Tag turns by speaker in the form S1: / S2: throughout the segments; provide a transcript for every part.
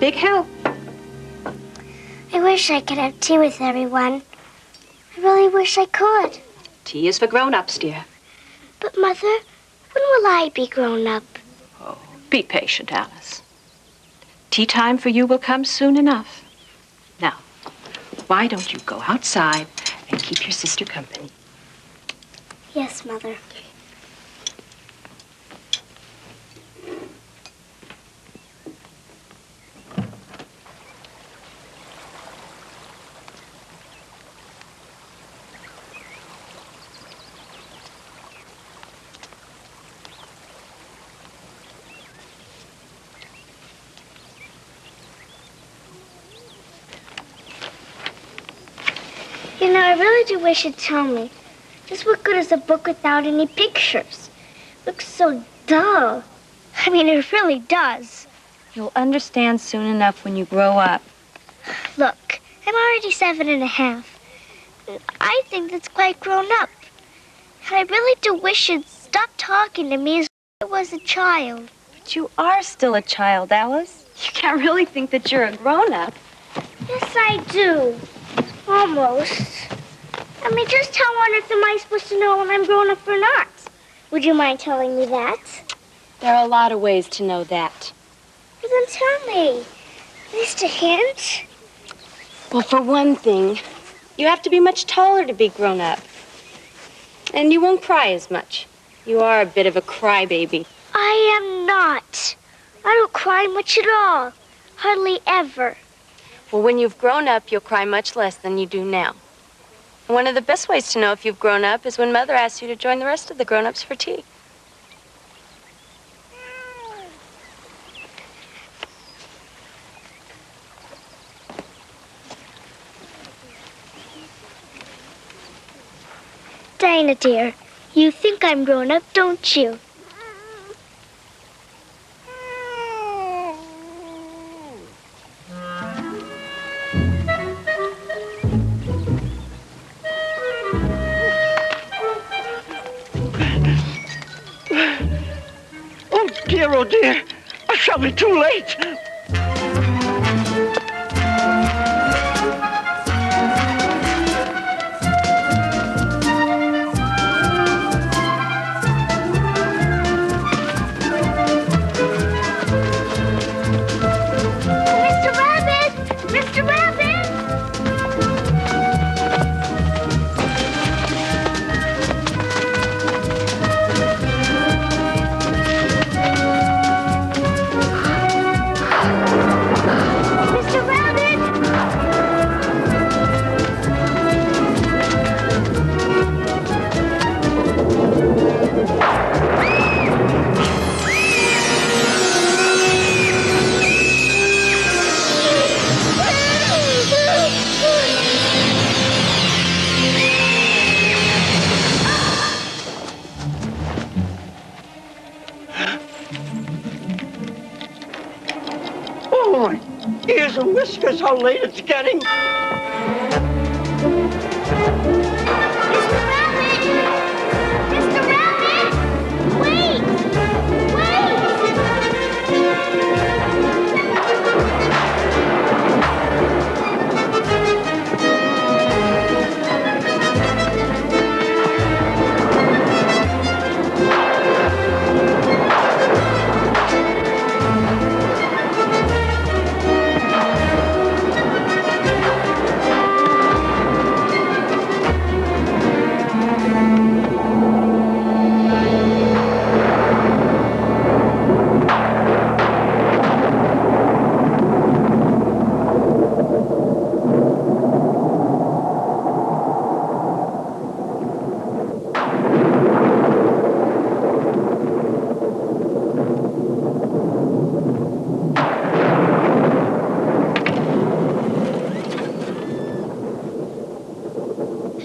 S1: big help.
S2: I wish I could have tea with everyone. I really wish I could.
S1: Tea is for grown-ups, dear.
S2: But, Mother, when will I be grown up?
S1: Oh, be patient, Alice. Tea time for you will come soon enough. Now, why don't you go outside and keep your sister company?
S2: Yes, Mother. You know, I really do wish you'd tell me. Just what good is a book without any pictures? It looks so dull. I mean, it really does.
S3: You'll understand soon enough when you grow up.
S2: Look, I'm already 7.5. I think that's quite grown up. And I really do wish you'd stop talking to me as if I was a child.
S3: But you are still a child, Alice. You can't really think that you're a grown-up.
S2: Yes, I do. Almost. I mean, just how on earth am I supposed to know when I'm grown up or not? Would you mind telling me that?
S3: There are a lot of ways to know that.
S2: Well, then tell me. At least a hint?
S3: Well, for one thing, you have to be much taller to be grown up. And you won't cry as much. You are a bit of a crybaby.
S2: I am not. I don't cry much at all. Hardly ever.
S3: Well, when you've grown up, you'll cry much less than you do now. And one of the best ways to know if you've grown up is when Mother asks you to join the rest of the grown-ups for tea.
S2: Dinah, dear, you think I'm grown up, don't you?
S4: Oh dear, I shall be too late.
S2: Mr. Rabbit! Mr. Rabbit! Mr. Rabbit!
S4: Oh, my ears and whiskers, how late it's getting.
S2: Mr. Rabbit! Mr. Rabbit! Wait!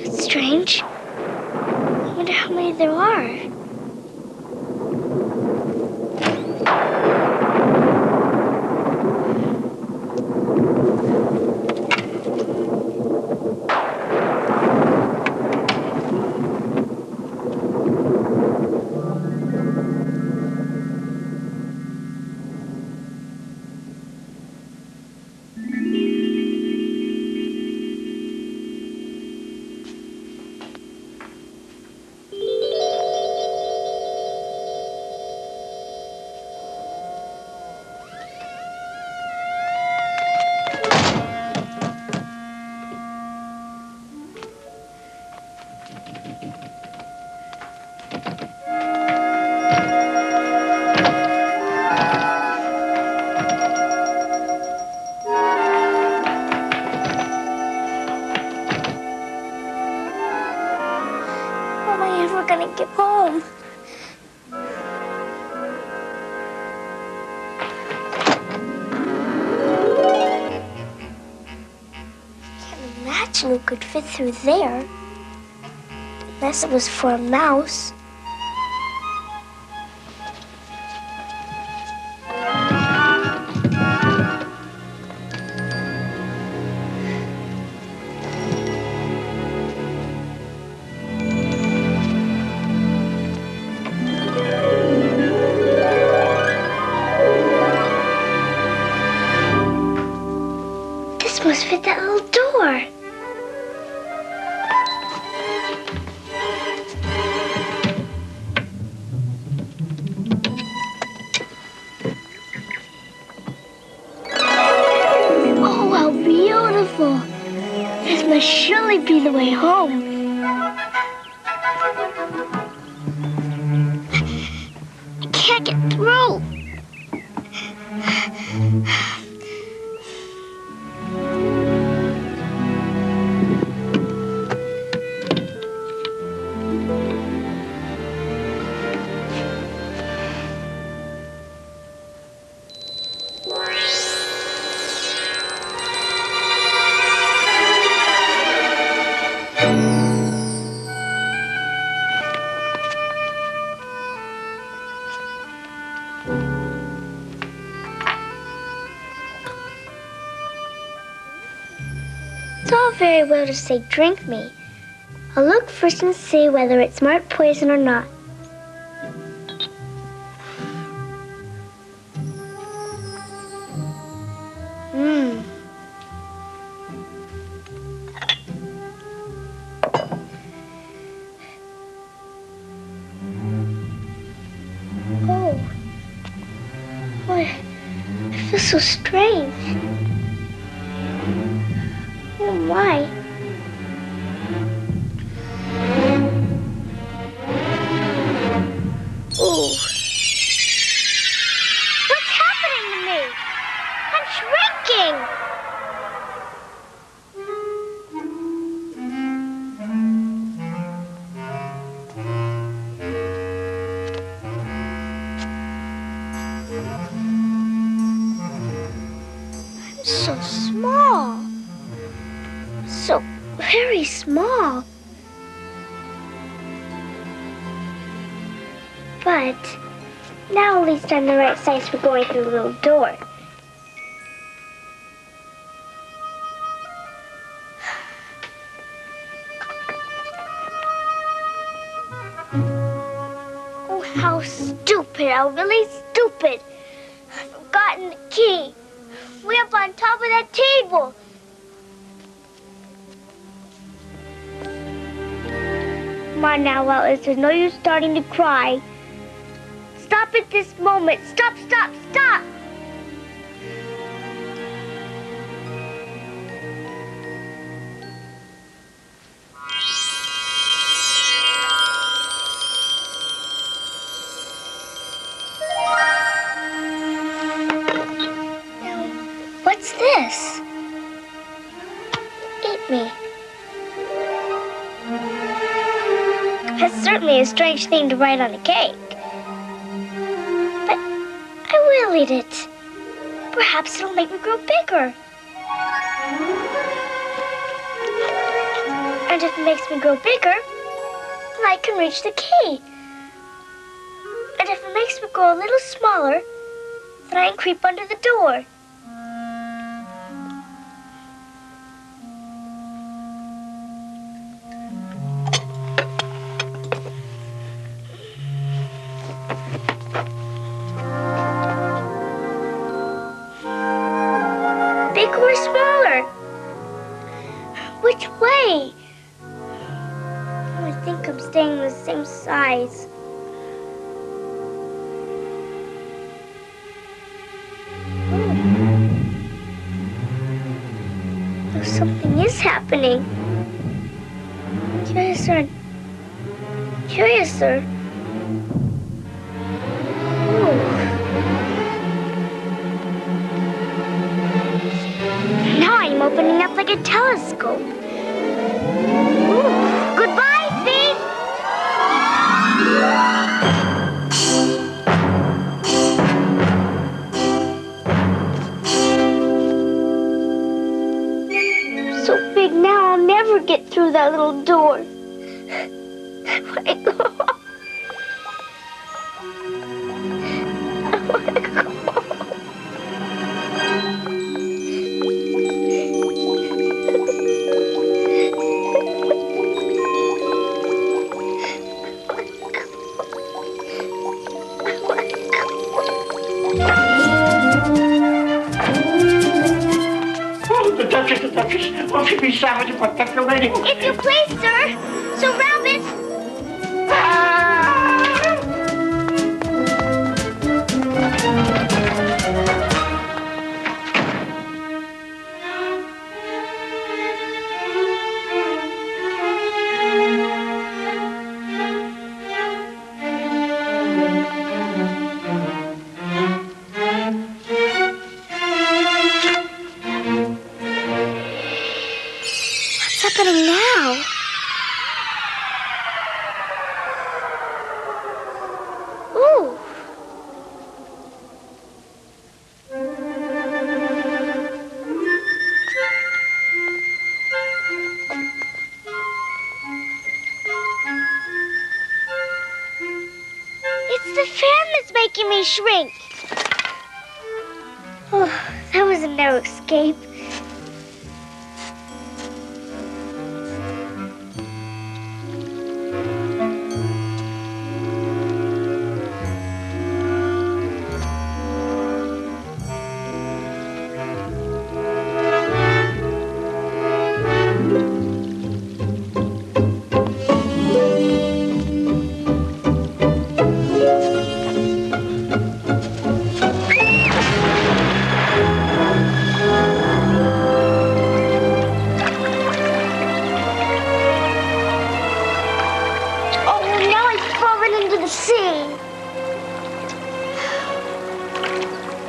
S2: That's strange. I wonder how many there are. never gonna get home. Can't imagine who could fit through there. Unless it was for a mouse. This must fit that little door. This must surely be the way home. I can't get through. It's all very well to say, drink me. I'll look first and see whether it's marked poison or not. Oh. Boy, I feel so strange. Oh my. Ooh. What's happening to me? I'm shrinking. I'm so small. So very small. But now at least I'm the right size for going through the little door. Oh, how stupid. How really stupid. I've forgotten the key. Way up on top of that table. Come on now, Alice. There's no use starting to cry. Stop at this moment. Stop, stop, stop! Now, what's this? Eat me. That's certainly a strange thing to write on a cake. But I will eat it. Perhaps it'll make me grow bigger. And if it makes me grow bigger, then I can reach the key. And if it makes me grow a little smaller, then I can creep under the door. Bigger or smaller? Which way? I think I'm staying the same size. Oh, something is happening. Curiouser. Curiouser. Now I'm opening up like a telescope. Ooh. Goodbye, feet! door. I go home. I want to go home.
S4: The Duchess, won't you be savage about that lady?
S2: If you please, sir. So, Rabbit. What's happening now? Ooh. It's the fan that's making me shrink. Oh, that was a narrow escape.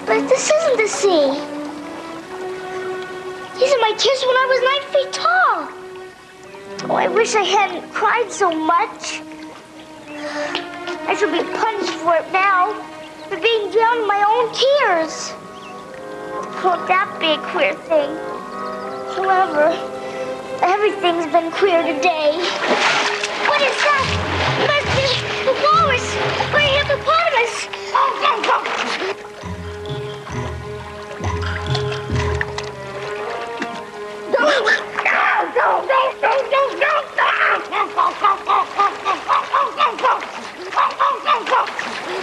S2: But this isn't the sea. These are my tears when I was 9 feet tall. Oh, I wish I hadn't cried so much. I should be punished for it now, for being drowned in my own tears. Won't that be a queer thing? However, everything's been queer today. What is that? It must be a walrus or a hippopotamus.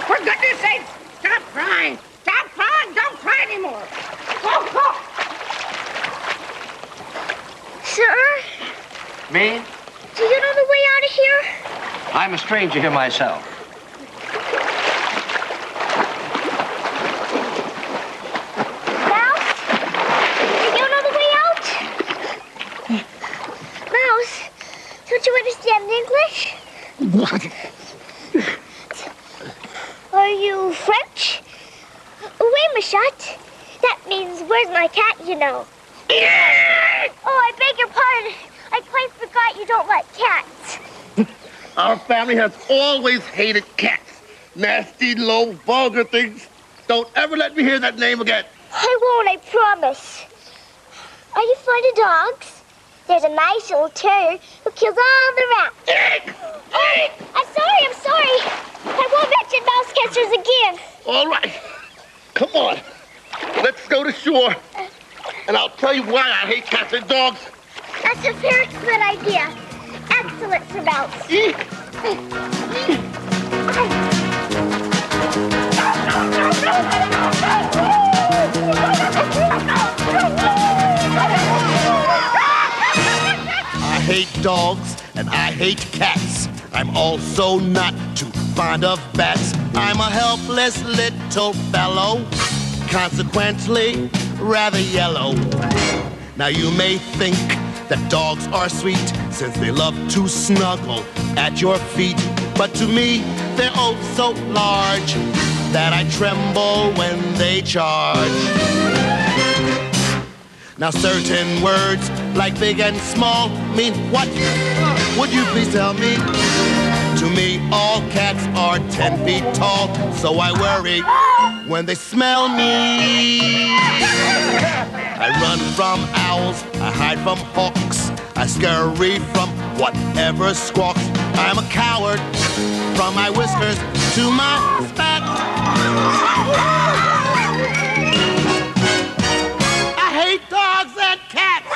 S5: For goodness sake, stop crying! Stop crying! Don't cry anymore!
S2: Sir?
S6: Me?
S2: Do you know the way out of here?
S6: I'm a stranger here myself.
S2: Mouse? Do you know the way out? Mouse, don't you understand English? Are you French? Oui, ma chatte. That means, where's my cat, you know? Oh, I beg your pardon. I quite forgot you don't like cats.
S7: Our family has always hated cats. Nasty, low, vulgar things. Don't ever let me hear that name again.
S2: I won't, I promise. Are you fond of dogs? There's a nice little terrier who kills all the rats. Oh, I'm sorry. I won't mention mouse catchers again.
S7: All right. Come on. Let's go to shore. And I'll tell you why I hate cats and dogs.
S2: That's a very good idea. Excellent, Sir Mouse.
S7: I hate dogs and I hate cats. I'm also not too fond of bats. I'm a helpless little fellow, consequently rather yellow. Now you may think that dogs are sweet since they love to snuggle at your feet. But to me, they're oh so large that I tremble when they charge. Now certain words like big and small mean what? Would you please tell me? To me, all cats are 10 feet tall, so I worry when they smell me. I run from owls, I hide from hawks, I scurry from whatever squawks. I'm a coward, from my whiskers to my spats. I hate dogs and cats.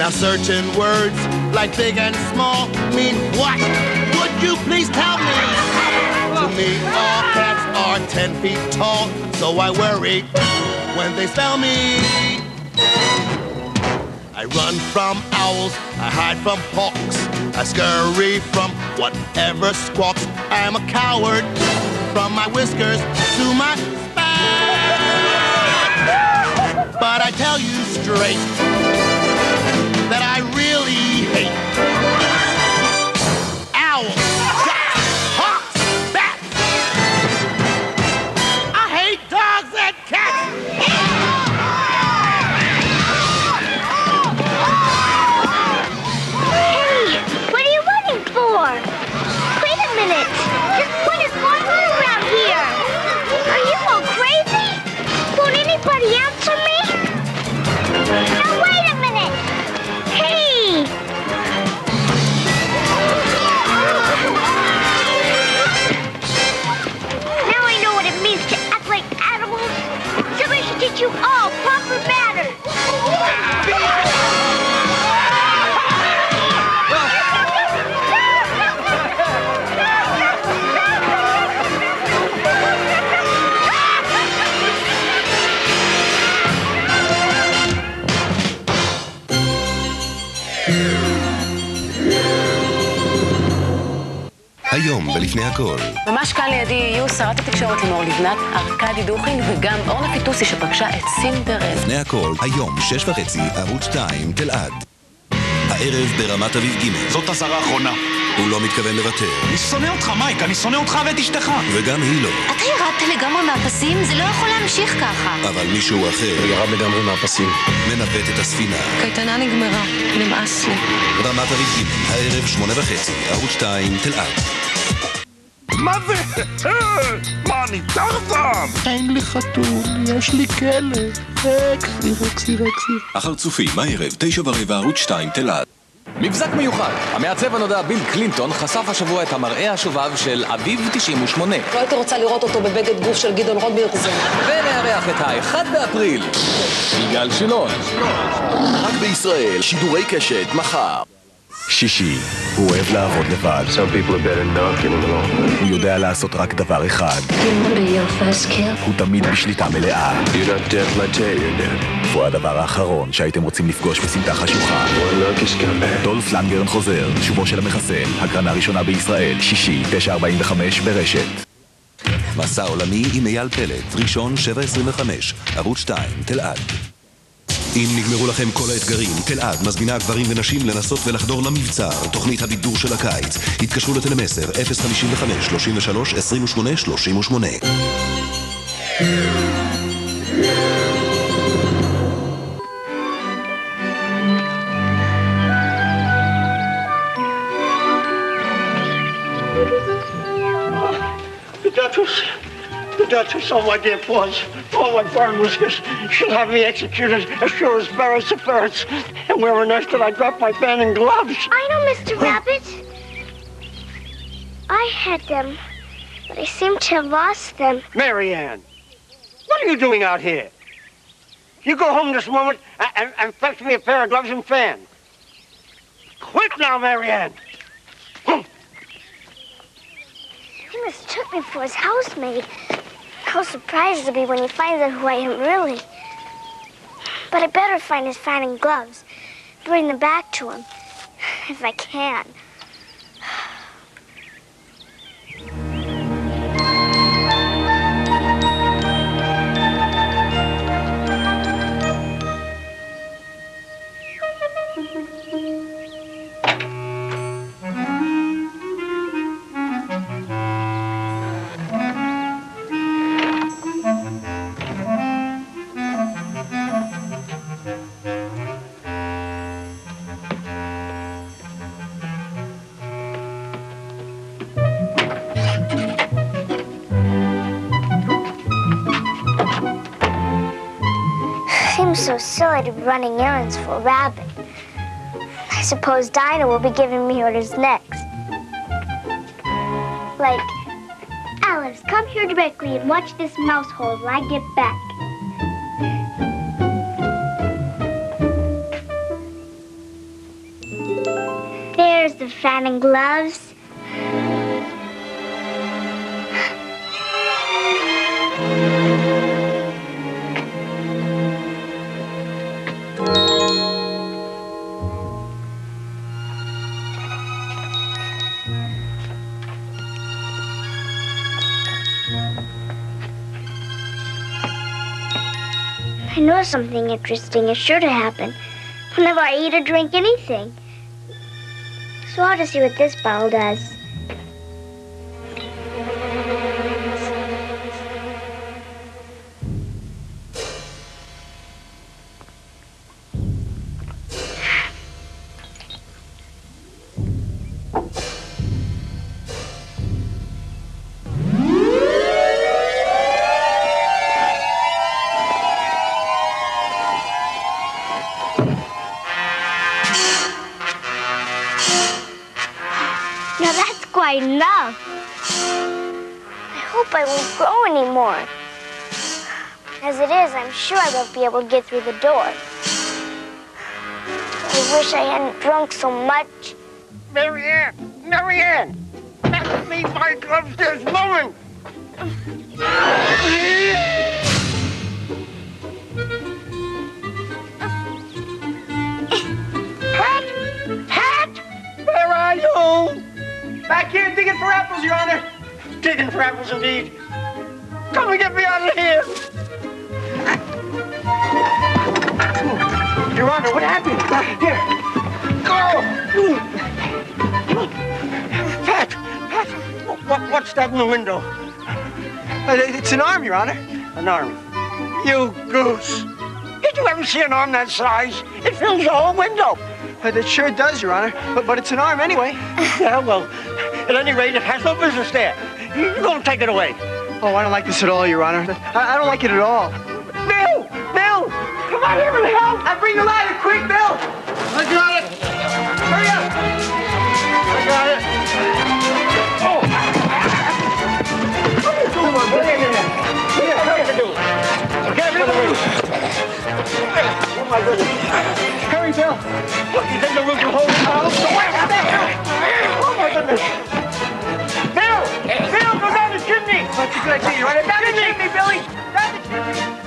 S7: Now certain words, like big and small, mean what? Would you please tell me? To me, all cats are 10 feet tall, so I worry when they smell me. I run from owls, I hide from hawks, I scurry from whatever squawks. I am a coward, from my whiskers to my spats. But I tell you straight that I really hate owls, cats, hawks, bats. I hate dogs and cats.
S2: Hey, what are you running for? Wait a minute. What is going on around here? Are you all crazy? Won't anybody answer me? Now wait a minute. Hey! Now I know what it means to act like animals. Somebody should teach you all proper manners.
S8: היום ולפני הכל.
S9: ממש כאן לידי יהיו שרת התקשורת לימור לבנת, ארכדי דוכין וגם אורנה פיטוסי שפגשה את סינדרלה.
S8: לפני הכל, היום 6:30, ערוץ 2, תלעד. הערב ברמת אביב ג'.
S10: זאת השרה האחרונה.
S8: הוא לא מתכוון לוותר.
S10: אני שונא אותך, מייק, אני שונא אותך ואת אשתך.
S8: וגם היא לא.
S11: אתה ירדת לגמרי מהפסים? זה לא יכול להמשיך ככה.
S8: אבל מישהו אחר
S6: ירד לגמרי מהפסים.
S8: מנווט את הספינה.
S3: קייטנה נגמרה, נמאס לי.
S8: רמת אביב ג', הערב 8:30, ערוץ 2, תלעד.
S10: מה זה? מה, ניצרת?
S7: אין לי חתול, יש לי כלב. רקסי.
S8: החרצופים, הערב 9:15, ערוץ 2, תלעד.
S6: מבזק מיוחד. המעצב הנודע ביל קלינטון חשף השבוע את המראה השובב של אביב 98.
S9: לא הייתי רוצה לראות אותו בבגד גוף של גדעון רוטבירזן.
S6: ונארח את ה-1 באפריל. יגאל שילון.
S8: רק בישראל, שידורי קשת, מחר. שישי, הוא אוהב לעבוד לבד. הוא יודע לעשות רק דבר אחד. הוא תמיד בשליטה מלאה. הוא הדבר האחרון שהייתם רוצים לפגוש בסמטה חשוכה. דולף לנגרן חוזר, שובו של המחסל, הקרנה ראשונה בישראל, שישי, 9:45 ברשת. מסע עולמי עם אייל פלט, ראשון 7:25, ערוץ 2, תלעד. אם נגמרו לכם כל האתגרים, תלעד מזמינה גברים ונשים לנסות ולחדור למבצר, תוכנית הבידור של הקיץ. התקשרו לטלמסר 055 33 28 38.
S4: The Duchess, oh my dear paws, oh my burn whiskers, she'll have me executed as sure as Barrett's the ferrets. And where on earth did I drop my pen and gloves?
S2: I know, Mr. Rabbit. I had them, but I seem to have lost them.
S4: Marianne, what are you doing out here? You go home this moment and fetch me a pair of gloves and fan. Quick now, Marianne.
S2: He mistook me for his housemaid. How surprised he'll be when he finds out who I am really. But I better find his fan and gloves. Bring them back to him, if I can. so silly to be running errands for a rabbit. I suppose Dinah will be giving me orders next. Like, Alice, come here directly and watch this mouse hole till I get back. There's the fan and gloves. I know something interesting is sure to happen whenever I eat or drink anything. So I'll just see what this bottle does. Now that's quite enough. I hope I won't grow anymore. As it is, I'm sure I won't be able to get through the door. I wish I hadn't drunk so much.
S4: Marianne! Marianne! Pass me my gloves this moment! Hat! Hat! Where are you?
S5: Back here digging for apples, Your Honor.
S4: Digging for apples indeed. Come and get me out of here! Your Honor, what happened? Here. Go! Pat! What's that in the window?
S5: It's an arm, Your Honor.
S4: An arm. You goose. Did you ever see an arm that size? It fills the whole window.
S5: It sure does, Your Honor. But it's an arm anyway.
S4: Yeah, well, at any rate, it has no business there. You go take it away.
S5: Oh, I don't like this at all, Your Honor. I don't like it at all.
S4: Bill! Bill! Come on here and help!
S5: I bring the ladder, quick, Bill!
S4: I got it! Hurry up! I got it! Oh! Come on, get in here! Get in the roof! Oh, my goodness.
S5: Hurry, Bill!
S4: Look, you think the roof will hold it? Oh, my goodness! Bill! Bill, go down the chimney!
S5: That's a good idea, Your Honor. Down the chimney, Billy! Down the chimney!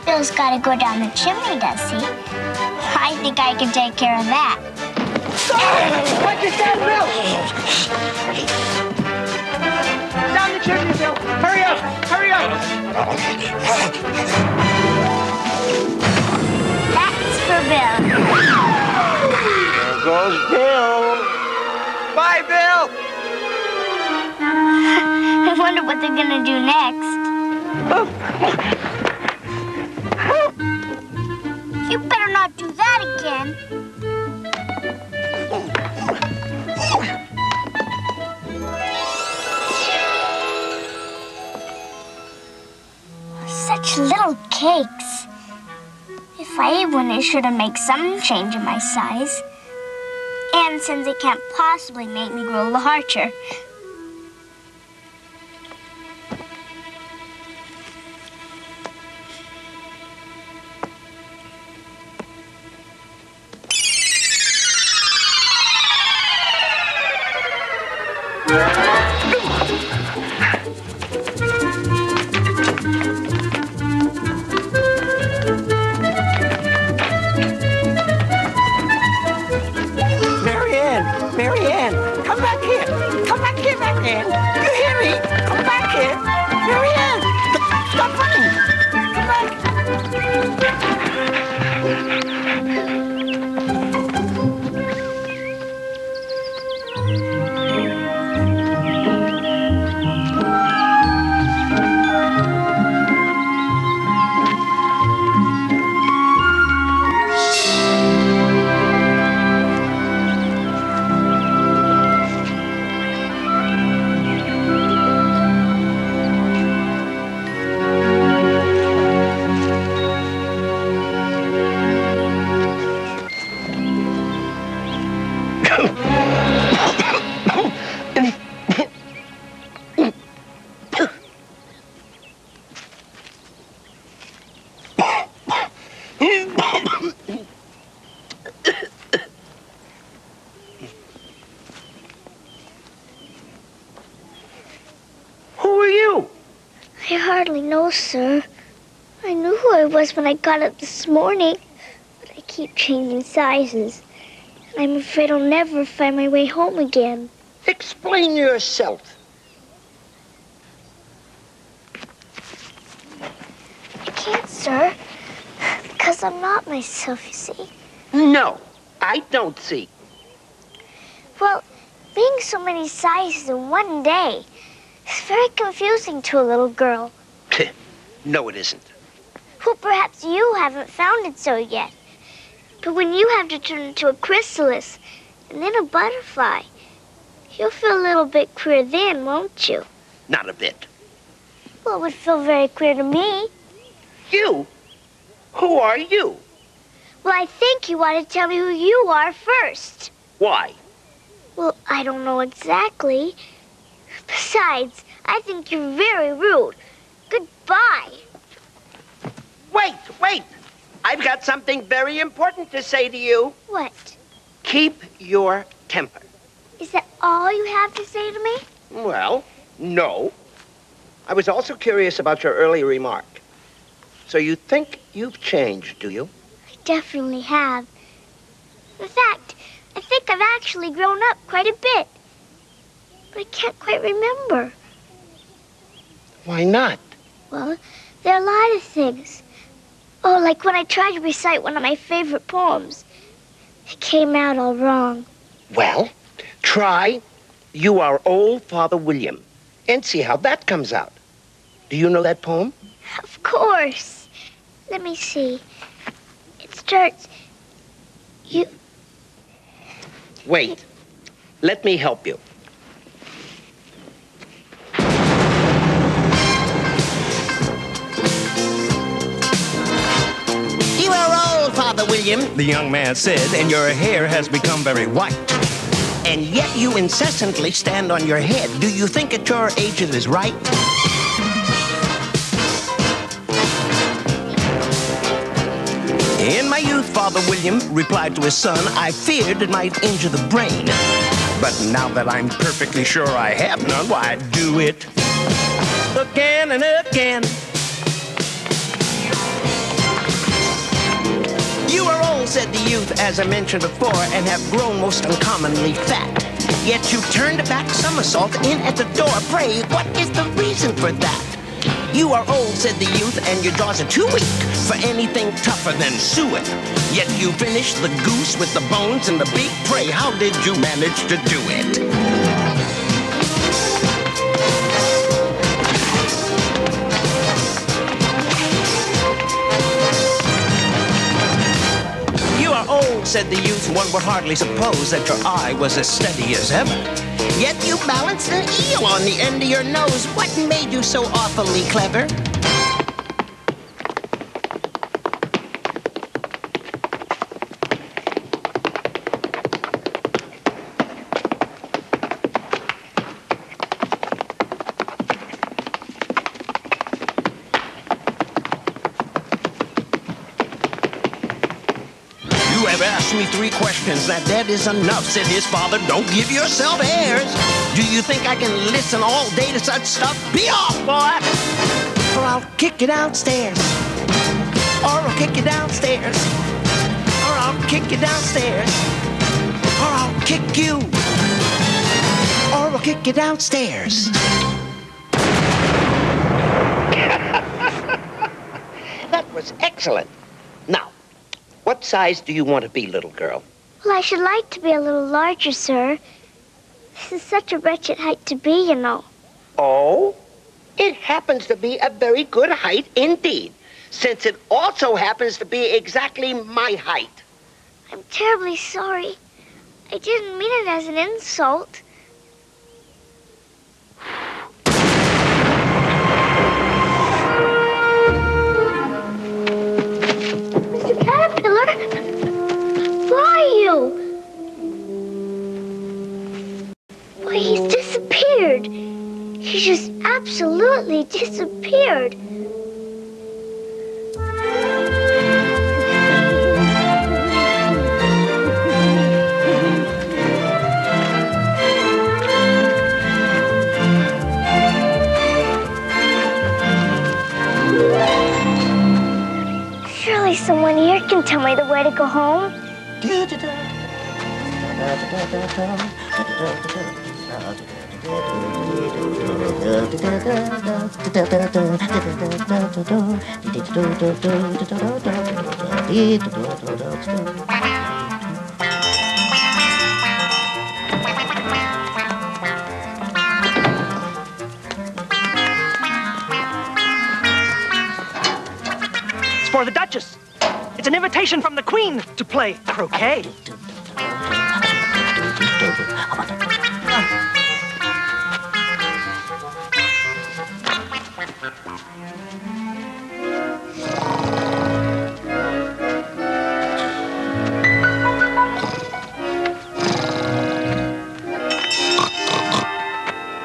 S2: Bill's got to go down the chimney, does he? I think I can take care of that.
S5: Watch your step, Bill! Down the chimney, Bill! Hurry up! Hurry up!
S2: That's for Bill.
S4: There goes Bill.
S5: Bye, Bill!
S2: I wonder what they're gonna do next. You better not do that again. Such little cakes. If I eat one, it sure to make some change in my size. And since it can't possibly make me grow larger.
S4: Marianne, come back here. Come back here, Marianne. You hear me? Come back here. Marianne, stop running. Come back.
S2: hardly know, sir. I knew who I was when I got up this morning, but I keep changing sizes. I'm afraid I'll never find my way home again.
S4: Explain yourself.
S2: I can't, sir, because I'm not myself, you see.
S4: No, I don't see.
S2: Well, being so many sizes in one day is very confusing to a little girl.
S4: No, it isn't.
S2: Well, perhaps you haven't found it so yet. But when you have to turn into a chrysalis and then a butterfly, you'll feel a little bit queer then, won't you?
S4: Not a bit.
S2: Well, it would feel very queer to me.
S4: You? Who are you?
S2: Well, I think you want to tell me who you are first.
S4: Why?
S2: Well, I don't know exactly. Besides, I think you're very rude. Goodbye.
S4: Wait. I've got something very important to say to you.
S2: What?
S4: Keep your temper.
S2: Is that all you have to say to me?
S4: Well, no. I was also curious about your earlier remark. So you think you've changed, do you?
S2: I definitely have. In fact, I think I've actually grown up quite a bit. But I can't quite remember.
S4: Why not?
S2: Well, there are a lot of things. Oh, like when I tried to recite one of my favorite poems. It came out all wrong.
S4: Well, try You Are Old Father William and see how that comes out. Do you know that poem?
S2: Of course. Let me see. It starts... You...
S4: Wait. Let me help you.
S12: You are old, Father William, the young man said, and your hair has become very white. And yet you incessantly stand on your head. Do you think at your age it is right? In my youth, Father William replied to his son, I feared it might injure the brain. But now that I'm perfectly sure I have none, why, I do it again and again. You are old, said the youth, as I mentioned before, and have grown most uncommonly fat. Yet you turned a back somersault in at the door. Pray, what is the reason for that? You are old, said the youth, and your jaws are too weak for anything tougher than suet. Yet you finished the goose with the bones and the beak. Pray, how did you manage to do it? Old, said the youth, one would hardly suppose that your eye was as steady as ever. Yet you balanced an eel on the end of your nose. What made you so awfully clever? Me 3 questions, that is enough, said his father. Don't give yourself airs. Do you think I can listen all day to such stuff? Be off, boy, or I'll kick you downstairs. Or I'll kick you downstairs. Or I'll kick you downstairs. Or I'll kick you. Or I'll kick you downstairs.
S4: That was excellent. Now, what size do you want to be, little girl?
S2: Well, I should like to be a little larger, sir. This is such a wretched height to be, you know.
S4: Oh? It happens to be a very good height indeed, since it also happens to be exactly my height.
S2: I'm terribly sorry. I didn't mean it as an insult. Why, he's disappeared. He just absolutely disappeared. someone here can tell me the way to go home.
S13: It's for the Duchess. It's an invitation from the Queen to play croquet.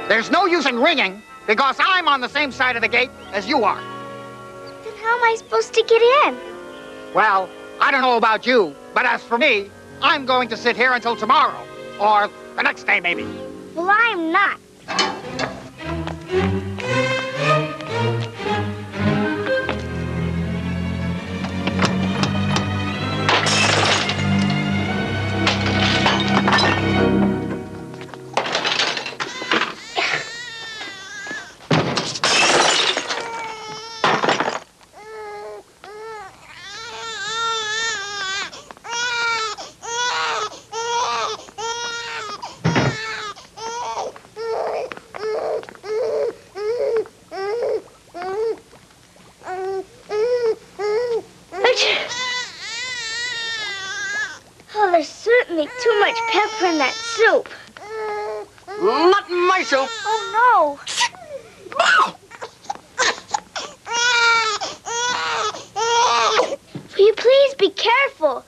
S5: There's no use in ringing, because I'm on the same side of the gate as you are.
S2: Then how am I supposed to get in?
S5: Well, I don't know about you, but as for me, I'm going to sit here until tomorrow. Or the next day, maybe.
S2: Well, I'm not. Oh, there's certainly too much pepper in that soup.
S5: Not in my soup.
S2: Oh, no. Will you please be careful?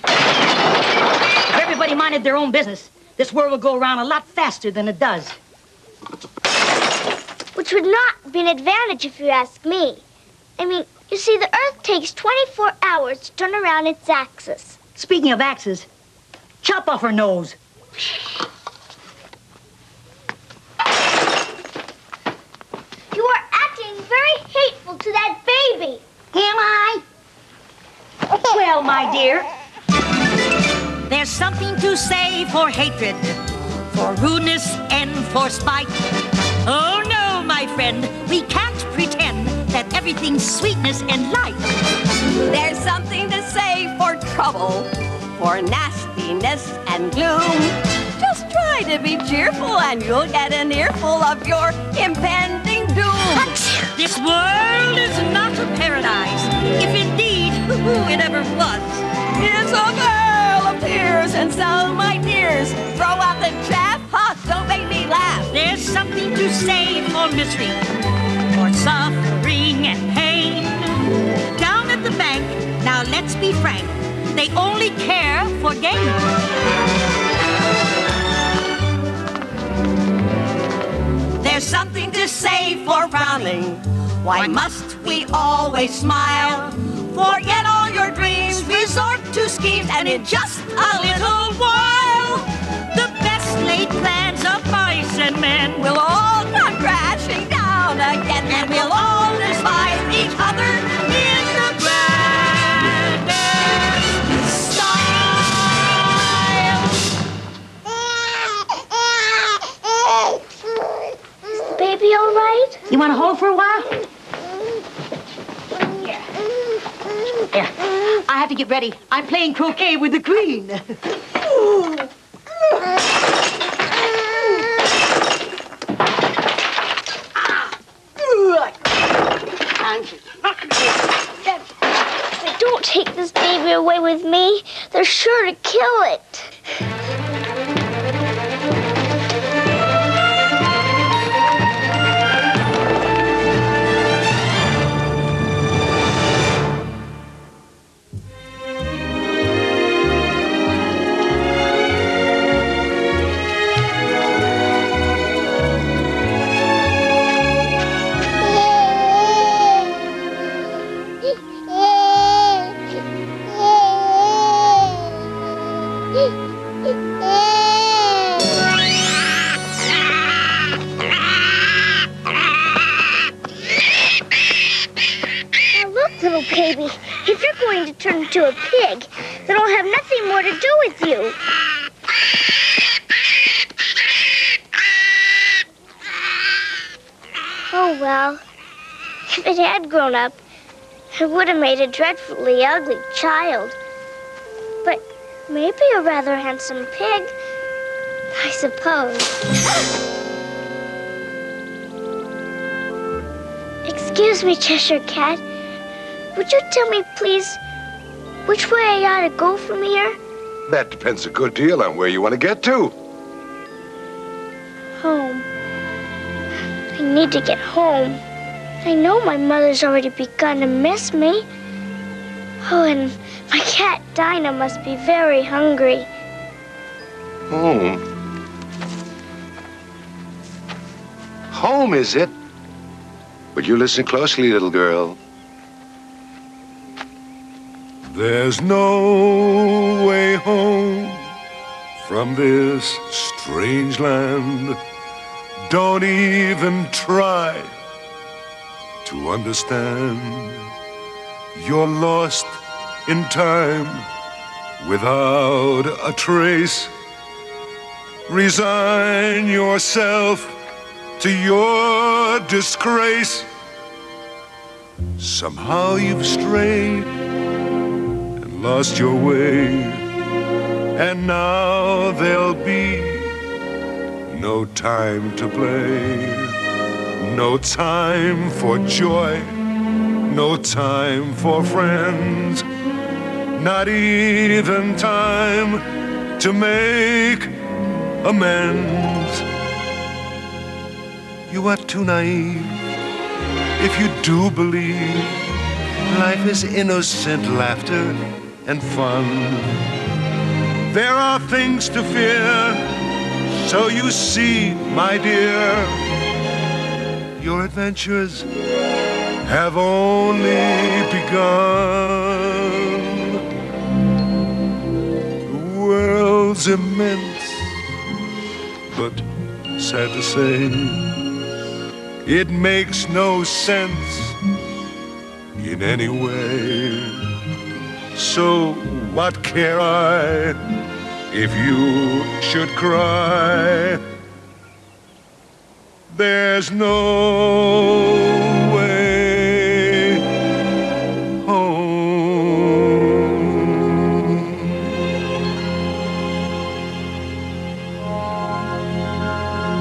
S14: If everybody minded their own business, this world would go around a lot faster than it does.
S2: Which would not be an advantage if you ask me. I mean, you see, the Earth takes 24 hours to turn around its axis.
S14: Speaking of axes, chop off her nose.
S2: You are acting very hateful to that baby.
S14: Am I? Well, my dear, there's something to say for hatred, for rudeness, and for spite. Oh, no, my friend, we can't pretend that everything's sweetness and light.
S15: There's something to say for trouble, for nastiness and gloom. Just try to be cheerful and you'll get an earful of your impending doom.
S14: This world is not a paradise, if indeed it ever was.
S15: It's a vale of tears, and so, my dears, throw out the chaff, ha, don't make me laugh.
S14: There's something to say for misery, for suffering and pain. Down at the bank, now let's be frank, they only care for gain.
S15: There's something to say for frowning. Why must we always smile? Forget all your dreams, resort to schemes, and in just a little while,
S14: the best laid plans of mice and men
S15: will all come crashing down again, and we'll all despise each other in the grandest style.
S2: Is the baby all right?
S14: You want to hold for a while? Yeah. I have to get ready. I'm playing croquet with the Queen.
S2: If they don't take this baby away with me, they're sure to kill it. going to turn into a pig, then I'll have nothing more to do with you. Oh, well, if it had grown up, it would have made a dreadfully ugly child. But maybe a rather handsome pig, I suppose. Excuse me, Cheshire Cat. Would you tell me, please, which way I ought to go from here?
S16: That depends a good deal on where you want to get to.
S2: Home. I need to get home. I know my mother's already begun to miss me. Oh, and my cat Dinah must be very hungry.
S16: Home? Home, is it? Would you listen closely, little girl?
S10: There's no way home from this strange land. Don't even try to understand. You're lost in time without a trace. Resign yourself to your disgrace. Somehow you've strayed and lost your way, and now there'll be no time to play, no time for joy, no time for friends, not even time to make amends. You are too naive if you do believe life is innocent laughter and fun. There are things to fear, so you see, my dear, your adventures have only begun. The world's immense, but sad to say, it makes no sense in any way. So what care I if you should cry? There's no way home.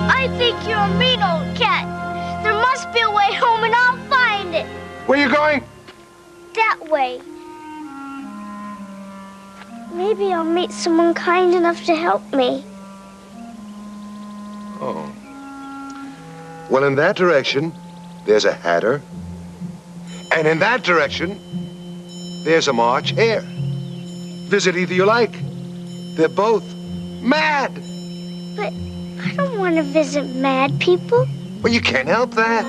S2: I think you're a mean old cat. There must be a way home and I'll find it.
S16: Where are you going?
S2: That way. Maybe I'll meet someone kind enough to help me.
S16: Oh. Well, in that direction, there's a hatter. And in that direction, there's a March hare. Visit either you like. They're both mad.
S2: But I don't want to visit mad people.
S16: Well, you can't help that.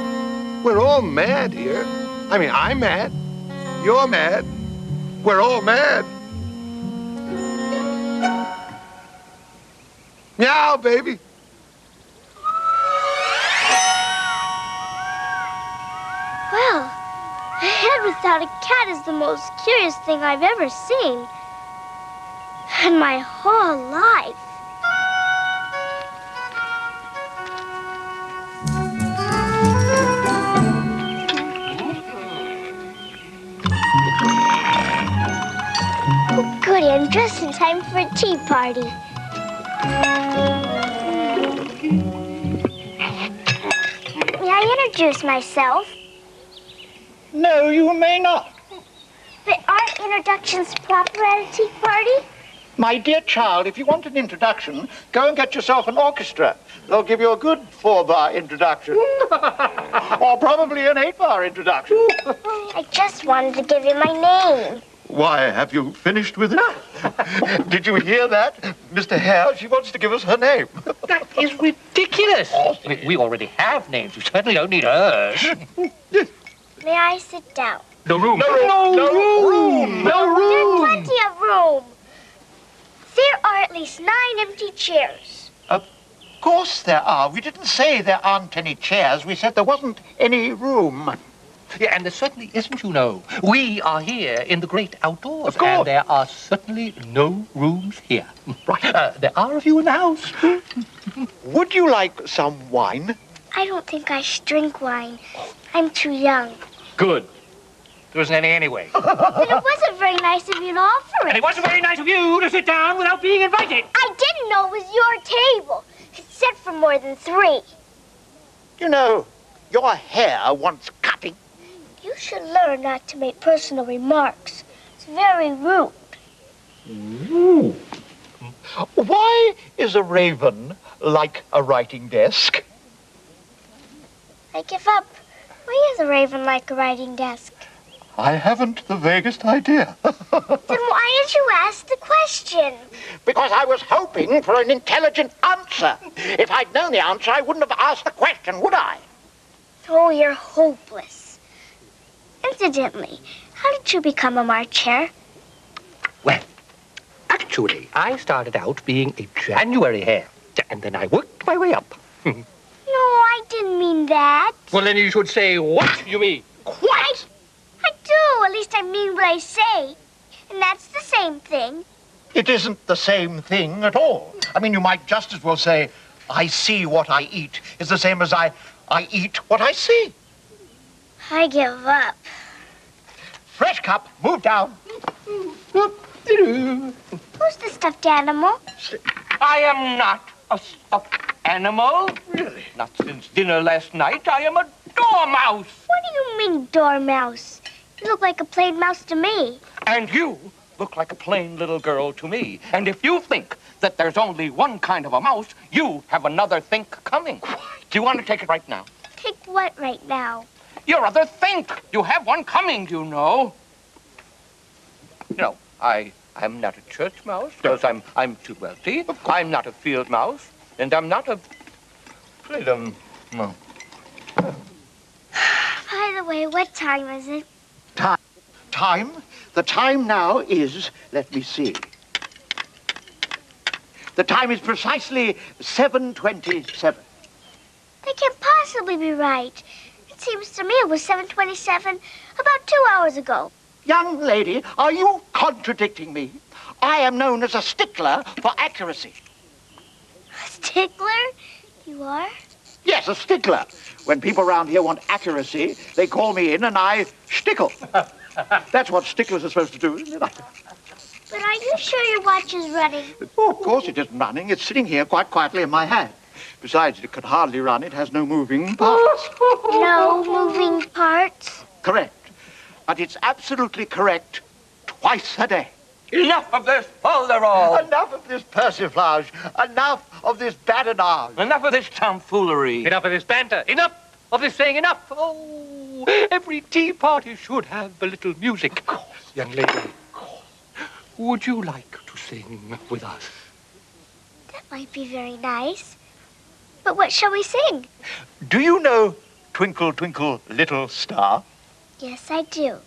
S16: We're all mad here. I mean, I'm mad. You're mad. We're all mad. Meow, baby.
S2: Well, a head without a cat is the most curious thing I've ever seen. In my whole life. Oh, goody, I'm just in time for a tea party. May I introduce myself?
S5: No, you may not.
S2: But aren't introductions proper at a tea party?
S5: My dear child, if you want an introduction, go and get yourself an orchestra. They'll give you a good 4-bar introduction. Or probably an 8-bar introduction.
S2: I just wanted to give you my name.
S5: Why, have you finished with it? Did you hear that? Mr. Hare, she wants to give us her name.
S17: That is ridiculous. We already have names. We certainly don't need hers.
S2: May I sit down?
S17: No room.
S5: No room. No room. No room.
S2: There's plenty of room. There are at least 9 empty chairs.
S5: Of course there are. We didn't say there aren't any chairs. We said there wasn't any room.
S17: Yeah, and there certainly isn't, you know. We are here in the great outdoors.
S5: Of course.
S17: And there are certainly no rooms here. Right. There are a few in the house.
S5: Would you like some wine?
S2: I don't think I should drink wine. I'm too young.
S17: Good. There isn't any anyway.
S2: Then it wasn't very nice of you to offer it.
S17: And it wasn't very nice of you to sit down without being invited.
S2: I didn't know it was your table. It's set for more than 3.
S5: You know, your hair wants cutting.
S2: You should learn not to make personal remarks. It's very rude.
S5: Ooh. Why is a raven like a writing desk?
S2: I give up. Why is a raven like a writing desk?
S5: I haven't the vaguest idea.
S2: Then why did you ask the question?
S5: Because I was hoping for an intelligent answer. If I'd known the answer, I wouldn't have asked the question, would I?
S2: Oh, you're hopeless. Incidentally, how did you become a March Hare?
S17: Well, actually, I started out being a January hare. And then I worked my way up.
S2: No, I didn't mean that.
S17: Well, then you should say what you mean.
S2: Quite. I do. At least I mean what I say. And that's the same thing.
S5: It isn't the same thing at all. I mean, you might just as well say, I see what I eat. It's the same as I eat what I see.
S2: I give up.
S5: Fresh cup, move down.
S2: Who's the stuffed animal?
S17: I am not a stuffed animal. Really? Not since dinner last night. I am a dormouse.
S2: What do you mean, dormouse? You look like a plain mouse to me.
S17: And you look like a plain little girl to me. And if you think that there's only one kind of a mouse, you have another think coming. Do you want to take it right now?
S2: Take what right now?
S17: Your other think. You have one coming, you know. No, I'm not a church mouse because I'm too wealthy. I'm not a field mouse, and I'm not a freedom mouse.
S2: By the way, what time is it?
S5: Time? The time now is, let me see. The time is precisely 7:27.
S2: That can't possibly be right. It seems to me it was 7:27 about 2 hours ago.
S5: Young lady, are you contradicting me? I am known as a stickler for accuracy.
S2: A stickler? You are?
S5: Yes, a stickler. When people around here want accuracy, they call me in and I stickle. That's what sticklers are supposed to do, isn't it?
S2: But are you sure your watch is running?
S5: Oh, of course it isn't running. It's sitting here quite quietly in my hand. Besides, it could hardly run. It has no moving parts.
S2: No moving parts?
S5: Correct. But it's absolutely correct twice a day.
S17: Enough of this folderol.
S5: Enough of this persiflage. Enough of this badinage.
S17: Enough of this tomfoolery. Enough of this banter. Enough of this saying enough. Oh, every tea party should have a little music. Of course. Young lady, would you like to sing with us?
S2: That might be very nice. But what shall we sing?
S5: Do you know Twinkle, Twinkle, Little Star?
S2: Yes, I do.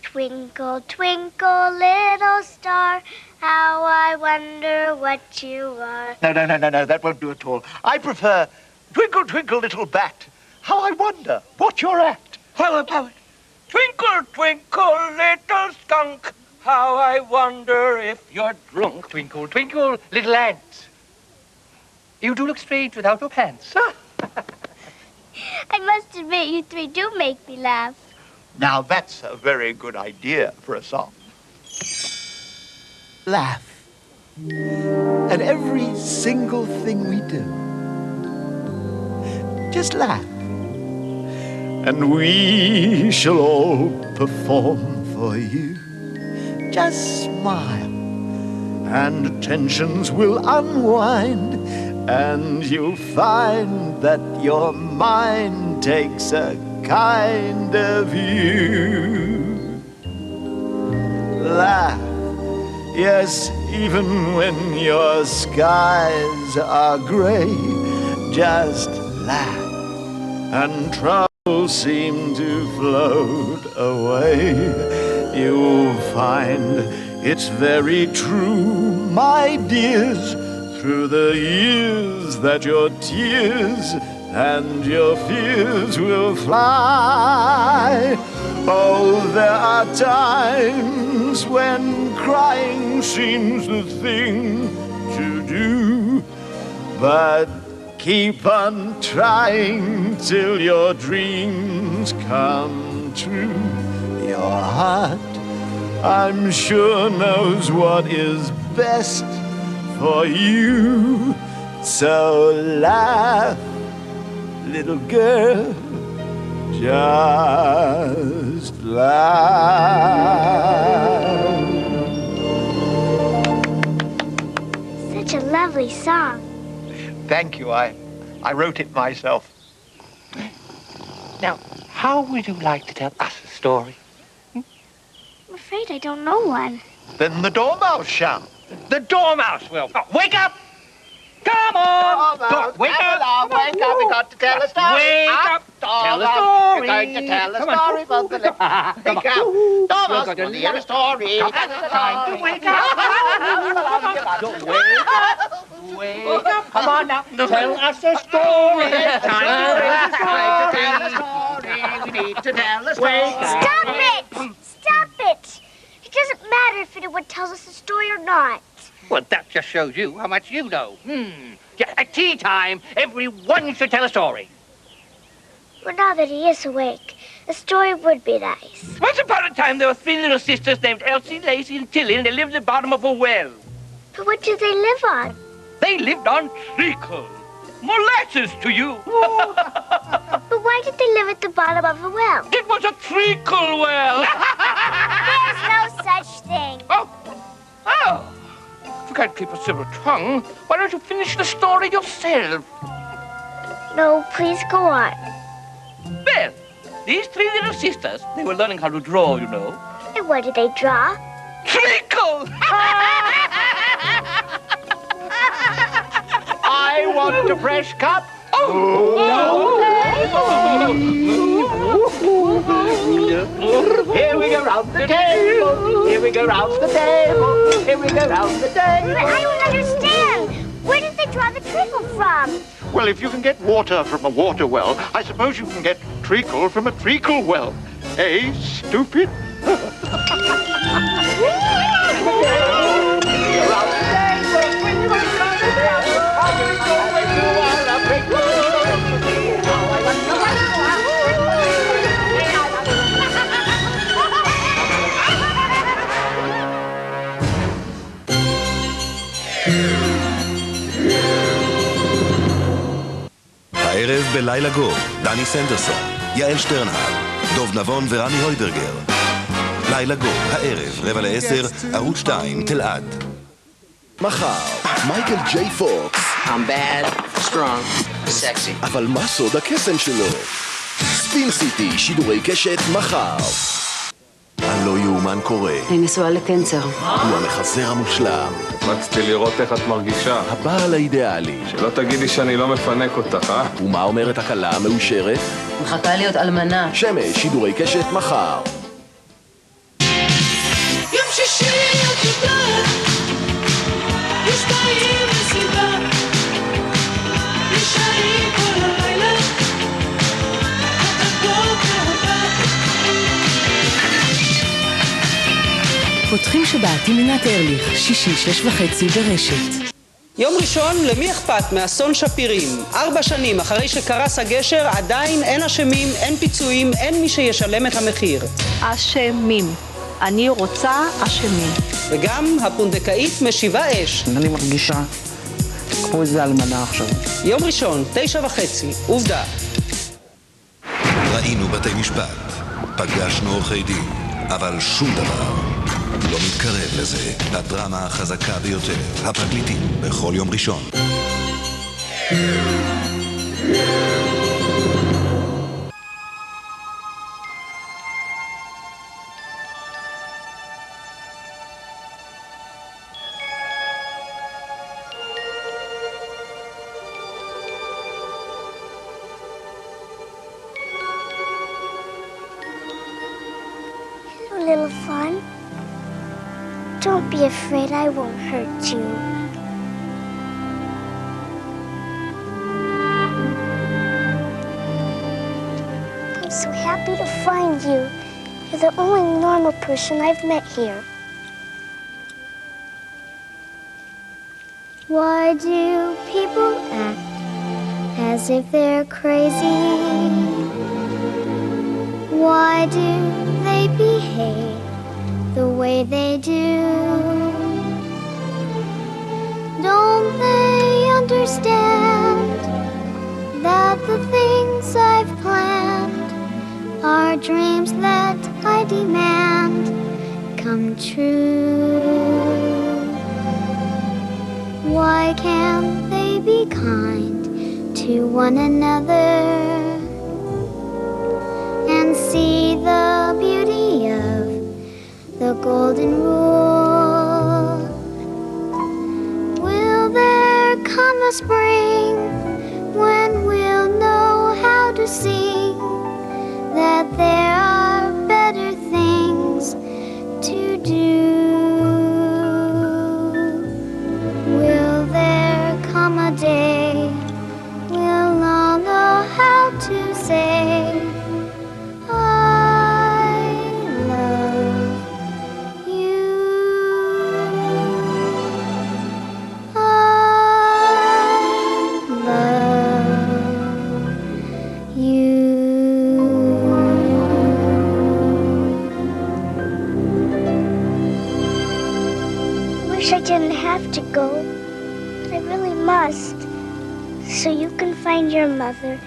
S2: Twinkle, twinkle, little star, how I wonder what you are.
S5: No, that won't do at all. I prefer Twinkle, Twinkle, Little Bat, how I wonder what you're at.
S17: How about Twinkle, twinkle, little skunk, how I wonder if you're drunk. Twinkle, twinkle, little ant. You do look strange without your pants.
S2: I must admit, you three do make me laugh.
S5: Now that's a very good idea for a song.
S7: Laugh at every single thing we do. Just laugh. And we shall all perform for you. Just smile, and tensions will unwind, and you'll find that your mind takes a kinder view. Laugh, yes, even when your skies are gray, just laugh, and troubles seem to float away. You'll find it's very true, my dears, through the years that your tears
S10: and your fears will fly. Oh, there are times when crying seems the thing to do, but keep on trying till your dreams come true. Your heart, I'm sure, knows what is best for you. So laugh, little girl, just laugh.
S2: Such a lovely song.
S5: Thank you. I wrote it myself. Now, how would you like to tell us a story?
S2: I'm afraid I don't know one.
S5: Then the Dormouse shall.
S17: The Dormouse will. Oh, wake up! Come on! Wake up!
S5: Wake up! We got to tell a story.
S17: Wake up!
S5: Tell
S17: a story.
S5: We're going to tell a story from the left. Wake up! Dormouse, we're going to hear a story.
S17: Time to wake up! Wake up! Wake up! Come on now. Tell us a story. Time to tell a story.
S5: We need to tell a story.
S2: Stop it! Stop it! It doesn't matter if anyone tells us a story or not.
S17: Well, that just shows you how much you know. Yeah, at tea time, everyone should tell a story.
S2: Well, now that he is awake, a story would be nice.
S17: Once upon a time, there were 3 little sisters named Elsie, Lacey, and Tilly, and they lived at the bottom of a well.
S2: But what do they live on?
S17: They lived on treacle. Molasses to you.
S2: But why did they live at the bottom of a well?
S17: It was a treacle well.
S2: There's no such thing.
S17: Oh. If you can't keep a civil tongue, why don't you finish the story yourself?
S2: No, please go on.
S17: Well, these 3 little sisters, they were learning how to draw, you know.
S2: And what did they draw?
S17: Treacle!
S5: I want a fresh cup. Here we go round the table. Here we go round the table. Here we go round the table.
S2: But I don't understand. Where did they draw the treacle from?
S5: Well, if you can get water from a water well, I suppose you can get treacle from a treacle well. Eh, stupid?
S8: הערב בלילה גו, דני סנדרסון, יעל שטרנהל, דוב נבון ורמי הויברגר. לילה גו, הערב, 9:45, ערוץ 2, תלעד. מחר, מייקל ג'יי פוקס.
S18: I'm bad, strong, sexy.
S8: אבל מה סוד הקסם שלו? ספין סיטי, שידורי קשת, מחר. הלא יאומן קורה.
S9: אני נשואה לקנצר.
S8: הוא המחזר המושלם.
S19: רציתי לראות איך את מרגישה.
S8: הבעל האידיאלי.
S19: שלא תגידי שאני לא מפנק אותך, אה?
S8: ומה אומרת הכלה המאושרת?
S9: מחכה להיות אלמנה.
S8: שמש, שידורי קשת, מחר.
S15: יום שישי את יודעת, יש בעיר מסיבה, נשארים כל הלילה, עד הבוקר הבא.
S20: פותחים שבת עם עינת ארליך, שישי 6:30 ברשת.
S21: יום ראשון, למי אכפת מאסון שפירים? 4 שנים אחרי שקרס הגשר, עדיין אין אשמים, אין פיצויים, אין מי שישלם את המחיר.
S22: אשמים. אני רוצה אשמים.
S21: וגם הפונדקאית משיבה אש.
S23: אני מרגישה כמו איזה אלמנה עכשיו.
S21: יום ראשון, 9:30, עובדה.
S8: ראינו בתי משפט, פגשנו עורכי דין, אבל שום דבר לא מתקרב לזה. הדרמה החזקה ביותר, הפרקליטים, בכל יום ראשון.
S2: Little fun. Don't be afraid, I won't hurt you. so happy to find you. You're the only normal person I've met here. Why do people act as if they're crazy? Why do they behave the way they do? Don't they understand that the things I've planned are dreams that I demand come true? Why can't they be kind to one another and see the beauty of the golden rule? Will there come a spring when we'll know how to sing that there are better things to do? Will there come a day we'll all know how to say I love you? I love you. Wish I didn't have to go. I really must. So you can find your mother,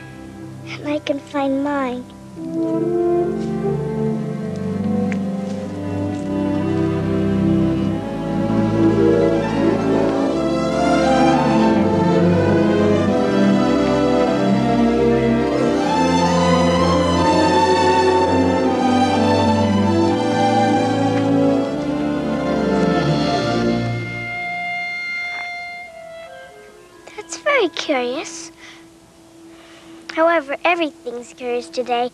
S2: and I can find mine. That's very curious. However, everything's curious today.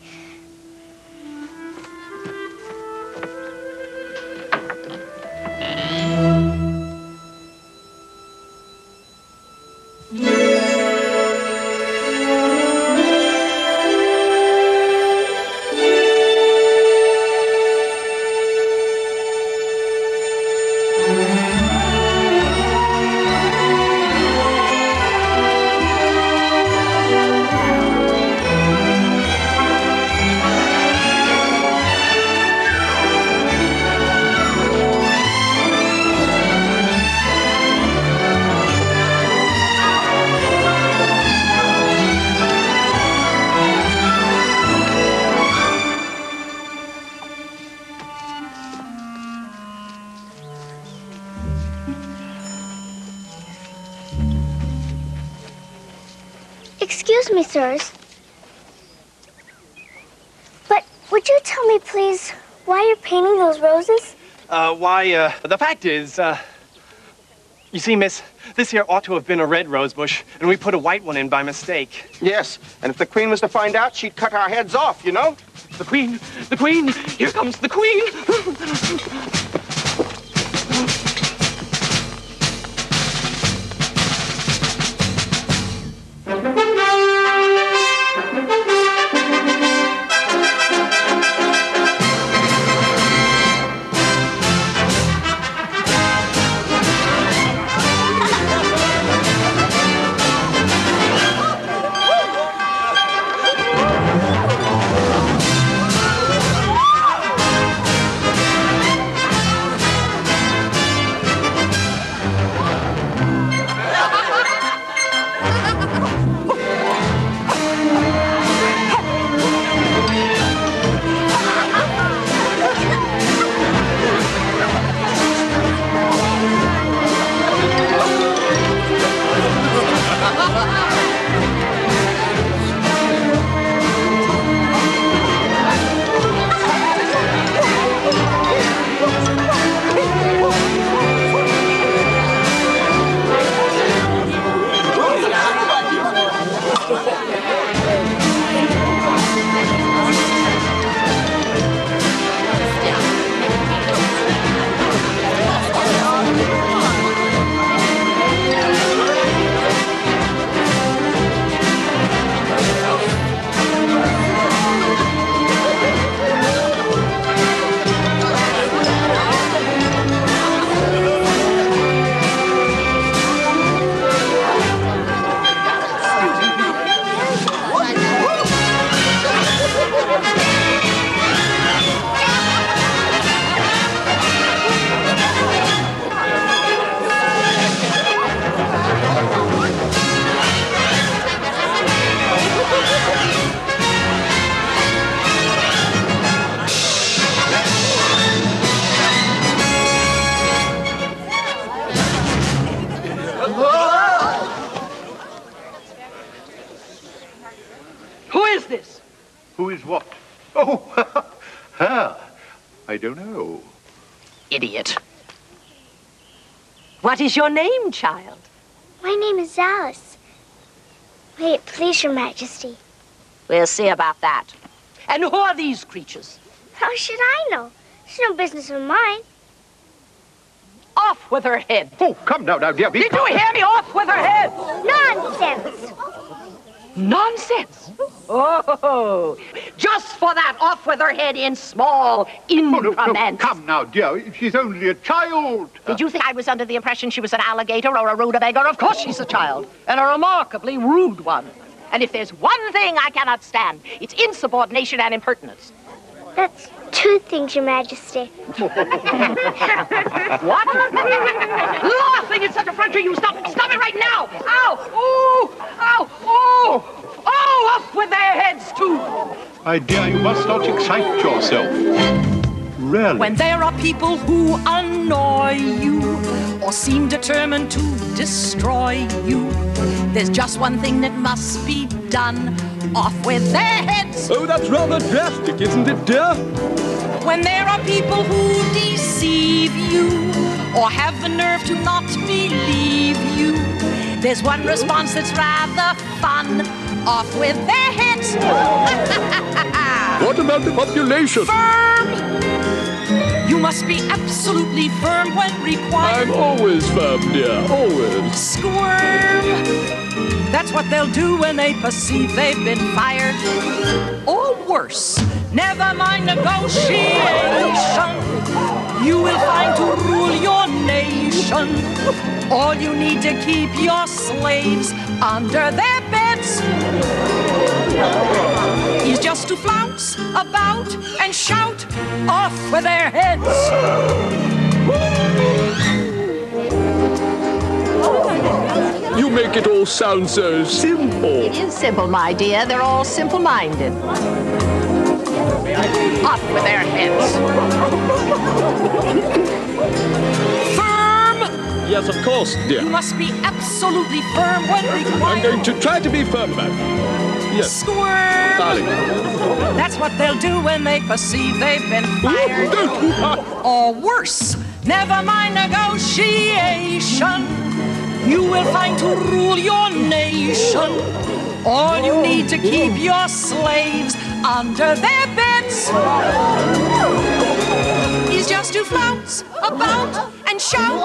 S2: Excuse me, sirs. But would you tell me, please, why you're painting those roses?
S13: The fact is, you see, miss, this here ought to have been a red rose bush, and we put a white one in by mistake.
S5: Yes, and if the Queen was to find out, she'd cut our heads off, you know?
S13: The Queen! Here comes the Queen!
S1: is this?
S5: Who is what? Oh, her. I don't know.
S1: Idiot. What is your name, child?
S2: My name is Alice. Wait, please, Your Majesty.
S1: We'll see about that. And who are these creatures?
S2: How should I know? It's no business of mine.
S1: Off with her head.
S5: Oh, come now, dear.
S1: Did you hear me? Off with her head.
S2: Nonsense.
S1: Nonsense. Oh, just for that, off with her head in small increments.
S5: No, come now, dear. She's only a child.
S1: Did you think I was under the impression she was an alligator or a rutabaga? Of course she's a child, and a remarkably rude one. And if there's one thing I cannot stand, it's insubordination and impertinence.
S2: That's two things, Your Majesty.
S1: What? Laughing in such effrontery, you stop it right now! Ow! Ooh! Ow! Oh! Oh! Off with their heads, too!
S5: My dear, you must not excite yourself. Really?
S14: When there are people who annoy you or seem determined to destroy you, there's just one thing that must be done. Off with their heads!
S19: Oh, that's rather drastic, isn't it, dear?
S14: When there are people who deceive you or have the nerve to not believe you, there's one response that's rather fun. Off with their heads!
S19: What about the population?
S14: Firm! You must be absolutely firm when required.
S19: I'm always firm, dear, always.
S14: Squirm! That's what they'll do when they perceive they've been fired. Or worse, never mind negotiation. You will find to rule your nation. All you need to keep your slaves under their beds is just to flounce about and shout off with their heads.
S19: You make it all sound so simple.
S1: It is simple, my dear. They're all simple-minded. Off with their heads.
S14: Firm!
S19: Yes, of course, dear.
S14: You must be absolutely firm when required.
S19: I'm going to try to be firm about it. Yes.
S14: Squirm!
S19: Darling.
S14: That's what they'll do when they perceive they've been fired. Or worse, never mind negotiation. You will find to rule your nation. All you need to keep your slaves under their beds is just to flounce about and shout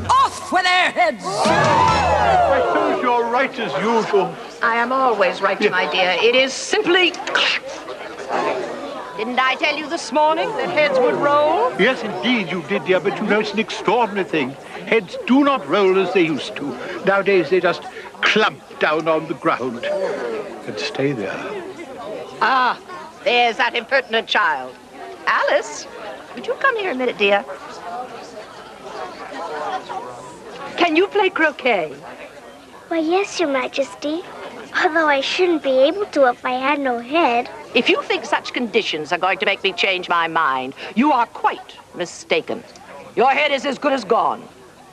S14: off with their heads.
S5: I suppose you're right as usual.
S1: I am always right, my dear. It is simply... Didn't I tell you this morning that heads would roll?
S5: Yes, indeed you did, dear, but you know, it's an extraordinary thing. Heads do not roll as they used to. Nowadays, they just clump down on the ground and stay there.
S1: Ah, there's that impertinent child. Alice, would you come here a minute, dear? Can you play croquet?
S2: Why, yes, Your Majesty. Although I shouldn't be able to if I had no head.
S1: If you think such conditions are going to make me change my mind, you are quite mistaken. Your head is as good as gone.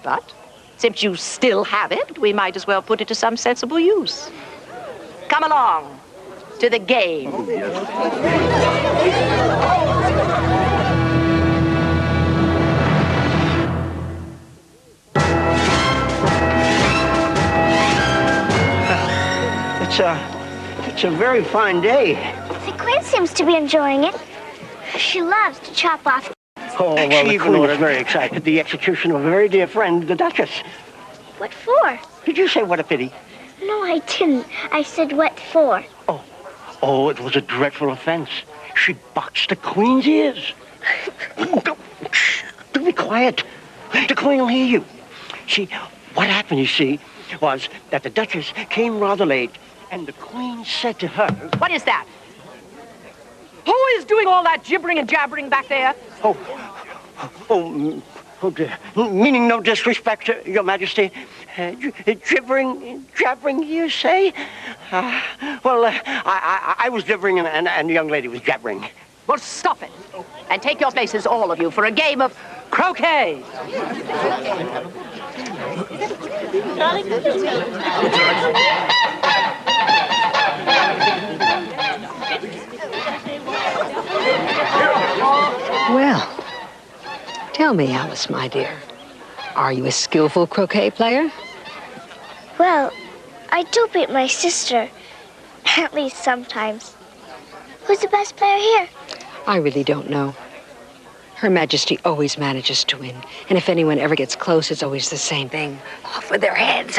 S1: But since you still have it, we might as well put it to some sensible use. Come along to the game.
S5: Oh, yes.
S4: It's a very fine day.
S2: The Queen seems to be enjoying it. She loves to chop off.
S4: Oh, well, the Queen was very excited. The execution of a very dear friend, the Duchess.
S2: What for?
S4: Did you say what a pity?
S2: No, I didn't. I said what for.
S4: Oh, it was a dreadful offense. She boxed the Queen's ears. Do be quiet. The Queen will hear you. See, what happened, you see, was that the Duchess came rather late, and the Queen said to her...
S1: What is that? Who is doing all that gibbering and jabbering back there?
S4: Oh, dear. Meaning no disrespect, Your Majesty. Jabbering, you say? I was gibbering and the young lady was jabbering.
S1: Well, stop it. And take your places, all of you, for a game of croquet.
S3: Tell me, Alice, my dear, are you a skillful croquet player?
S2: Well, I do beat my sister. At least sometimes. Who's the best player here?
S3: I really don't know. Her Majesty always manages to win. And if anyone ever gets close, it's always the same thing. Off with their heads.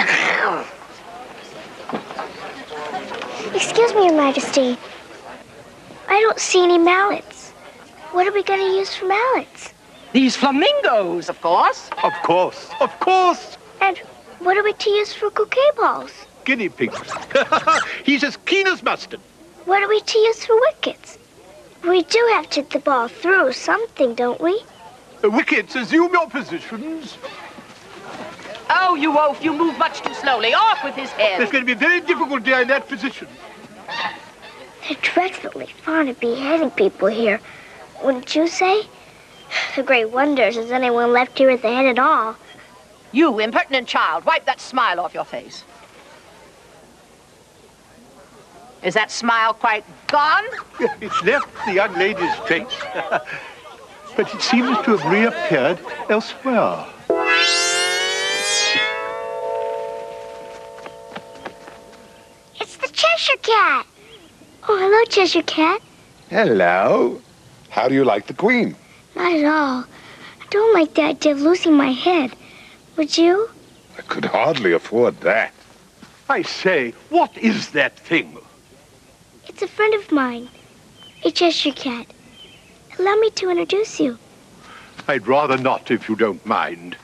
S2: Excuse me, Your Majesty. I don't see any mallets. What are we going to use for mallets?
S1: These flamingos, of course.
S5: Of course, of course.
S2: And what are we to use for croquet balls?
S5: Guinea pigs. He's as keen as mustard.
S2: What are we to use for wickets? We do have to hit the ball through something, don't we?
S5: Wickets, assume your positions.
S1: Oh, you oaf, you move much too slowly. Off with his head.
S5: It's going to be very difficult, dear, in that position.
S2: They're dreadfully fond of beheading people here. Wouldn't you say? The great wonder is anyone left here with a head at all.
S1: You impertinent child, wipe that smile off your face. Is that smile quite gone?
S5: It's left the young lady's face. But it seems to have reappeared elsewhere.
S2: It's the Cheshire Cat. Oh, hello, Cheshire Cat.
S6: Hello. How do you like the Queen?
S2: Not at all. I don't like the idea of losing my head. Would you?
S6: I could hardly afford that.
S5: I say, what is that thing?
S2: It's a friend of mine, a Cheshire Cat. Allow me to introduce you.
S5: I'd rather not, if you don't mind.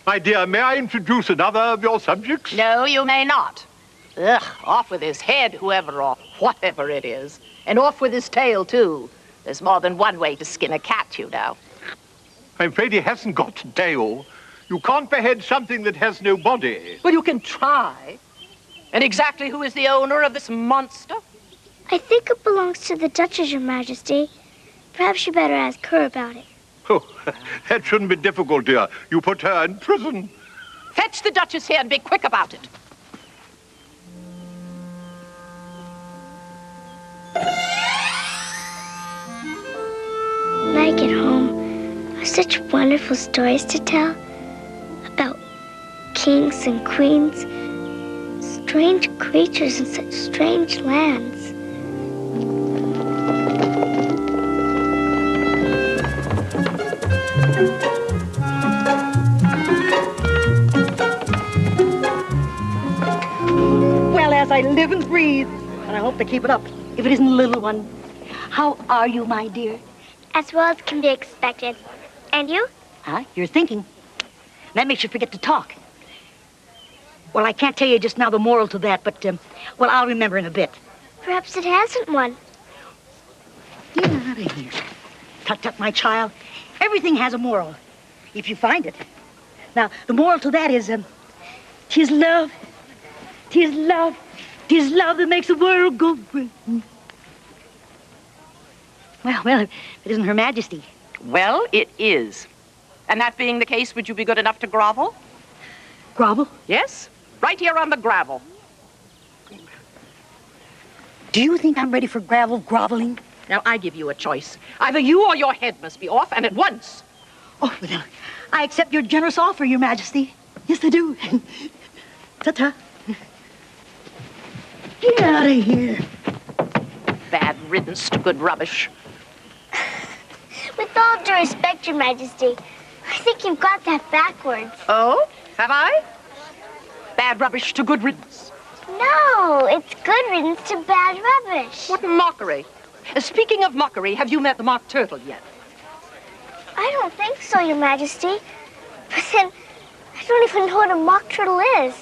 S5: My dear, may I introduce another of your subjects?
S1: No, you may not. Ugh, off with his head, whoever or whatever it is. And off with his tail, too. There's more than one way to skin a cat, you know.
S5: I'm afraid he hasn't got a tail. You can't behead something that has no body.
S1: Well, you can try. And exactly who is the owner of this monster?
S2: I think it belongs to the Duchess, Your Majesty. Perhaps you better ask her about it.
S5: Oh, that shouldn't be difficult, dear. You put her in prison.
S1: Fetch the Duchess here and be quick about it.
S2: When I get home, I have such wonderful stories to tell about kings and queens, strange creatures in such strange lands.
S11: Well, as I live and breathe, and I hope to keep it up, if it isn't a little one. How are you, my dear?
S2: As well as can be expected. And you?
S11: Huh? You're thinking. That makes you forget to talk. Well, I can't tell you just now the moral to that, but, well, I'll remember in a bit.
S2: Perhaps it hasn't one.
S11: Get out of here. Tut, tut, my child. Everything has a moral, if you find it. Now, the moral to that is, 'tis love, 'tis love, 'tis love that makes the world go round. Well, it isn't Her Majesty.
S1: Well, it is. And that being the case, would you be good enough to grovel?
S11: Grovel?
S1: Yes, right here on the gravel.
S11: Do you think I'm ready for groveling?
S1: Now, I give you a choice. Either you or your head must be off, and at once.
S11: Oh, well, I accept your generous offer, Your Majesty. Yes, I do. Ta-ta. Get out of here.
S1: Bad riddance to good rubbish.
S2: With all due respect, Your Majesty, I think you've got that backwards.
S1: Oh? Have I? Bad rubbish to good riddance.
S2: No, it's good riddance to bad rubbish.
S1: What mockery. Speaking of mockery, have you met the mock turtle yet?
S2: I don't think so, Your Majesty. But then, I don't even know what a mock turtle is.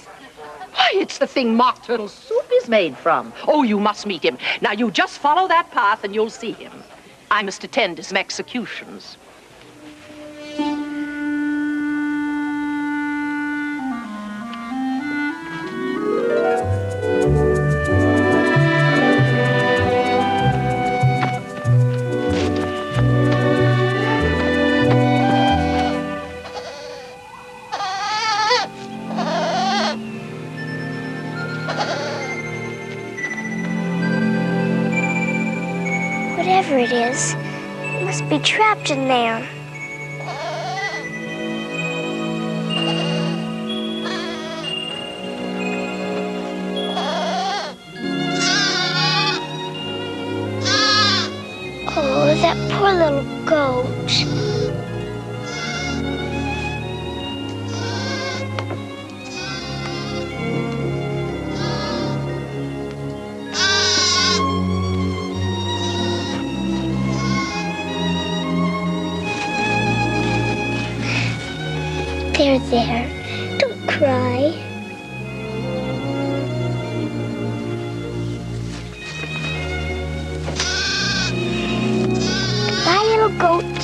S1: Why, it's the thing mock turtle soup is made from. Oh, you must meet him. Now, you just follow that path and you'll see him. I must attend to some executions.
S2: Whatever it is, it must be trapped in there. Poor little goat. There. Don't cry. Bye, little goat.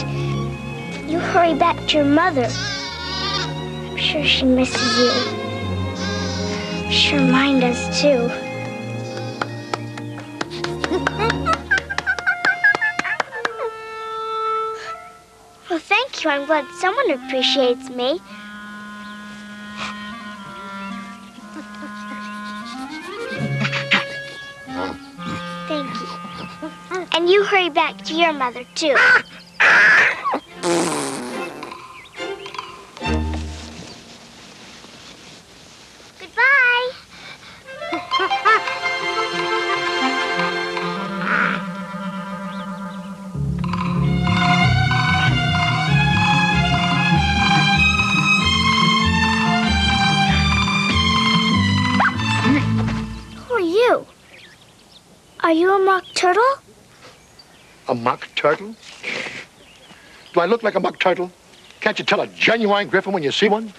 S2: You hurry back to your mother. I'm sure she misses you. I'm sure mine does too. Well, thank you. I'm glad someone appreciates me. Thank you. And you hurry back to your mother, too. Goodbye. Who are you? Are you a mock turtle?
S5: A mock turtle? Do I look like a mock turtle? Can't you tell a genuine griffin when you see one?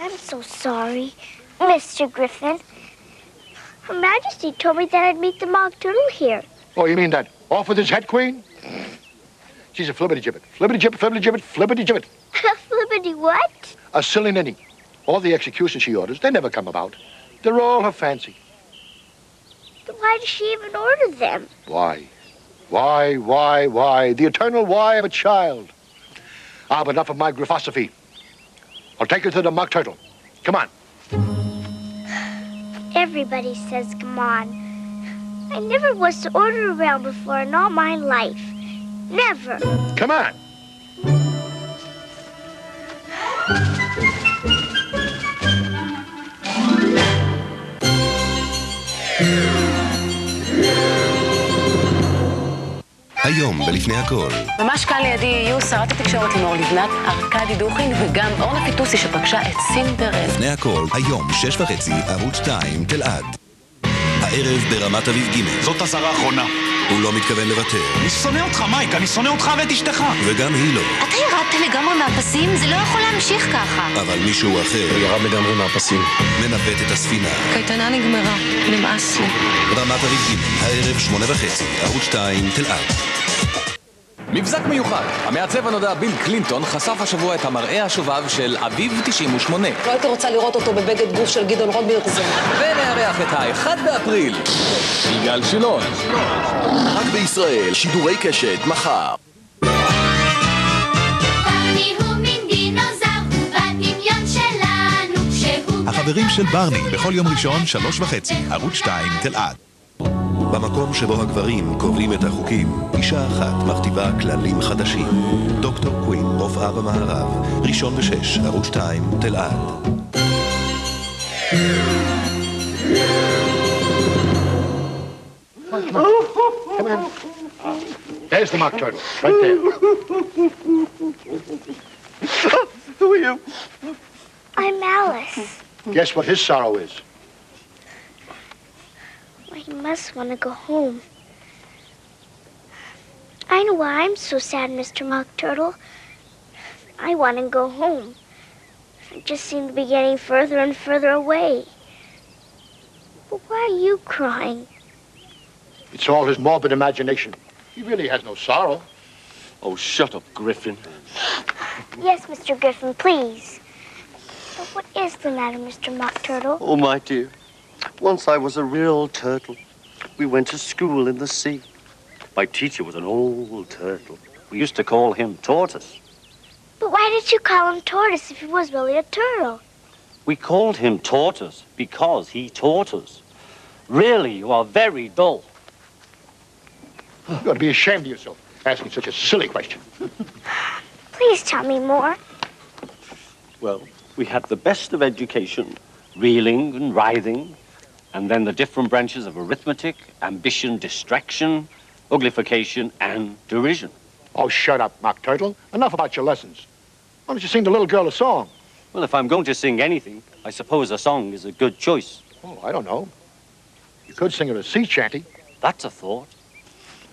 S2: I'm so sorry, Mr. Griffin. Her Majesty told me that I'd meet the mock turtle here.
S5: Oh, you mean that off with his head queen? She's a flibbity-gibbet. Flibbity-gibbet, flibbity-gibbet, flibbity-gibbet.
S2: Flibbity what?
S5: A silly ninny. All the executions she orders, they never come about. They're all her fancy.
S2: But why does she even order them?
S5: Why? Why? The eternal why of a child. Ah, but enough of my griffosophy. I'll take you to the mock turtle. Come on.
S2: Everybody says come on. I never was to order around before in all my life. Never.
S5: Come on.
S8: היום בלפני הכל.
S9: ממש כאן לידי יהיו שרת התקשורת לימור לבנת, ארכדי דוכין וגם אורנה פיטוסי שפגשה את סינדרלה.
S8: לפני הכל, היום 6:30, ערוץ 2, תלעד. הערב ברמת אביב ג'.
S7: זאת הזרה האחרונה.
S8: הוא לא מתכוון לוותר.
S7: אני שונא אותך, מייק, אני שונא אותך ואת אשתך.
S8: וגם היא לא.
S12: אתה ירדת לגמרי מהפסים? זה לא יכול להמשיך ככה.
S8: אבל מישהו אחר
S7: ירד לגמרי מהפסים.
S8: מנווט את הספינה.
S12: קייטנה נגמרה, נמאס לי.
S8: רמת אביב ג', הערב 8:30, ערוץ 2, תלעד.
S16: מבזק מיוחד. המעצב הנודע ביל קלינטון חשף השבוע את המראה השובב של אביב 98.
S9: לא הייתי רוצה לראות אותו בבגד גוף של גדעון רוטבירטזון.
S16: ונארח את ה-1 באפריל. יגאל שילון.
S8: רק בישראל, שידורי קשת, מחר. החברים של ברני, בכל יום ראשון, 3:30, ערוץ 2, תלעד. במקום שבו הגברים קובעים את החוקים, אישה אחת מכתיבה כללים חדשים. דוקטור קווין, רופאה במערב, 1:06, ערוץ 2, תלעד.
S5: Come on. There's the mock turtle, right there.
S4: Who are you?
S2: I'm Alice.
S5: Guess what his sorrow is?
S2: Well, he must want to go home. I know why I'm so sad, Mr. Mock Turtle. I want to go home. I just seem to be getting further and further away. But why are you crying?
S5: It's all his morbid imagination. He really has no sorrow.
S7: Oh, shut up, Griffin.
S2: Yes, Mr. Griffin, please. But what is the matter, Mr. Mock Turtle?
S24: Oh, my dear. Once I was a real turtle. We went to school in the sea. My teacher was an old turtle. We used to call him Tortoise.
S2: But why did you call him Tortoise if he was really a turtle?
S24: We called him Tortoise because he taught us. Really, you are very dull.
S5: You ought to be ashamed of yourself, asking such a silly question.
S2: Please tell me more.
S24: Well, we had the best of education, reeling and writhing, and then the different branches of arithmetic, ambition, distraction, uglification, and derision.
S5: Oh, shut up, Mock Turtle. Enough about your lessons. Why don't you sing the little girl a song?
S24: Well, if I'm going to sing anything, I suppose a song is a good choice.
S5: Oh, I don't know. You could sing her a sea shanty.
S24: That's a thought.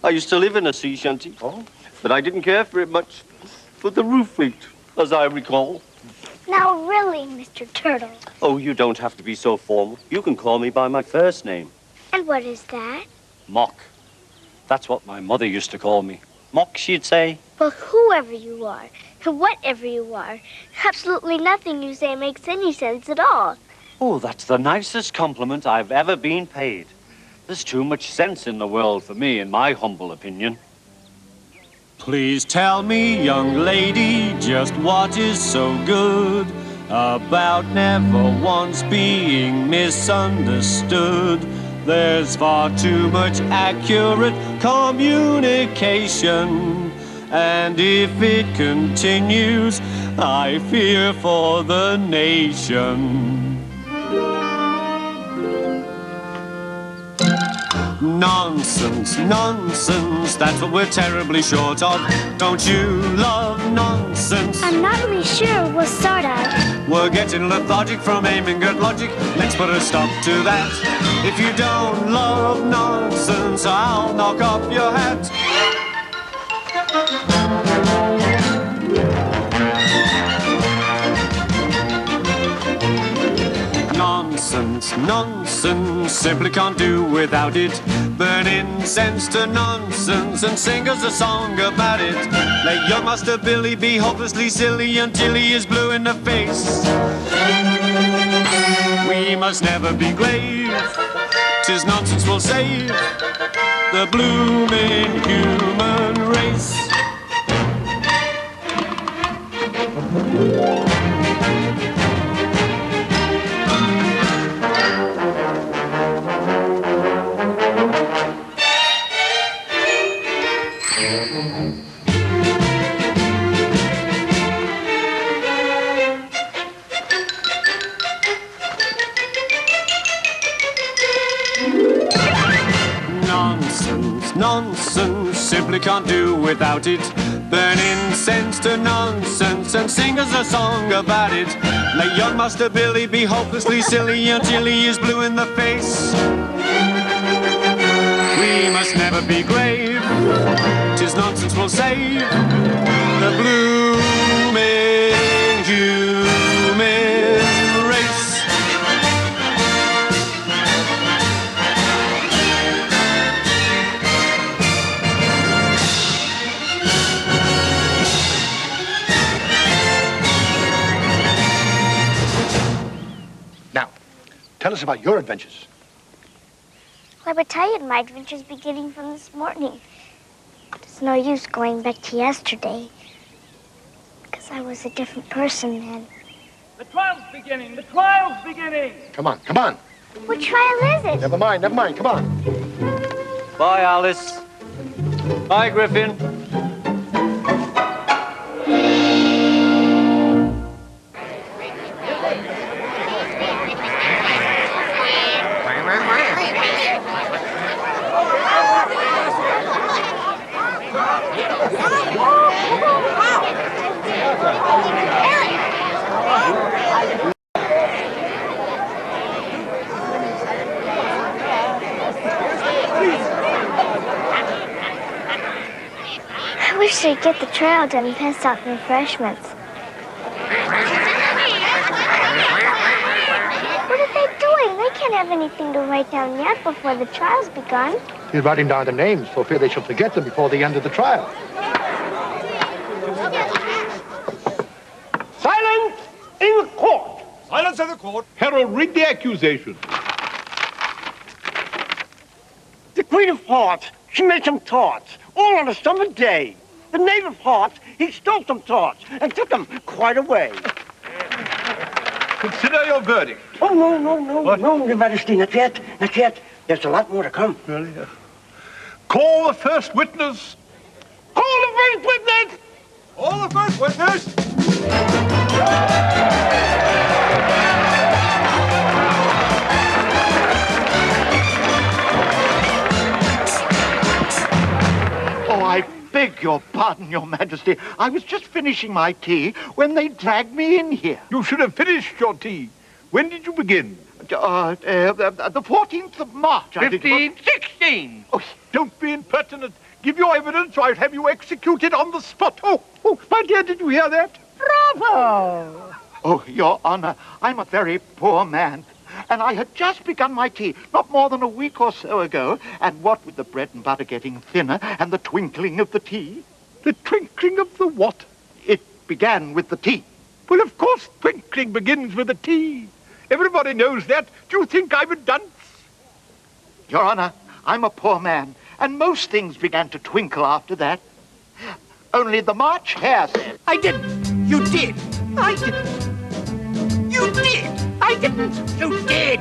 S24: I used to live in a sea shanty.
S5: Oh?
S24: But I didn't care for it much. But the roof leaked, as I recall.
S2: Now, really, Mr. Turtle.
S24: Oh, you don't have to be so formal. You can call me by my first name.
S2: And what is that?
S24: Mock. That's what my mother used to call me. Mock, she'd say.
S2: Well, whoever you are, and whatever you are, absolutely nothing you say makes any sense at all.
S24: Oh, that's the nicest compliment I've ever been paid. There's too much sense in the world for me, in my humble opinion.
S10: Please tell me, young lady, just what is so good about never once being misunderstood. There's far too much accurate communication, and if it continues, I fear for the nation. Nonsense, nonsense, that's what we're terribly short of. Don't you love nonsense?
S2: I'm not really sure, we'll sort of.
S10: We're getting lethargic from aiming at logic. Let's put a stop to that. If you don't love nonsense, I'll knock off your hat. Nonsense, nonsense, simply can't do without it. Burn incense to nonsense and sing us a song about it. Let young Master Billy be hopelessly silly until he is blue in the face. We must never be grave, 'tis nonsense will save the blooming human race. Nonsense, simply can't do without it. Burn incense to nonsense and sing us a song about it. Let young Master Billy be hopelessly silly until he is blue in the face. We must never be grave, 'tis nonsense will save the blooming human race.
S5: Tell us about your adventures.
S2: Well, I would tell you my adventures beginning from this morning. It's no use going back to yesterday, because I was a different person then.
S15: The trial's beginning! The trial's beginning!
S5: Come on, come on.
S2: What trial is it?
S5: Never mind, come on.
S24: Bye, Alice. Bye, Griffin.
S2: I wish they'd get the trial done and pass out refreshments. What are they doing? They can't have anything to write down yet before the trial's begun.
S5: He's writing down the names for fear they shall forget them before the end of the trial.
S4: Silence in the court.
S19: Silence in the court. Herald, read the accusation.
S4: The Queen of Hearts, she made some tarts, all on a summer day. The Knave of Hearts, he stole some tarts and took them quite away.
S19: Consider your verdict.
S4: Oh, no, Your Majesty, not yet, not yet. There's a lot more to come.
S19: Really? Call the first witness.
S4: Call the first witness!
S19: Call the first witness!
S4: Oh, I
S5: beg your pardon, Your Majesty. I was just finishing my tea when they dragged me in here.
S6: You should have finished your tea. When did you begin?
S5: The 14th of March, I think.
S6: 15, 16. Oh, don't be impertinent. Give your evidence or I'll have you executed on the spot. Oh, my dear, did you hear that?
S5: Bravo! Oh, Your Honor, I'm a very poor man. And I had just begun my tea, not more than a week or so ago. And what with the bread and butter getting thinner and the twinkling of the tea?
S6: The twinkling of the what?
S5: It began with the tea.
S6: Well, of course, twinkling begins with the tea. Everybody knows that. Do you think I'm a dunce?
S5: Your Honor, I'm a poor man, and most things began to twinkle after that. Only the March Hare said...
S6: I didn't. You did. I didn't. You did. I didn't. You did.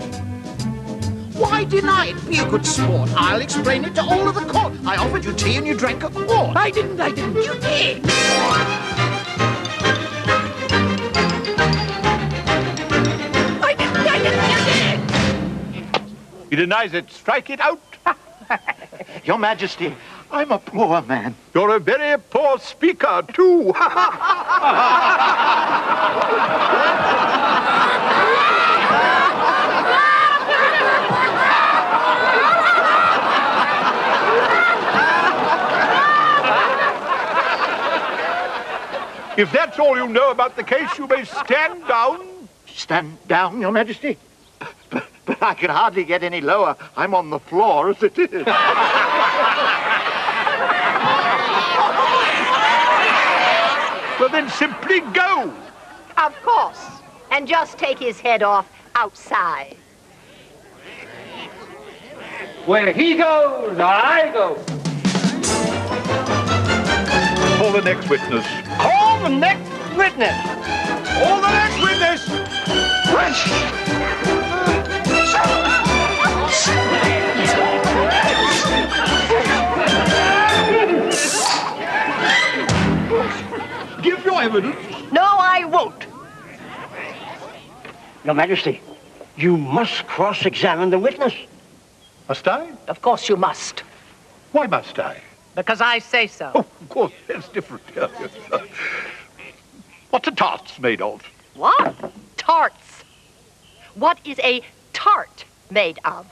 S5: Why deny it? Be a good sport. I'll explain it to all of the court. I offered you tea and you drank a quart.
S6: I didn't. You did. He denies it. Strike it out.
S5: Your Majesty, I'm a poor man.
S6: You're a very poor speaker, too. If that's all you know about the case, you may stand down.
S5: Stand down, Your Majesty? But I can hardly get any lower. I'm on the floor as it is.
S6: Well, then simply go.
S1: Of course. And just take his head off outside.
S15: Where he goes, I go.
S6: Call the next witness.
S15: Call the next witness.
S6: Call the next witness. Give your evidence.
S1: No, I won't.
S4: Your Majesty, you must cross-examine the witness.
S6: Must I?
S1: Of course you must.
S6: Why must I?
S1: Because I say so.
S6: Oh, of course, that's different. What's a tarts made of?
S1: What? Tarts. What is a tart made of?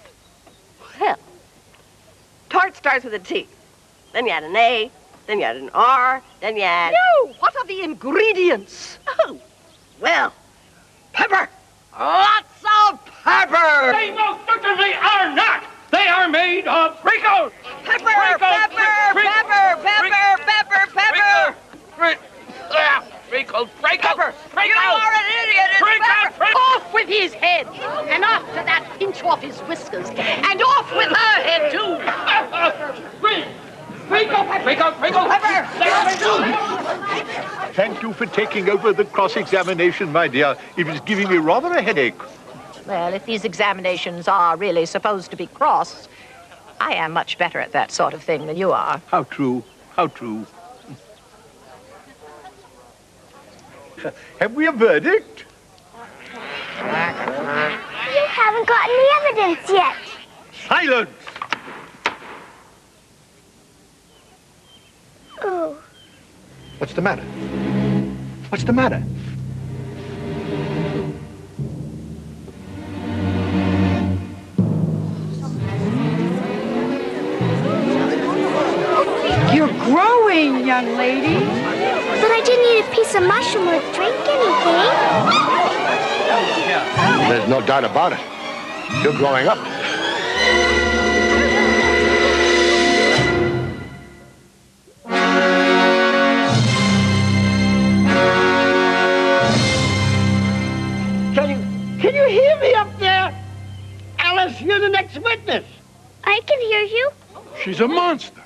S17: Well, tart starts with a T. Then you add an A, then you add an R, then you add...
S1: No! What are the ingredients?
S17: Oh, well, pepper. Lots of pepper.
S15: They most certainly are not. They are made of Frickles.
S17: Pepper, pepper, pepper, pepper, pepper, pepper.
S15: Frickles.
S17: Pepper. You are an idiot. It's pepper.
S1: Off with his head. And after that, pinch off his whiskers. And off with her head, too.
S15: Frickle, pepper.
S6: Thank you for taking over the cross-examination, my dear. It was giving me rather a headache.
S1: Well, if these examinations are really supposed to be cross, I am much better at that sort of thing than you are.
S6: How true. How true. Have we a verdict?
S2: You haven't gotten the evidence yet.
S6: Silence!
S2: Oh.
S6: What's the matter? What's the matter?
S12: You're growing, young lady.
S2: But I didn't eat a piece of mushroom or drink anything.
S6: There's no doubt about it. You're growing up.
S4: Can you hear me up there? Alice, you're the next witness.
S2: I can hear you.
S6: She's a monster.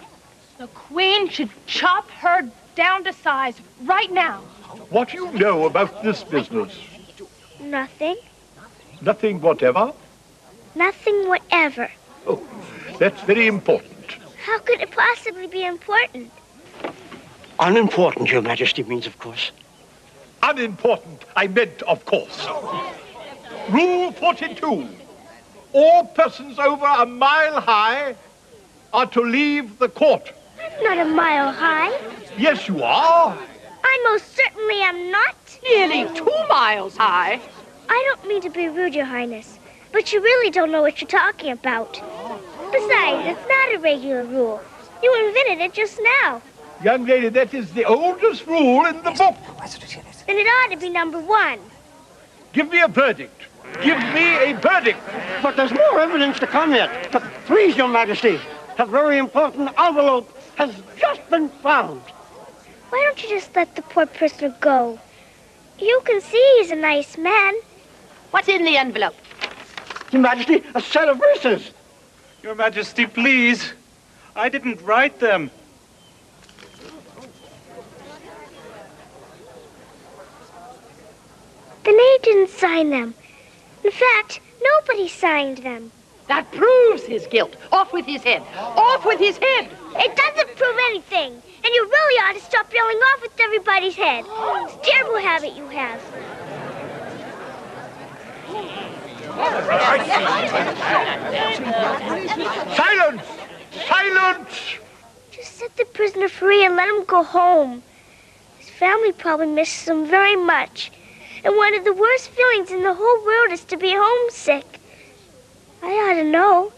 S18: The Queen should chop her down to size right now.
S6: What do you know about this business?
S2: Nothing.
S6: Nothing whatever?
S2: Nothing whatever.
S6: Oh, that's very important.
S2: How could it possibly be important?
S4: Unimportant, Your Majesty means, of course.
S6: Unimportant, I meant, of course. Rule 42. All persons over a mile high are to leave the court.
S2: Not a mile high.
S6: Yes, you are.
S2: I most certainly am not.
S1: Nearly 2 miles high.
S2: I don't mean to be rude, Your Highness, but you really don't know what you're talking about. Besides, it's not a regular rule. You invented it just now.
S6: Young lady, that is the oldest rule in the book.
S2: Then it ought to be number 1.
S6: Give me a verdict. Give me a verdict.
S4: But there's more evidence to come yet. But please, Your Majesty, a very important envelope has just been found.
S2: Why don't you just let the poor prisoner go? You can see he's a nice man.
S1: What's in the envelope?
S4: Your Majesty, a set of verses.
S13: Your Majesty, please. I didn't write them.
S2: The maid didn't sign them. In fact, nobody signed them.
S1: That proves his guilt. Off with his head. Off with his head.
S2: It doesn't prove anything. And you really ought to stop yelling off with everybody's head. It's a terrible habit you have.
S6: Silence! Silence!
S2: Just set the prisoner free and let him go home. His family probably misses him very much. And one of the worst feelings in the whole world is to be homesick. I ought to know.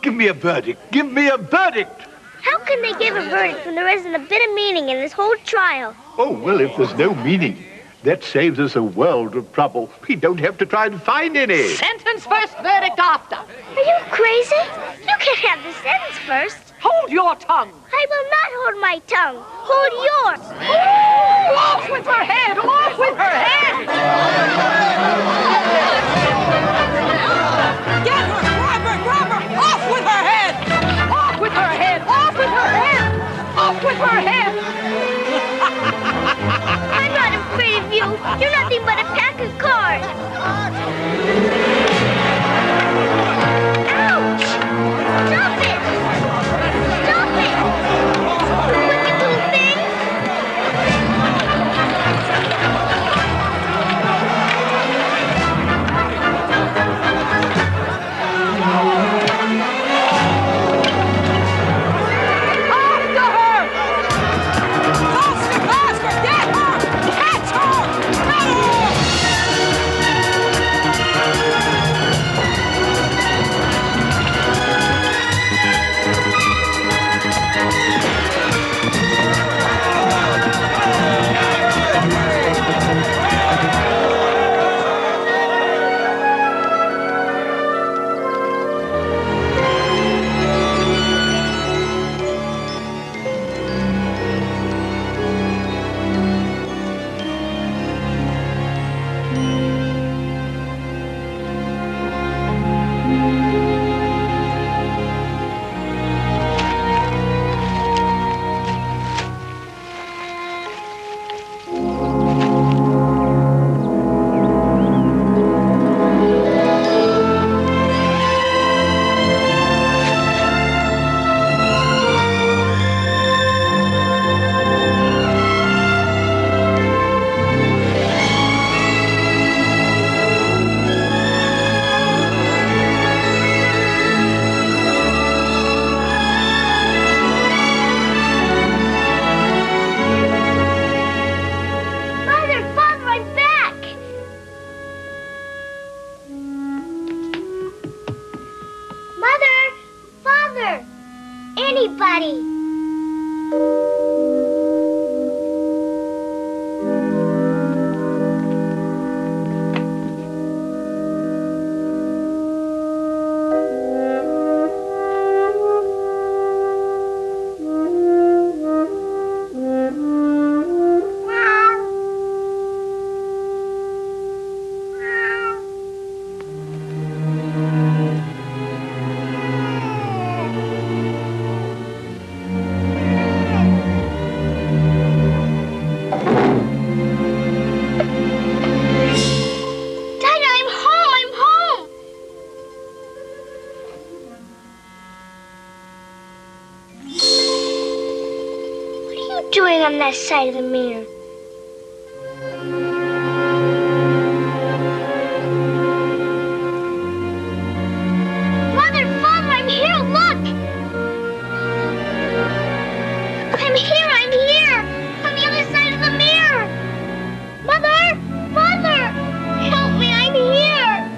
S6: Give me a verdict. Give me a verdict.
S2: How can they give a verdict when there isn't a bit of meaning in this whole trial?
S6: Oh, well, if there's no meaning, that saves us a world of trouble. We don't have to try and find any.
S1: Sentence first, verdict after.
S2: Are you crazy? You can't have the sentence first.
S1: Hold your tongue.
S2: I will not hold my tongue. Hold yours.
S1: Ooh, off with her head. Off with her head.
S12: Get her! Grab her! Grab her! Off with her head!
S1: Off with her head. Off with her head. Off with her head.
S2: I'm not afraid of you. You're nothing but a pack of cards. Ouch! Stop it! Stop it! Wicked little thing!
S1: After her!
S12: Faster! Faster! Get her! Catch her! Get her!
S2: Anybody. On that side of the mirror. Mother, Father, I'm here, look! I'm here, I'm here! On the other side of the mirror! Mother! Mother! Help me, I'm here!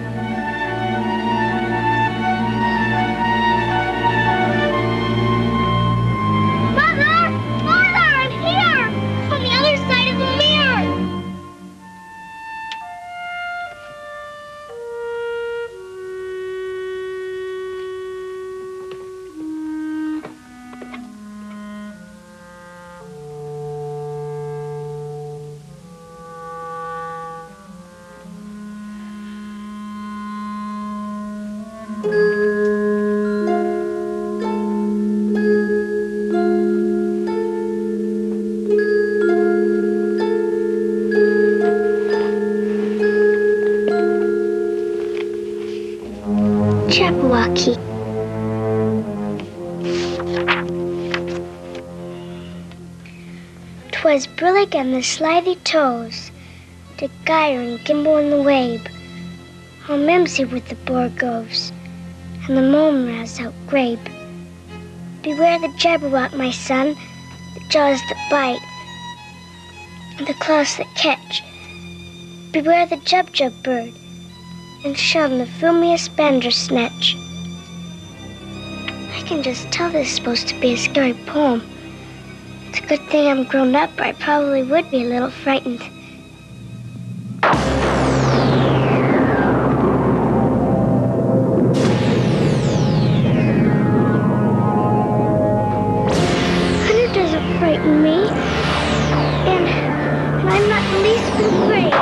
S2: Mother! Mother, I'm here! On the other side of the mirror! Jabberwocky. 'Twas Brillig and the slithy toes, to Gyre and Gimble and the Wabe, all Mimsy with the Borgoves, and the Mome roused out Grabe. Beware the Jabberwock, my son, the jaws that bite, and the claws that catch. Beware the Jubjub bird, and shun the filmiest Bandersnatch. I can just tell this is supposed to be a scary poem. It's a good thing I'm grown up, or I probably would be a little frightened. Thunder doesn't frighten me, and I'm not the least bit afraid.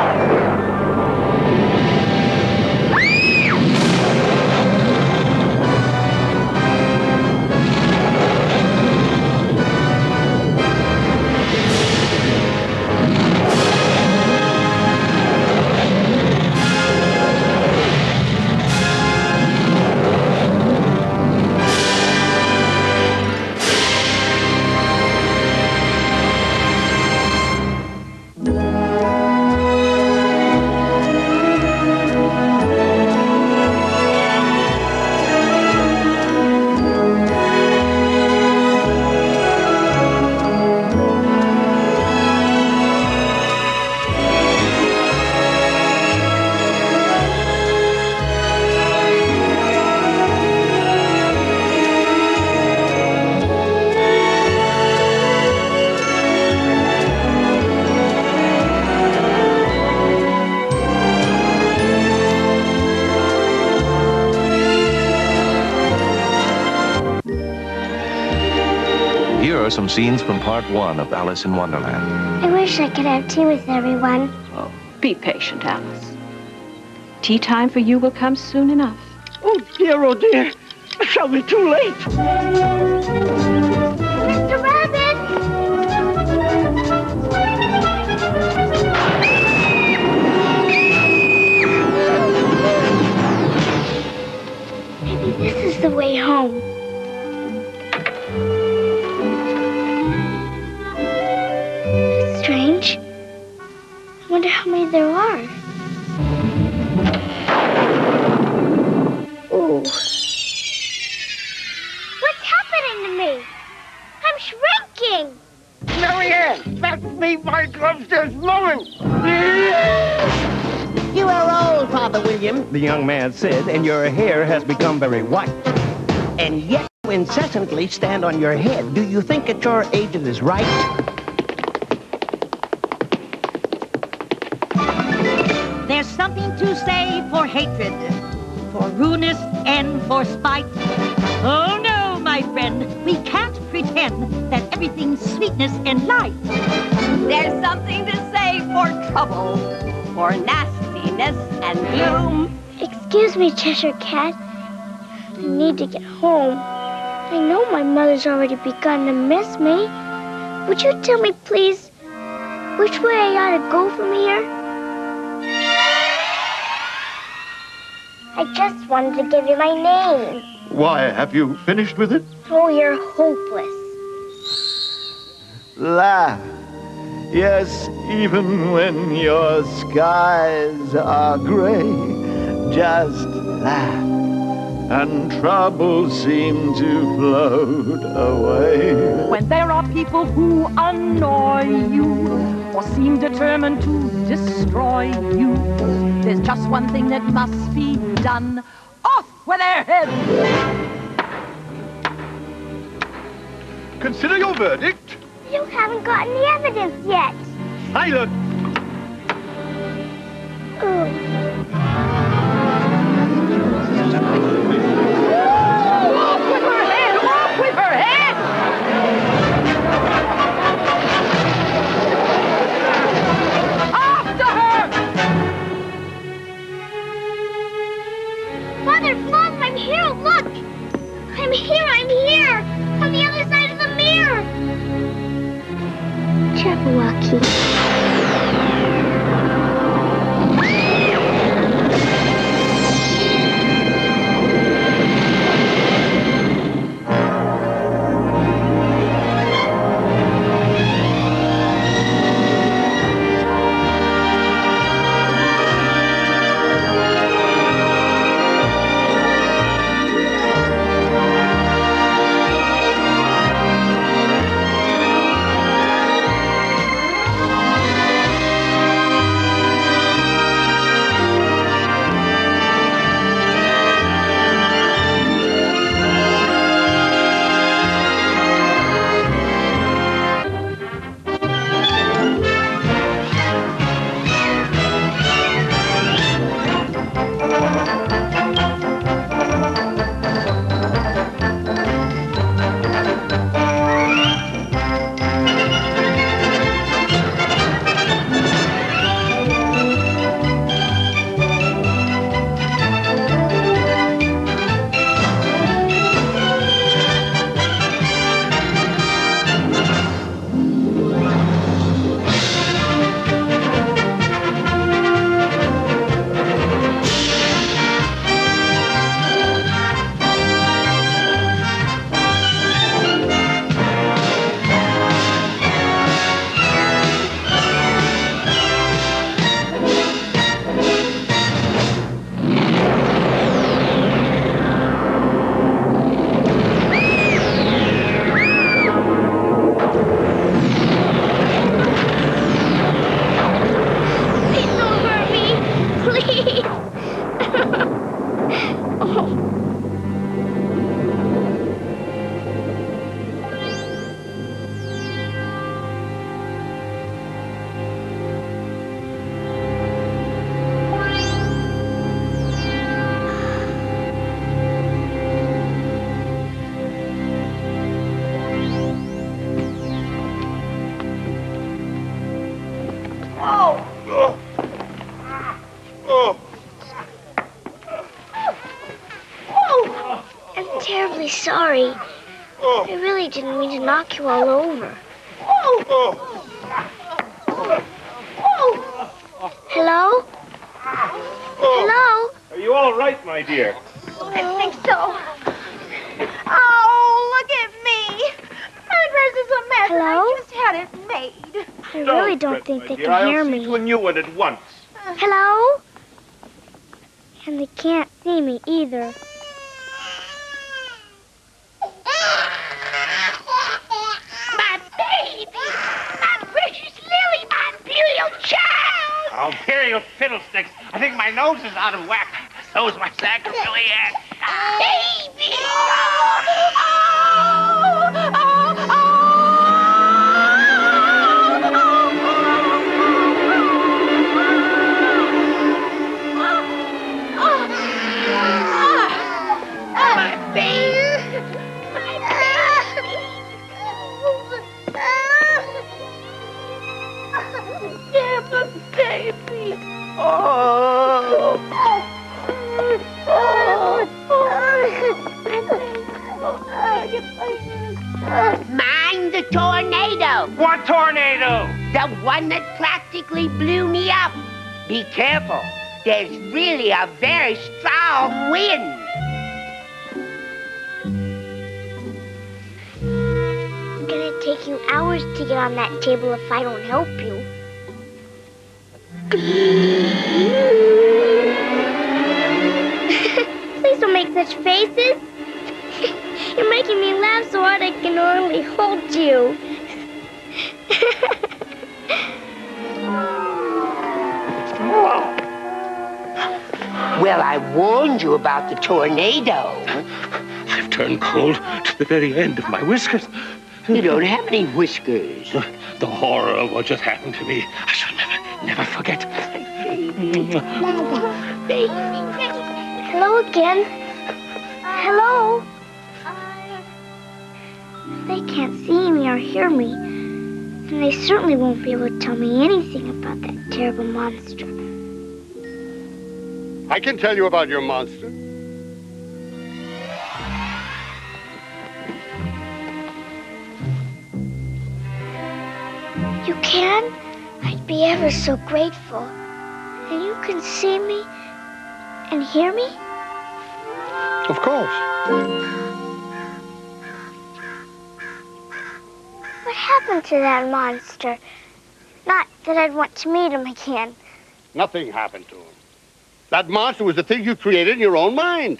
S20: Some scenes from part 1 of Alice in Wonderland.
S2: I wish I could have tea with everyone.
S1: Oh, be patient, Alice. Tea time for you will come soon enough.
S4: Oh, dear, I shall be too late.
S2: Mr. Rabbit! Maybe this is the way home. Strange. I wonder how many there are. Ooh. What's happening to me? I'm shrinking.
S4: Marianne, that's me, my gloves this moment.
S21: You are old, Father William, the young man said, and your hair has become very white. And yet you incessantly stand on your head. Do you think at your age it is right?
S14: There's something to say for hatred, for rudeness and for spite. Oh no, my friend, we can't pretend that everything's sweetness and light.
S17: There's something to say for trouble, for nastiness and gloom.
S2: Excuse me, Cheshire Cat. I need to get home. I know my mother's already begun to miss me. Would you tell me, please, which way I ought to go from here? I just wanted to give you my name.
S5: Why, have you finished with it?
S2: Oh, you're hopeless.
S5: Laugh. Yes, even when your skies are gray, just laugh. and troubles seem to float away.
S12: When there are people who annoy you or seem determined to destroy you, there's just one thing that must be done. Off with their heads!
S6: Consider your verdict.
S2: You haven't gotten the evidence yet.
S6: Silence!
S12: Off with her head! Off with her head! After her!
S2: Mother, Mom, I'm here, look! I'm here! On the other side of the mirror! Jabberwocky. Sorry. I really didn't mean to knock you all over. Hello? Hello?
S15: Are you all right, my dear?
S2: I think so. Oh, look at me. My dress is a mess. Hello? I just had it made. I really don't think they can hear me.
S15: I'll see to a new one at once.
S2: Hello? And they can't see me either.
S12: My baby! My precious Lily, my imperial child!
S15: Oh, imperial fiddlesticks. I think my nose is out of whack. So's my sacrificial head.
S12: Baby! My baby! Yeah, my baby. Mind the tornado.
S15: What tornado?
S12: The one that practically blew me up. Be careful. There's really a very strong wind.
S2: It's gonna take you hours to get on that table if I don't help you. Please don't make such faces? You're making me laugh so hard I can hardly hold you.
S3: Well, I warned you about the tornado.
S4: I've turned cold to the very end of my whiskers.
S3: You don't have any whiskers.
S4: The horror of what just happened to me, I shall never forget.
S2: Baby. Hello again. Hello. They can't see me or hear me, and they certainly won't be able to tell me anything about that terrible monster.
S6: I can tell you about your monster.
S2: You can? I'd be ever so grateful. And you can see me and hear me?
S6: Of course.
S2: What happened to that monster? Not that I'd want to meet him again.
S6: Nothing happened to him. That monster was the thing you created in your own mind.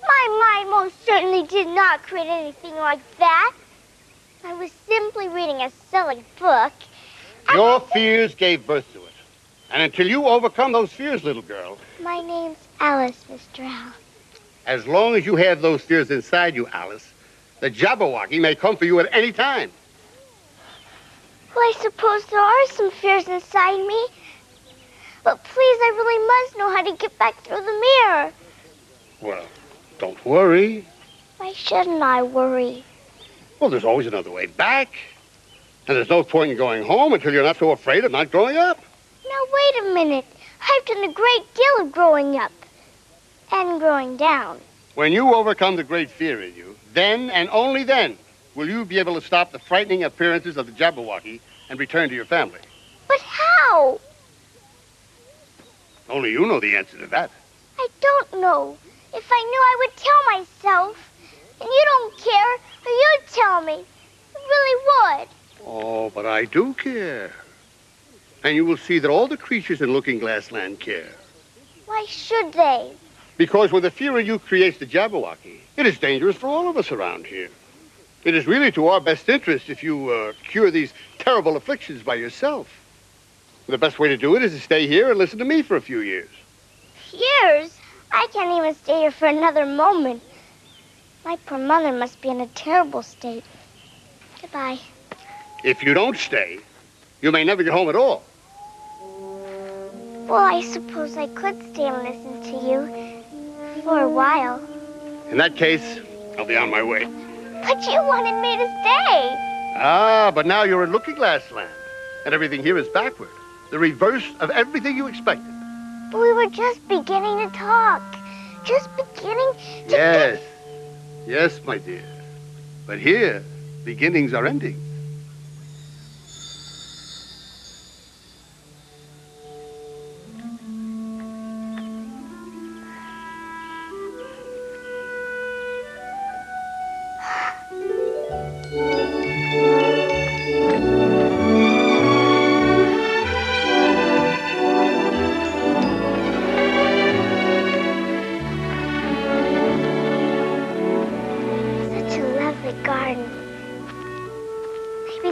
S2: My mind most certainly did not create anything like that. I was simply reading a silly book.
S6: Your fears gave birth to it. And until you overcome those fears, little girl,
S2: My name's Alice, Mr. Al.
S6: as long as you have those fears inside you, Alice, the Jabberwocky may come for you at any time.
S2: Well, I suppose there are some fears inside me. But please, I really must know how to get back through the mirror.
S6: Well, don't worry.
S2: Why shouldn't I worry?
S6: Well, there's always another way back. And there's no point in going home until you're not so afraid of not growing up.
S2: Now, wait a minute. I've done a great deal of growing up. And growing down.
S6: When you overcome the great fear in you, then and only then will you be able to stop the frightening appearances of the Jabberwocky and return to your family.
S2: But how?
S6: Only you know the answer to that.
S2: I don't know. If I knew, I would tell myself. And you don't care, or you'd tell me. You really would.
S6: Oh, but I do care. And you will see that all the creatures in Looking Glass Land care.
S2: Why should they?
S6: Because when the fear in you creates the Jabberwocky, it is dangerous for all of us around here. It is really to our best interest if you cure these terrible afflictions by yourself. The best way to do it is to stay here and listen to me for a few years.
S2: Years? I can't even stay here for another moment. My poor mother must be in a terrible state. Goodbye.
S6: If you don't stay, you may never get home at all.
S2: Well, I suppose I could stay and listen to you for a while.
S6: In that case, I'll be on my way.
S2: But you wanted me to stay.
S6: Ah, but now you're in Looking Glass Land, and everything here is backward. The reverse of everything you expected.
S2: But we were just beginning to talk. Just beginning to...
S6: Yes. Yes, my dear. But here, beginnings are endings.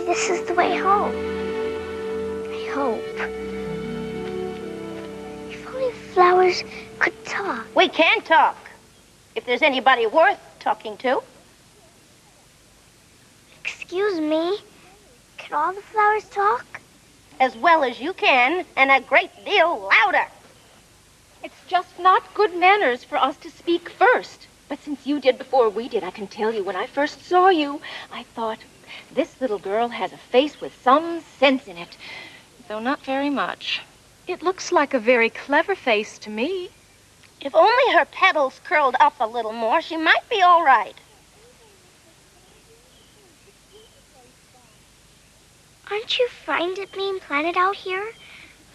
S2: This is the way home. I hope. If only flowers could talk.
S1: We can talk. If there's anybody worth talking to.
S2: Excuse me. Can all the flowers talk?
S1: As well as you can, and a great deal louder.
S18: It's just not good manners for us to speak first. But since you did before we did, I can tell you, when I first saw you, I thought, this little girl has a face with some sense in it, though not very much. It looks like a very clever face to me.
S1: If only her petals curled up a little more, she might be all right.
S2: Aren't you frightened of being planted out here?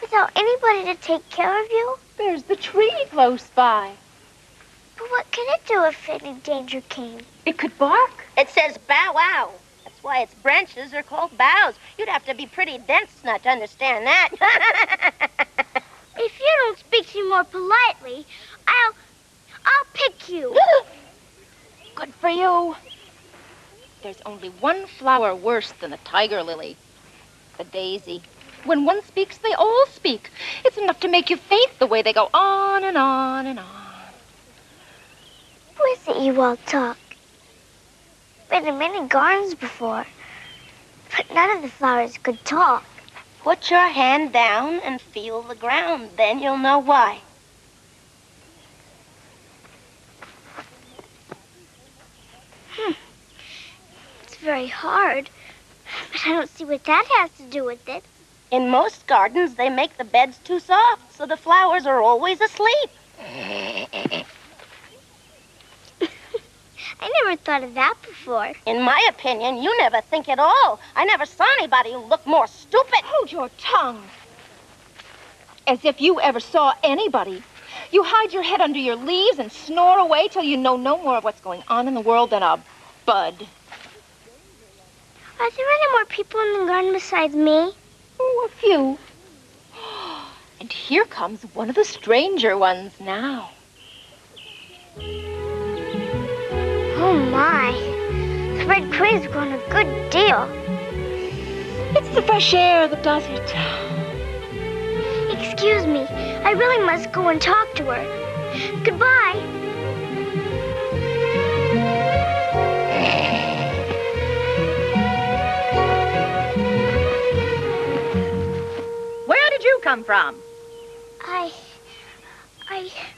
S2: Without anybody to take care of you?
S18: There's the tree close by.
S2: But what can it do if any danger came?
S18: It could bark.
S1: It says bow wow. That's why its branches are called boughs. You'd have to be pretty dense not to understand that.
S2: If you don't speak to me more politely, I'll pick you.
S18: Good for you. There's only one flower worse than the tiger lily. The daisy. When one speaks, they all speak. It's enough to make you faint the way they go on and on and on.
S2: Who is it you all talk? Been in many gardens before, but none of the flowers could talk.
S17: Put your hand down and feel the ground. Then you'll know why.
S2: It's very hard, but I don't see what that has to do with it.
S17: In most gardens, they make the beds too soft, so the flowers are always asleep.
S2: I never thought of that before.
S17: In my opinion, you never think at all. I never saw anybody who looked more stupid.
S18: Hold your tongue. As if you ever saw anybody. You hide your head under your leaves and snore away till you know no more of what's going on in the world than a bud.
S2: Are there any more people in the garden besides me?
S18: Oh, a few. And here comes one of the stranger ones now.
S2: Oh, my. The red queen's grown a good deal.
S18: It's the fresh air that does it.
S2: Excuse me. I really must go and talk to her. Goodbye.
S12: Where did you come from?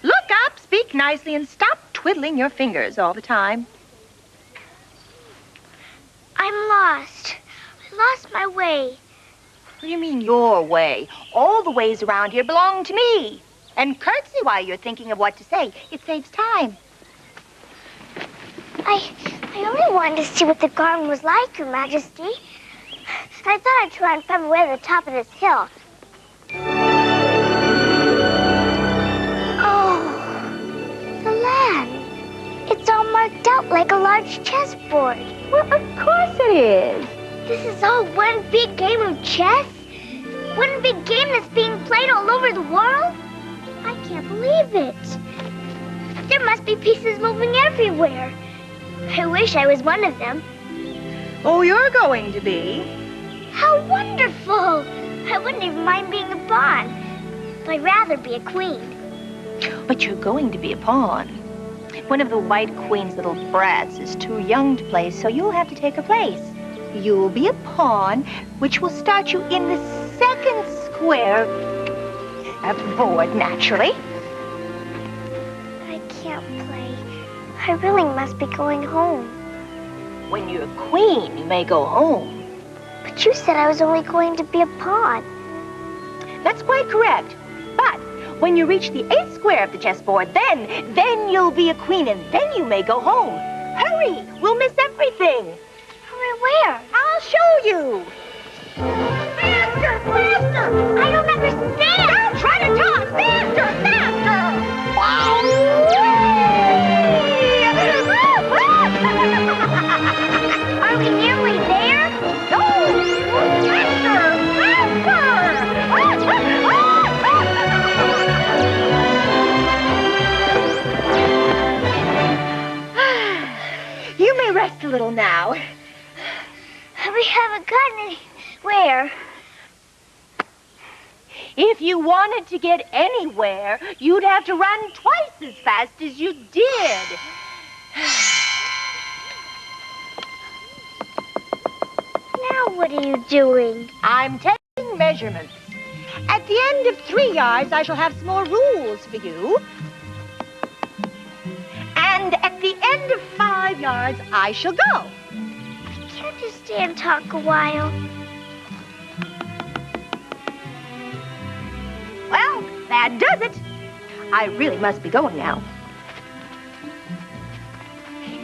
S12: Look up, speak nicely, and stop twiddling your fingers all the time.
S2: I'm lost. I lost my way.
S12: What do you mean, your way? All the ways around here belong to me. And curtsy while you're thinking of what to say. It saves time.
S2: I only wanted to see what the garden was like, Your Majesty. I thought I'd try and find my way to the top of this hill. Oh, the land. It's all marked out like a large chessboard.
S12: Well, of course it is.
S2: This is all one big game of chess? One big game that's being played all over the world? I can't believe it. There must be pieces moving everywhere. I wish I was one of them.
S12: Oh, you're going to be.
S2: How wonderful! I wouldn't even mind being a pawn. But I'd rather be a queen.
S12: But you're going to be a pawn. One of the White Queen's little brats is too young to play, so you'll have to take her place. You'll be a pawn, which will start you in the second square of the board, naturally.
S2: I can't play. I really must be going home.
S12: When you're a queen, you may go home.
S2: But you said I was only going to be a pawn.
S12: That's quite correct. But when you reach the 8th square of the chessboard, then you'll be a queen, and then you may go home. Hurry! We'll miss everything.
S2: Hurry where?
S12: I'll show you.
S2: Faster! Faster! I don't understand!
S12: Don't try to talk! Faster! Faster!
S2: Are we nearly there?
S12: No! Faster! You may rest a little now.
S2: We haven't gotten anywhere.
S12: If you wanted to get anywhere, you'd have to run twice as fast as you did.
S2: Now what are you doing?
S12: I'm taking measurements. At the end of 3 yards, I shall have some more rules for you. And at the end of 5 yards, I shall go.
S2: Can't you stay and talk a while?
S12: Well, that does it. I really must be going now.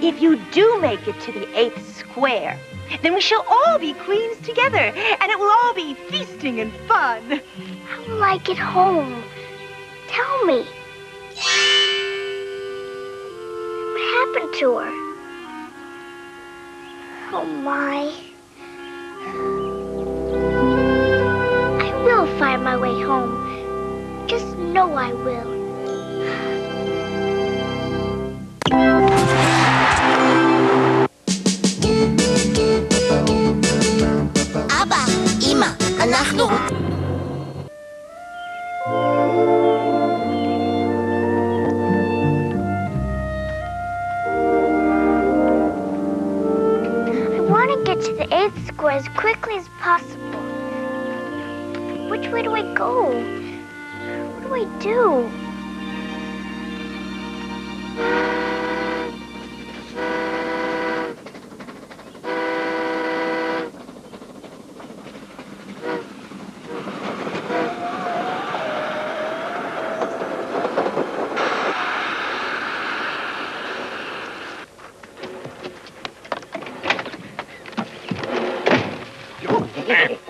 S12: If you do make it to the 8th square, then we shall all be queens together, and it will all be feasting and fun.
S2: How will I get home? Tell me. What happened to her? Oh, my. I will find my way home. Just know I will. 8th square as quickly as possible. Which way do I go? What do I do?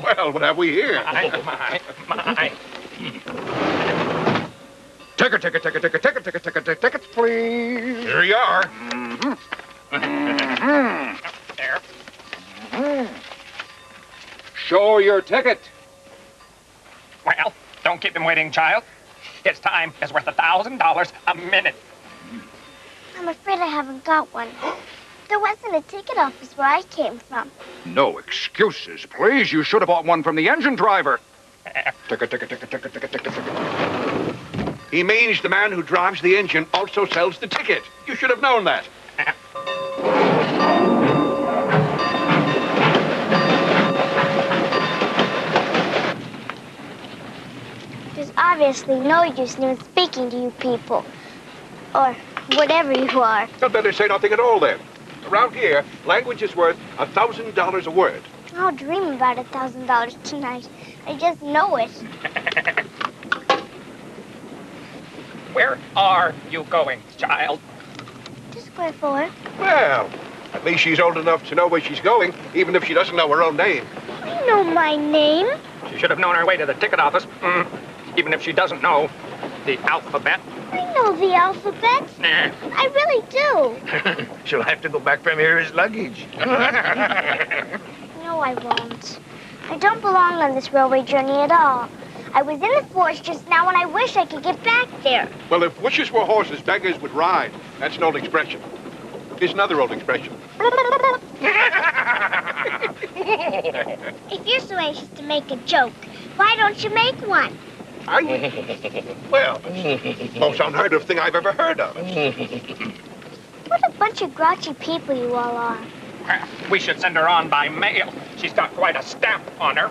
S5: Well, what have we here?
S15: My.
S5: Tickets, please. Here you are.
S15: There.
S5: Show your ticket.
S15: Well, don't keep him waiting, child. His time is worth $1,000 a minute.
S2: I'm afraid I haven't got one. There wasn't a ticket office where I came from.
S5: No excuses, please. You should have bought one from the engine driver. Ticket. He means the man who drives the engine also sells the ticket. You should have known that.
S2: There's obviously no use in even speaking to you people. Or whatever you are.
S5: I'd better say nothing at all, then. Around here, language is worth $1,000 a word.
S2: I'll dream about $1,000 tonight. I just know it.
S15: Where are you going, child?
S2: To Square 4.
S5: Well, at least she's old enough to know where she's going, even if she doesn't know her own name.
S2: I know my name.
S15: She should have known her way to the ticket office, even if she doesn't know the alphabet.
S2: I know the alphabet.
S15: Nah.
S2: I really do.
S15: She'll have to go back from here as luggage.
S2: No, I won't. I don't belong on this railway journey at all. I was in the forest just now and I wish I could get back there.
S5: Well, if wishes were horses, beggars would ride. That's an old expression. Here's another old expression.
S2: If you're so anxious to make a joke, why don't you make one?
S5: Well, it's the most unheard of thing I've ever heard of.
S2: What a bunch of grouchy people you all are.
S15: We should send her on by mail. She's got quite a stamp on her.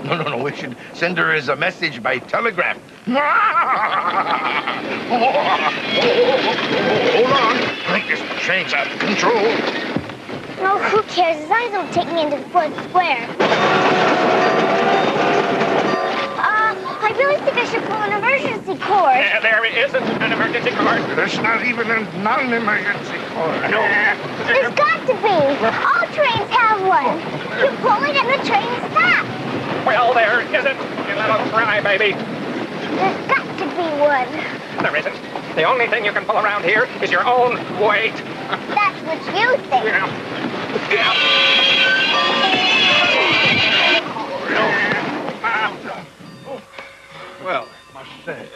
S9: No. We should send her as a message by telegraph. Hold on. I think this train's out of control.
S2: Oh, who cares? As long as it'll take me into the 4th square. I really think I should pull an emergency cord.
S15: There isn't an emergency cord.
S9: There's not even a non-emergency cord. No.
S2: There's got to be. All trains have one. You pull it and the train stops.
S15: Well, there isn't, you little crybaby.
S2: There's got to be one.
S15: There isn't. The only thing you can pull around here is your own weight.
S2: That's what you think.
S5: Well, I must say.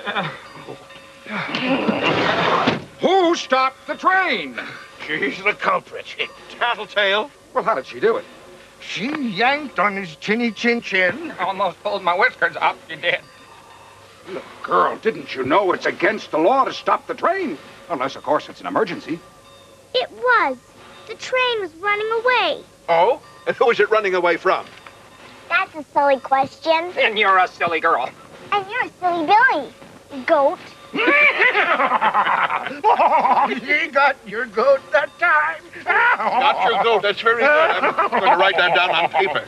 S5: Who stopped the train?
S9: She's the culprit.
S5: Tattletale? Well, how did she do it?
S9: She yanked on his chinny chin chin.
S15: Almost pulled my whiskers up, she did.
S5: Look, girl, didn't you know it's against the law to stop the train? Unless, of course, it's an emergency.
S2: It was. The train was running away.
S5: Oh? And who is it running away from?
S2: That's a silly question.
S15: And you're a silly girl.
S2: And you're a silly Billy. Goat.
S9: Oh, you got your goat that time.
S5: Got your goat. That's very good. I'm going to write that down on paper.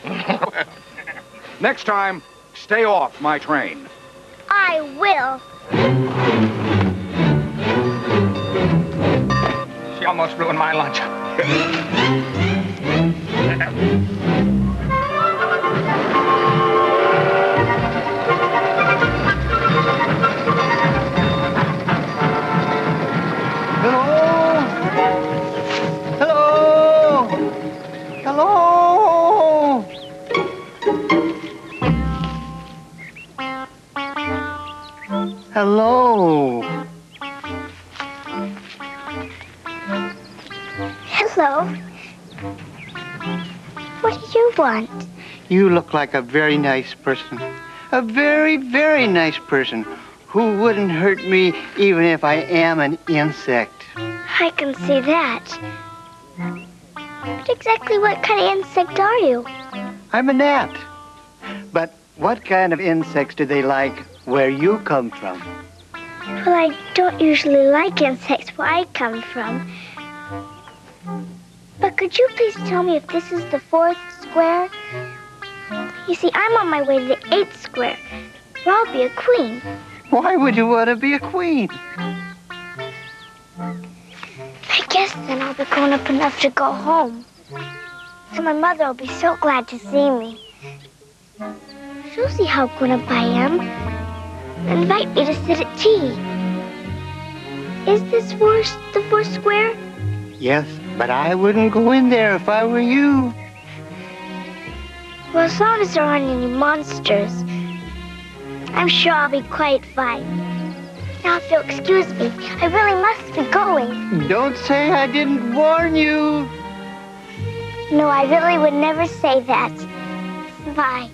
S5: Next time, stay off my train.
S2: I will.
S15: She almost ruined my lunch.
S21: Hello.
S2: Hello. What do you want?
S21: You look like a very nice person. A very, very nice person who wouldn't hurt me even if I am an insect.
S2: I can see that. But exactly what kind of insect are you?
S11: I'm a gnat. But what kind of insects do they like where you come from?
S2: Well, I don't usually like insects where I come from. But could you please tell me if this is the 4th square? You see, I'm on my way to the 8th square, where I'll be a queen.
S11: Why would you want to be a queen?
S2: I guess then I'll be grown up enough to go home. So my mother will be so glad to see me. She'll see how grown up I am and invite me to sit at tea. Is this the 4th square?
S11: Yes, but I wouldn't go in there if I were you.
S2: Well, as long as there aren't any monsters, I'm sure I'll be quite fine. Now, if you'll excuse me, I really must be going.
S11: Don't say I didn't warn you.
S2: No, I really would never say that. Bye.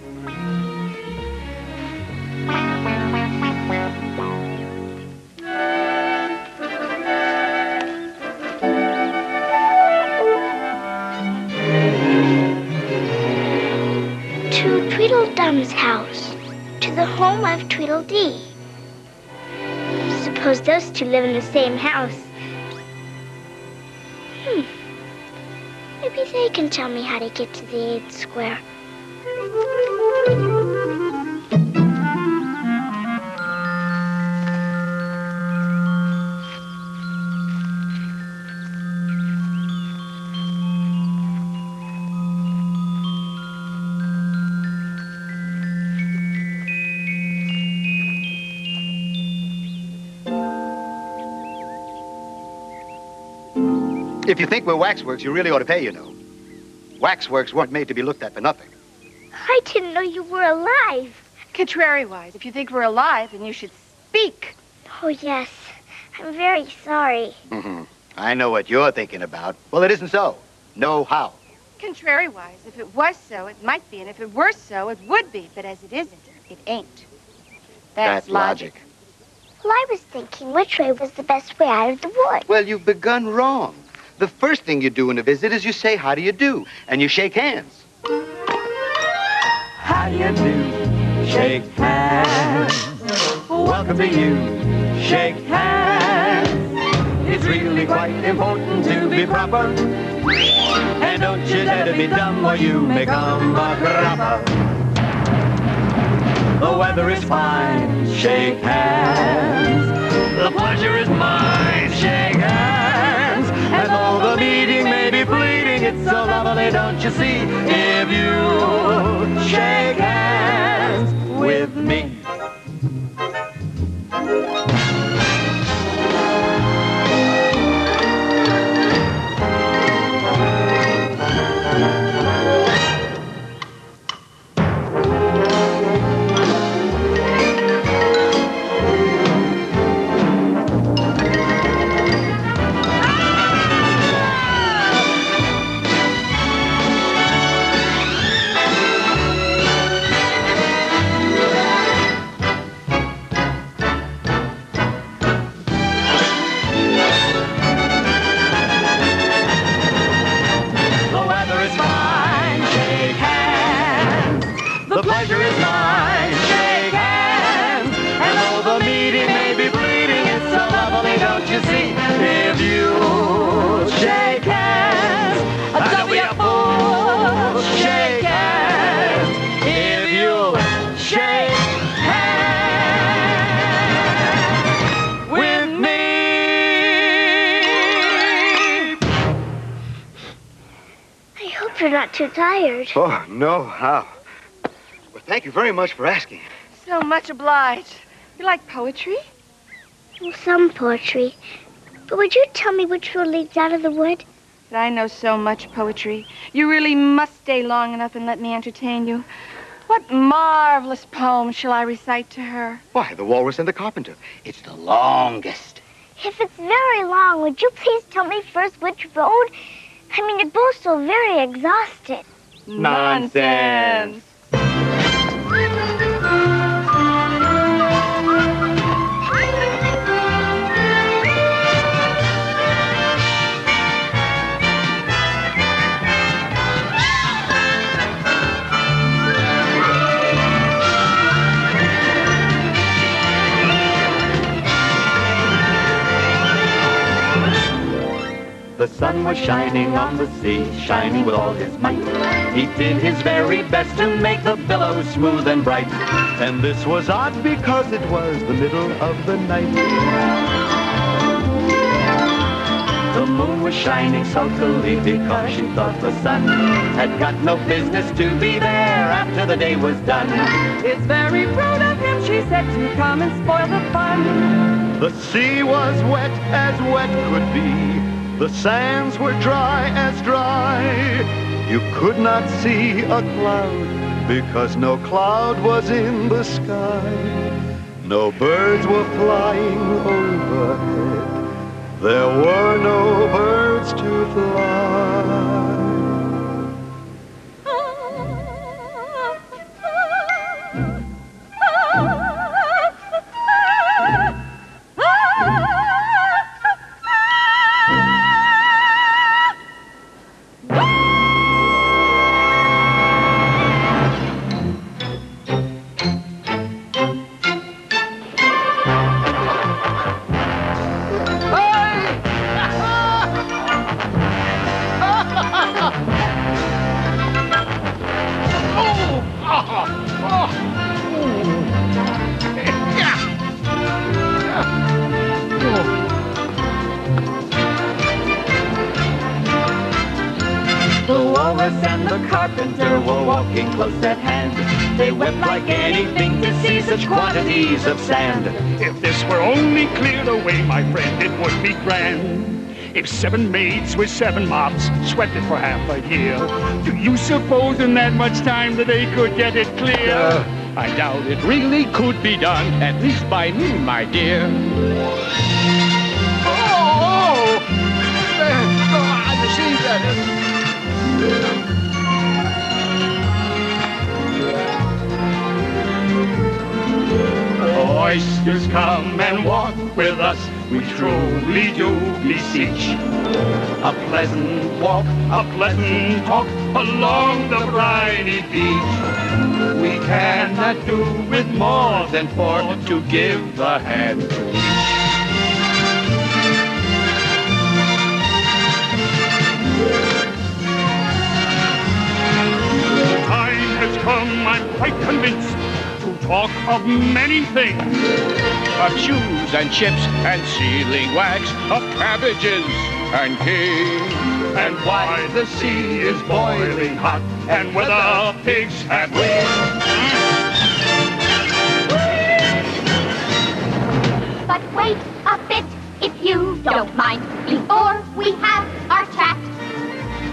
S2: To Tweedledum's house, to the home of Tweedledee. Suppose those two live in the same house. Maybe they can tell me how to get to the 8th square.
S5: If you think we're waxworks, you really ought to pay, you know. Waxworks weren't made to be looked at for nothing.
S2: I didn't know you were alive.
S17: Contrariwise, if you think we're alive, then you should speak.
S2: Oh, yes. I'm very sorry.
S5: I know what you're thinking about. Well, it isn't so. No how.
S17: Contrariwise, if it was so, it might be, and if it were so, it would be. But as it isn't, it ain't. That's logic.
S2: Well, I was thinking which way was the best way out of the wood.
S5: Well, you've begun wrong. The first thing you do in a visit is you say, how do you do? And you shake hands.
S10: How do you do? Shake hands. Welcome to you. Shake hands. It's really quite important to be proper. And don't you dare to be dumb or you may come a cropper. The weather is fine. Shake hands. The pleasure is mine. Shake hands. And though the meeting may be fleeting, it's so lovely, don't you see? If you shake hands with me. The pleasure is mine. Shake hands. And though the meeting may be fleeting, it's so lovely, don't you see? If you shake hands, don't be a fool. Shake hands. If you shake hands with me.
S2: I hope you're not too tired.
S5: Oh, no, how? Thank you very much for asking.
S17: So much obliged. You like poetry?
S2: Well, some poetry. But would you tell me which road leads out of the wood?
S17: But I know so much poetry. You really must stay long enough and let me entertain you. What marvelous poem shall I recite to her?
S5: Why, The Walrus and the Carpenter. It's the longest.
S2: If it's very long, would you please tell me first which road? I mean, you're both so very exhausted.
S5: Nonsense.
S10: was shining on the sea, shining with all his might. He did his very best to make the billows smooth and bright. And this was odd because it was the middle of the night. The moon was shining sulkily because she thought the sun had got no business to be there after the day was done.
S12: It's very rude of him, she said, to come and spoil the fun.
S10: The sea was wet as wet could be. The sands were dry as dry. You could not see a cloud because no cloud was in the sky. No birds were flying overhead. There were no birds to fly. Carpenter were walking close at hand. They wept like anything to see such quantities of sand.
S8: If this were only cleared away, my friend, it would be grand. If 7 maids with 7 mops swept it for half a year, do you suppose in that much time that they could get it clear? I doubt it really could be done, at least by me, my dear. Oysters, come and walk with us, we truly do beseech. A pleasant walk, a pleasant talk along the briny beach. We cannot do with more than 4 to give the hand to each. The time has come, I'm quite convinced, talk of many things, of shoes and chips and sealing wax, of cabbages and kings, and why the sea is boiling hot, and whether pigs have wings.
S2: But wait a bit, if you don't mind, before we have our chat.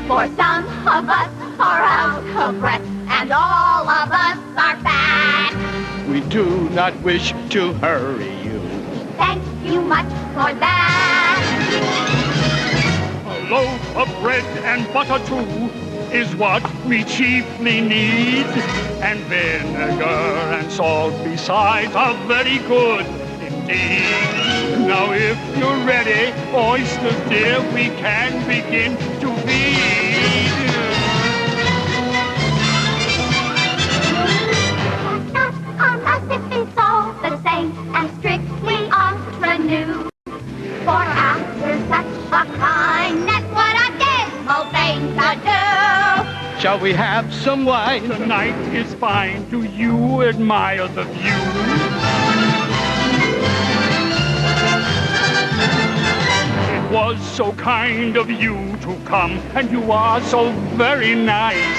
S2: For some of us are out of breath, and all of us are fat.
S8: We do not wish to hurry you.
S2: Thank you much for that.
S8: A loaf of bread and butter too is what we chiefly need. And vinegar and salt besides are very good indeed. Now if you're ready, oysters dear, we can begin to feed.
S2: It's all the same and strictly entre nous. For after such a kindness, what a dismal thing to do.
S8: Shall we have some wine? The night is fine. Do you admire the view? It was so kind of you to come, and you are so very nice.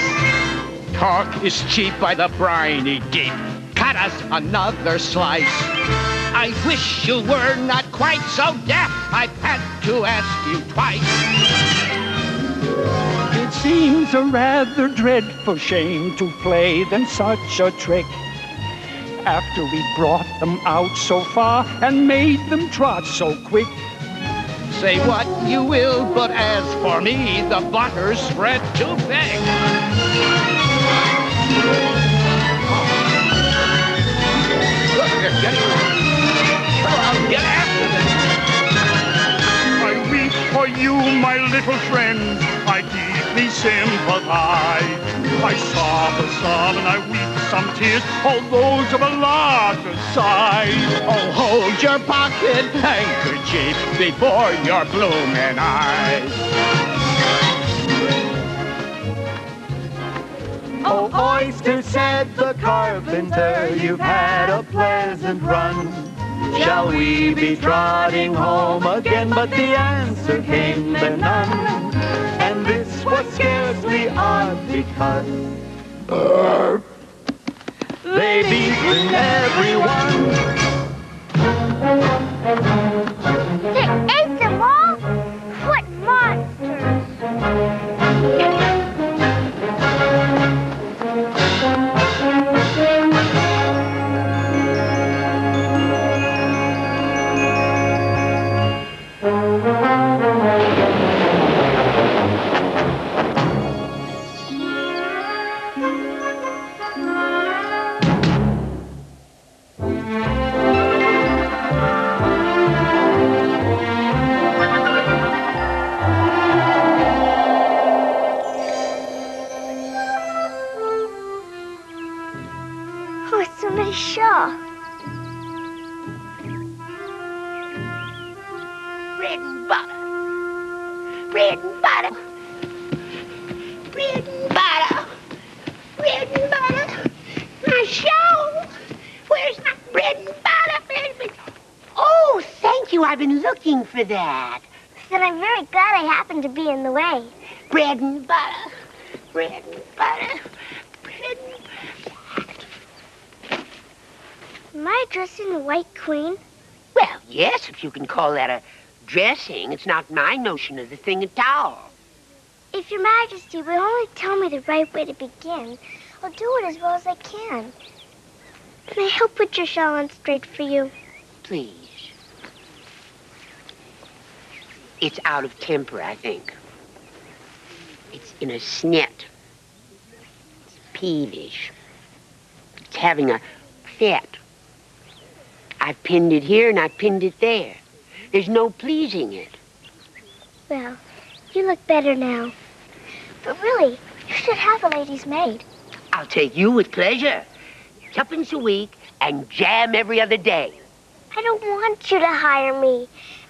S8: Talk is cheap by the briny deep. Cut us another slice. I wish you were not quite so deaf. I've had to ask you twice. It seems a rather dreadful shame to play them such a trick. After we brought them out so far and made them trot so quick. Say what you will, but as for me, the butter's spread too thick. Get after them. I weep for you, my little friend. I deeply sympathize. I sob and I weep some tears, all those of a larger size. Oh, hold your pocket handkerchief before your blooming eyes.
S11: oyster, said the carpenter, you've had a pleasant run. Shall we be trotting home again? But the answer came then none. And this was scarcely odd because they've eaten everyone.
S2: They ate them all? What monsters! Oh, it's somebody's shawl.
S3: Bread and butter. Bread and butter. Bread and butter. Bread and butter. My shawl. Where's my bread and butter? Oh, thank you. I've been looking for that.
S2: Then I'm very glad I happened to be in the way.
S3: Bread and butter. Bread and butter. Bread and...
S2: Am I dressing the White Queen?
S3: Well, yes, if you can call that a dressing. It's not my notion of the thing at all.
S2: If Your Majesty would only tell me the right way to begin, I'll do it as well as I can. Can I help put your shawl on straight for you?
S3: Please. It's out of temper, I think. It's in a snit. It's peevish. It's having a fit. I've pinned it here and I've pinned it there. There's no pleasing it.
S2: Well, you look better now. But really, you should have a lady's maid.
S3: I'll take you with pleasure. 2 a week and jam every other day.
S2: I don't want you to hire me.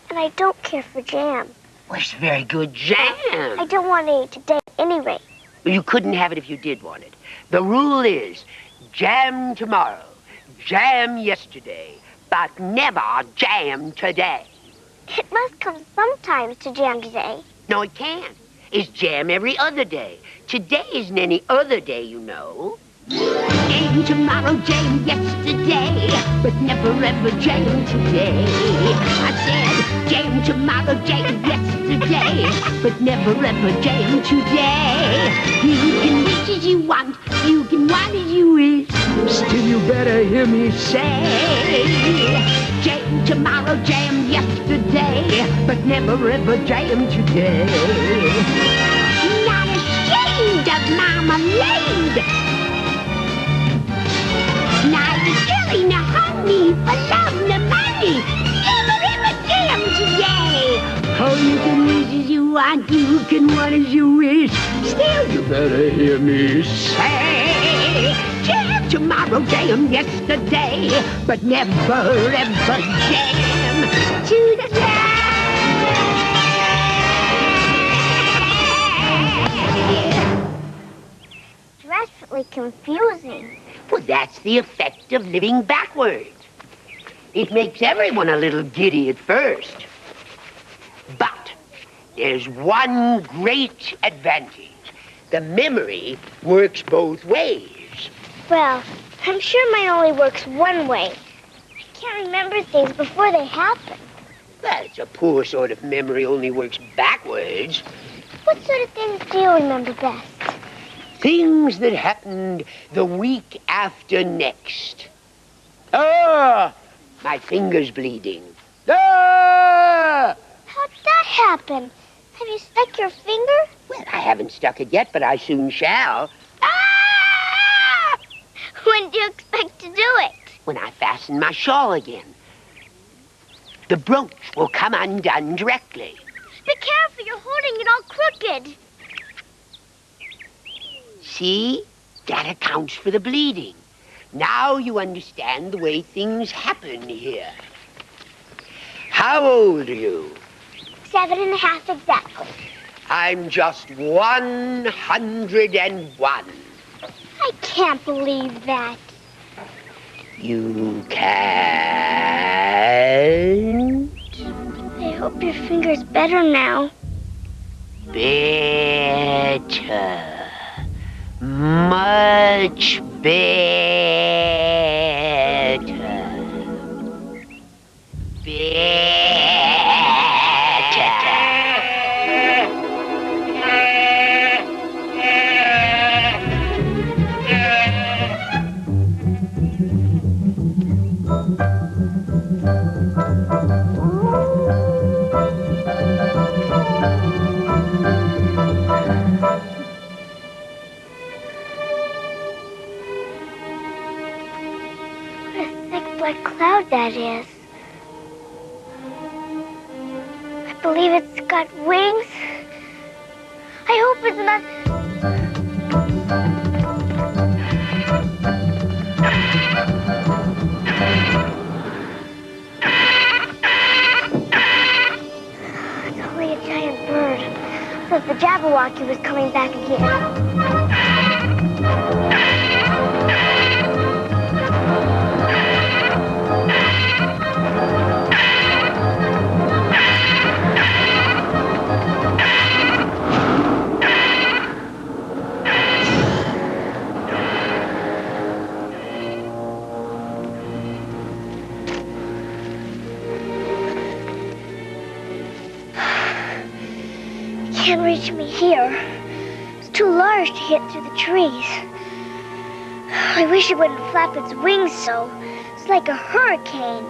S2: And I don't care for jam.
S3: Well, it's very good jam.
S2: I don't want any today anyway.
S3: Well, you couldn't have it if you did want it. The rule is jam tomorrow, jam yesterday, but never jam today.
S2: It must come sometimes to jam today.
S3: No, it can't. It's jam every other day. Today isn't any other day, you know. Jam tomorrow, jam yesterday, but never ever jam today. I said jam tomorrow, jam yesterday, but never ever jam today. You can wish as you want, you can want as you wish. Still you better hear me say jam tomorrow, jam yesterday, but never ever jam today. Not ashamed of marmalade. Now the jelly, now honey, for love, no money. Never ever jam today. Oh, you can wish as you want, you can want as you wish. Still, you better hear me say jam tomorrow, jam yesterday, but never ever jam today.
S2: Dreadfully confusing.
S3: Well, that's the effect of living backwards. It makes everyone a little giddy at first. But there's one great advantage. The memory works both ways.
S2: Well, I'm sure mine only works one way. I can't remember things before they happen.
S3: Well, it's a poor sort of memory, only works backwards.
S2: What sort of things do you remember best?
S3: Things that happened the week after next. Oh, my finger's bleeding. Ah!
S2: How'd that happen? Have you stuck your finger?
S3: Well, I haven't stuck it yet, but I soon shall.
S2: Ah! When do you expect to do it?
S3: When I fasten my shawl again. The brooch will come undone directly.
S2: Be careful, you're holding it all crooked.
S3: See? That accounts for the bleeding. Now you understand the way things happen here. How old are you?
S2: 7.5 exactly.
S3: I'm just 101.
S2: I I can't believe that.
S3: You can.
S2: I hope your finger's better now.
S3: Better. Much better.
S2: What cloud that is. I believe it's got wings. I hope it's not... It's only a giant bird. I thought the Jabberwocky was coming back again. Can't reach me here. It's too large to hit through the trees. I wish it wouldn't flap its wings so. It's like a hurricane.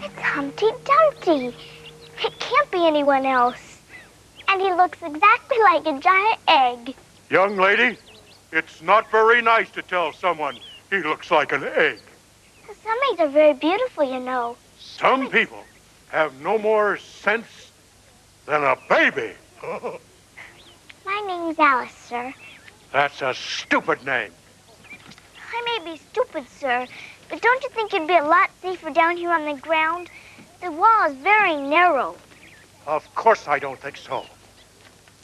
S2: It's Humpty Dumpty. It can't be anyone else. And he looks exactly like a giant egg.
S5: Young lady, it's not very nice to tell someone he looks like an egg.
S2: Some eggs are very beautiful, you know.
S5: Some people have no more sense than a baby.
S2: My name's Alice, sir.
S5: That's a stupid name.
S2: I may be stupid, sir, but don't you think it'd be a lot safer down here on the ground? The wall is very narrow.
S5: Of course I don't think so.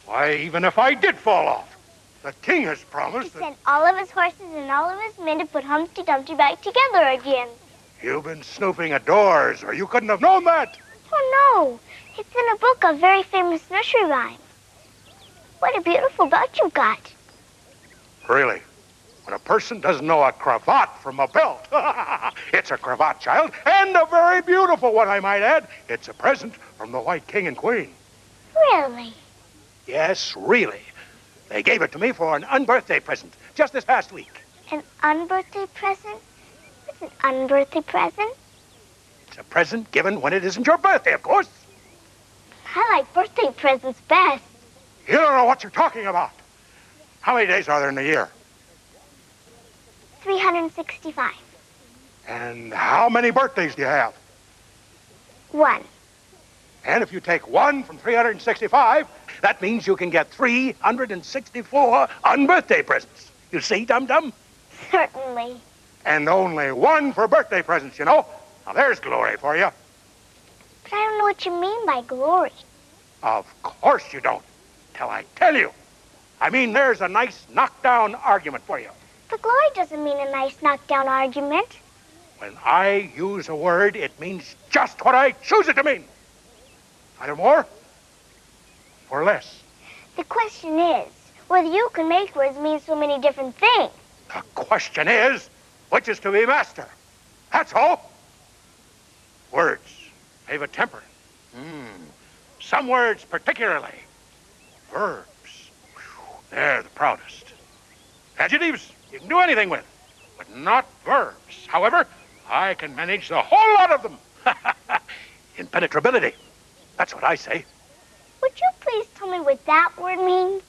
S5: Why, even if I did fall off, the king has promised
S2: He sent all of his horses and all of his men to put Humpty Dumpty back together again.
S5: You've been snooping at doors, or you couldn't have known that.
S2: Oh, no. It's in a book of very famous nursery rhymes. What a beautiful belt you've got.
S5: Really? When a person doesn't know a cravat from a belt. It's a cravat, child, and a very beautiful one, I might add. It's a present from the White King and Queen.
S2: Really?
S5: Yes, really. They gave it to me for an unbirthday present just this past week.
S2: An unbirthday present? What's an unbirthday present?
S5: It's a present given when it isn't your birthday, of course.
S2: I like birthday presents best.
S5: You don't know what you're talking about. How many days are there in a year?
S2: 365.
S5: And how many birthdays do you have?
S2: 1.
S5: And if you take 1 from 365, that means you can get 364 unbirthday presents. You see, dum-dum?
S2: Certainly.
S5: And only 1 for birthday presents, you know. Now, there's glory for you.
S2: But I don't know what you mean by glory.
S5: Of course you don't, till I tell you. I mean, there's a nice knockdown argument for you.
S2: But glory doesn't mean a nice knockdown argument.
S5: When I use a word, it means just what I choose it to mean. Either more or less.
S2: The question is whether you can make words mean so many different things.
S5: The question is, which is to be master? That's all. Words have a temper. Some words particularly. Verbs, they're the proudest. Adjectives, you can do anything with, but not verbs. However, I can manage the whole lot of them. Impenetrability. That's what I say.
S2: Would you please tell me what that word means?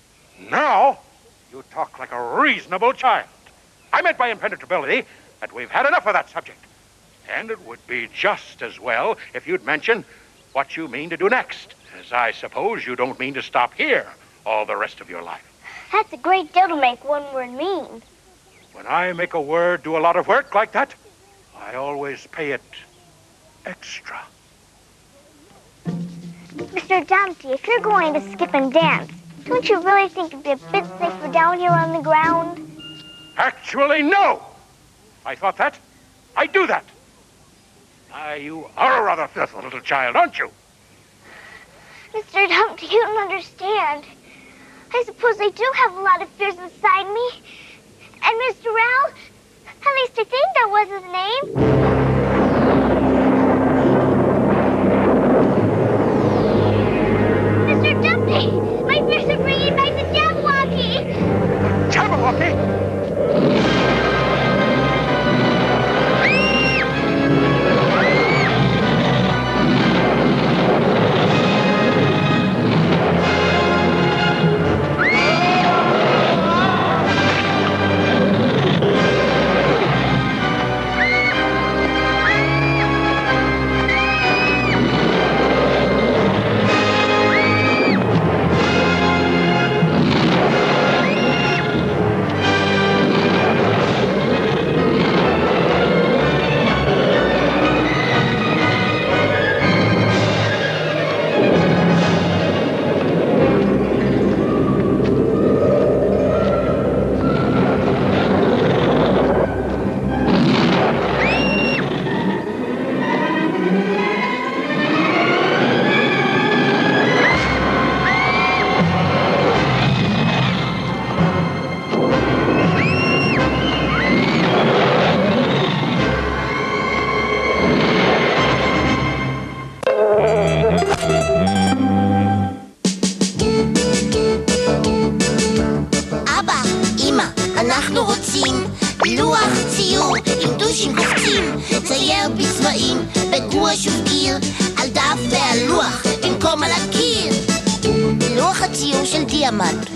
S5: Now, you talk like a reasonable child. I meant by impenetrability that we've had enough of that subject. And it would be just as well if you'd mention what you mean to do next, as I suppose you don't mean to stop here all the rest of your life.
S2: That's a great deal to make one word mean.
S5: When I make a word do a lot of work like that, I always pay it extra.
S2: Mr. Dumpty, if you're going to skip and dance, don't you really think it'd be a bit safer down here on the ground?
S5: Actually, no! I thought that. I do that. You are a rather fearful little child, aren't you?
S2: Mr. Dumpty, you don't understand. I suppose I do have a lot of fears inside me. And Mr. Owl, at least I think that was his name. Mr. Dumpty, my fears are bringing back the Jabberwocky.
S5: Jabberwocky?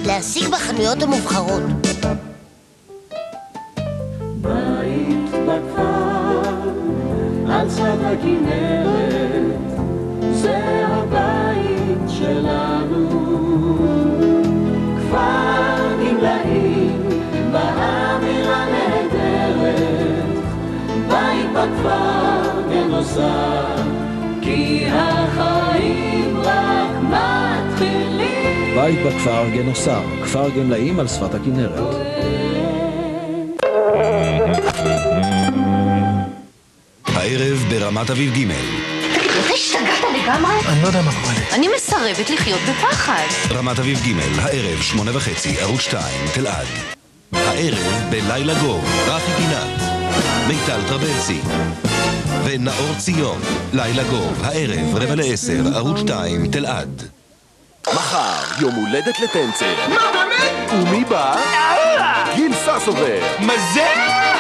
S7: להשיג בחנויות המובחרות.
S11: בית בכפר, על שפת הכנרת, זה הבית שלנו. כפר גמלאים, באווירה נהדרת, בית בכפר גנוסר, כי החיים רק מתחילים.
S16: בית בכפר גנוסר, כפר גמלאים על שפת הכנרת.
S22: הערב ברמת אביב ג'.
S7: אתה השתגעת לגמרי?
S22: אני לא יודע מה קורה לי.
S7: אני מסרבת לחיות בפחד.
S22: רמת אביב ג', הערב 8:30, ערוץ 2, תלעד. הערב בלילה גור, רפי גינת, מיטל טרבלסי ונאור ציון. לילה גור, הערב 9:45, ערוץ 2, תלעד.
S23: מחר, יום הולדת לטנצר. מה, באמת? ומי בא? גיל ססובר.
S25: מה זה?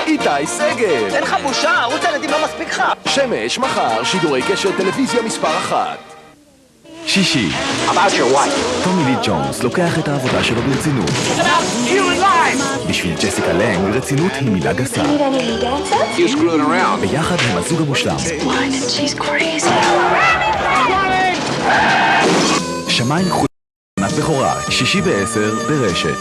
S23: איתי סגר.
S25: אין לך בושה, ערוץ הילדים לא מספיק לך.
S23: שמש, מחר, שידורי קשר טלוויזיה מספר 1.
S26: שישי. טומי לי ג'ונס לוקח את העבודה שלו ברצינות. בשביל ג'סיקה לנג, רצינות היא מילה גסה. ביחד הם הזוג המושלם. שמיים כחולים, עונת בכורה, שישי ב-10 ברשת.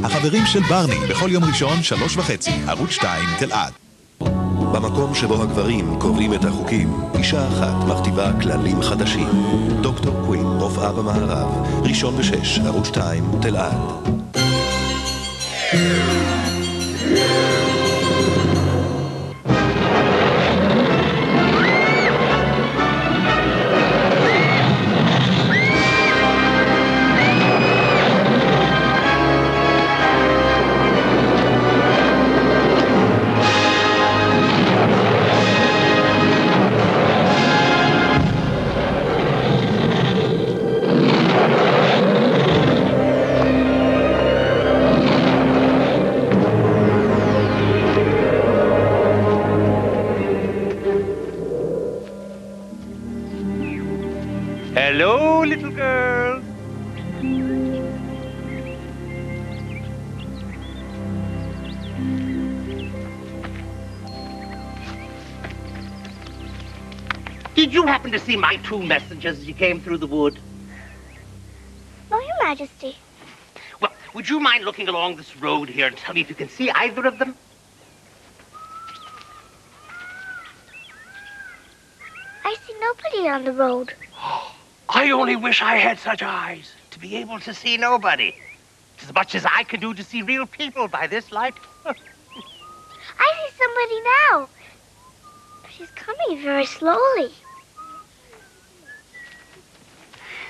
S22: החברים של ברני, בכל יום ראשון 3:30, ערוץ 2, תלעד. במקום שבו הגברים קובעים את החוקים, אישה אחת מכתיבה כללים חדשים. דוקטור קווין, רופאה במערב, ראשון ב-6, ערוץ 2, תלעד.
S13: Hello, little girl.
S3: Did you happen to see my two messengers as you came through the wood?
S2: No, Your Majesty.
S3: Well, would you mind looking along this road here and tell me if you can see either of them?
S2: I see nobody on the road.
S3: I only wish I had such eyes to be able to see nobody. It's as much as I can do to see real people by this light.
S2: I see somebody now. But he's coming very slowly.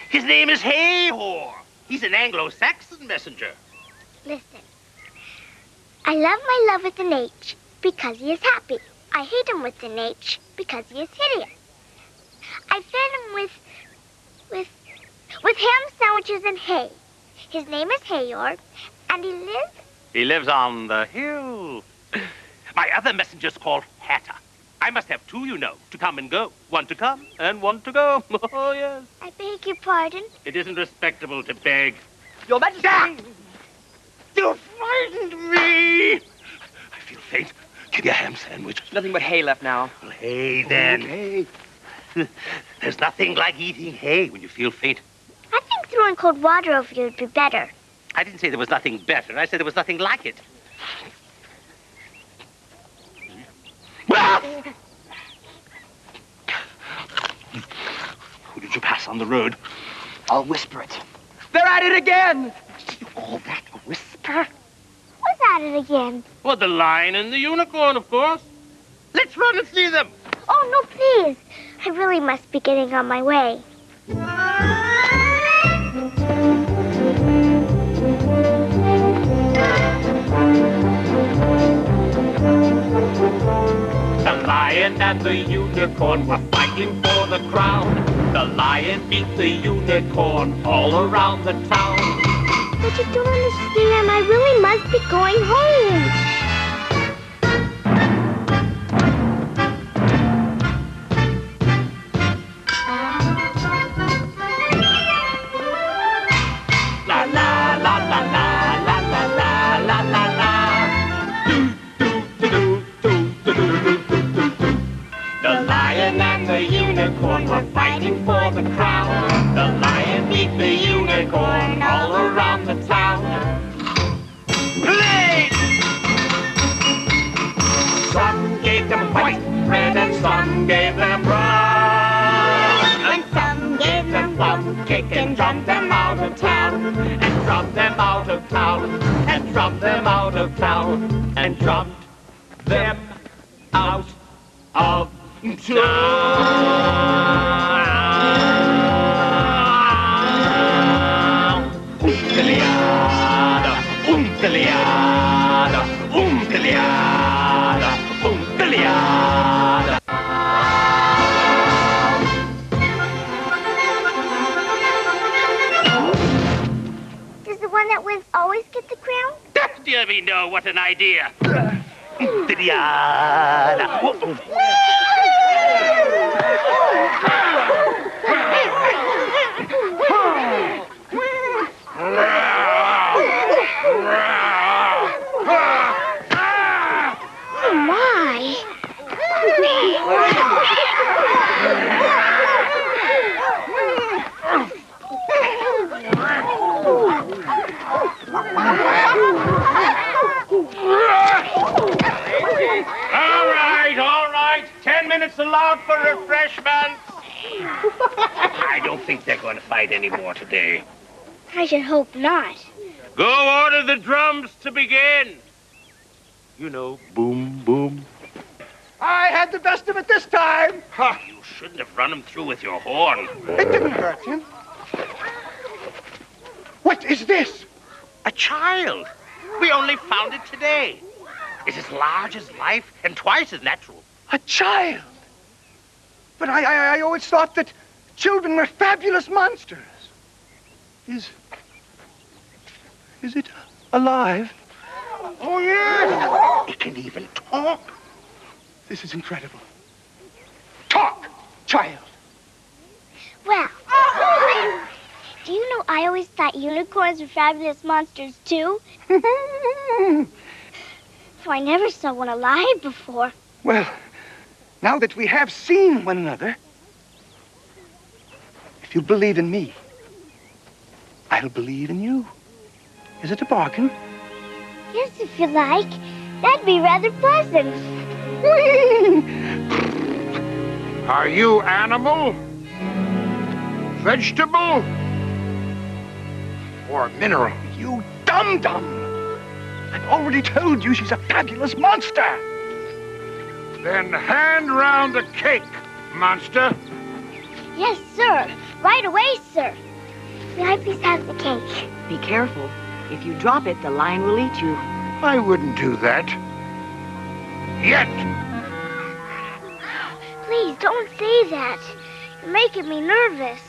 S3: His name is Hayhor. He's an Anglo-Saxon messenger.
S2: Listen. I love my love with an H because he is happy. I hate him with an H because he is hideous. I fed him with ham sandwiches and hay. His name is Hayhor, and
S3: He lives on the hill. My other messenger's called Hatter. I must have two, you know, to come and go. One to come and one to go. Oh, yes.
S2: I beg your pardon.
S3: It isn't respectable to beg.
S13: Your Majesty!
S3: Ah! You frightened me! I feel faint. Give me a ham sandwich.
S13: Nothing but hay left now.
S3: Well, hay, then.
S13: Okay.
S3: There's nothing like eating hay when you feel faint.
S2: I think throwing cold water over you would be better.
S3: I didn't say there was nothing better. I said there was nothing like it. Who did you pass on the road?
S13: I'll whisper it. They're at it again!
S3: You call that a whisper?
S2: Who's at it again?
S3: Well, the lion and the unicorn, of course. Let's run and see them.
S2: Oh, no, please. I really must be getting on my way.
S8: The lion and the unicorn were fighting for the crown. The lion beat the unicorn all around the town.
S2: But you don't understand. I really must be going home.
S8: La la la la la la la la la la la. The lion and the unicorn were fighting for the crown. The lion beat the unicorn all around the town. Play! Some gave them white bread and some gave them brown. And some gave them plum cake and drummed them out of town. And drummed them out of town. And drummed them out of town. And drummed them out of Umpiliada, umpiliada, umpiliada, umpiliada.
S2: Does the one that wins always get the crown?
S3: Dear me, no, what an idea. Umpiliada. All right. 10 minutes allowed for refreshments. I don't think they're going to fight anymore today.
S2: I should hope not.
S3: Go order the drums to begin. You know, boom, boom.
S5: I had the best of it this time.
S3: Huh, you shouldn't have run him through with your horn.
S5: It didn't hurt him. What is this?
S3: A child. We only found it today. It's as large as life and twice as natural.
S5: A child? But I always thought that children were fabulous monsters. Is it alive?
S3: Oh, yes. It can even talk.
S5: This is incredible. Talk, child.
S2: Well, do you know I always thought unicorns were fabulous monsters, too? So I never saw one alive before.
S5: Well, now that we have seen one another,
S4: If you believe in me, I'll believe in you. Is it a bargain?
S2: Yes, if you like. That'd be rather pleasant.
S5: Are you animal? Vegetable? Or mineral?
S4: You dum-dum! I've already told you she's a fabulous monster.
S5: Then hand round the cake, monster.
S2: Yes, sir. Right away, sir. May I please have the cake?
S1: Be careful. If you drop it, the lion will eat you.
S5: I wouldn't do that. Yet.
S2: Please, don't say that. You're making me nervous.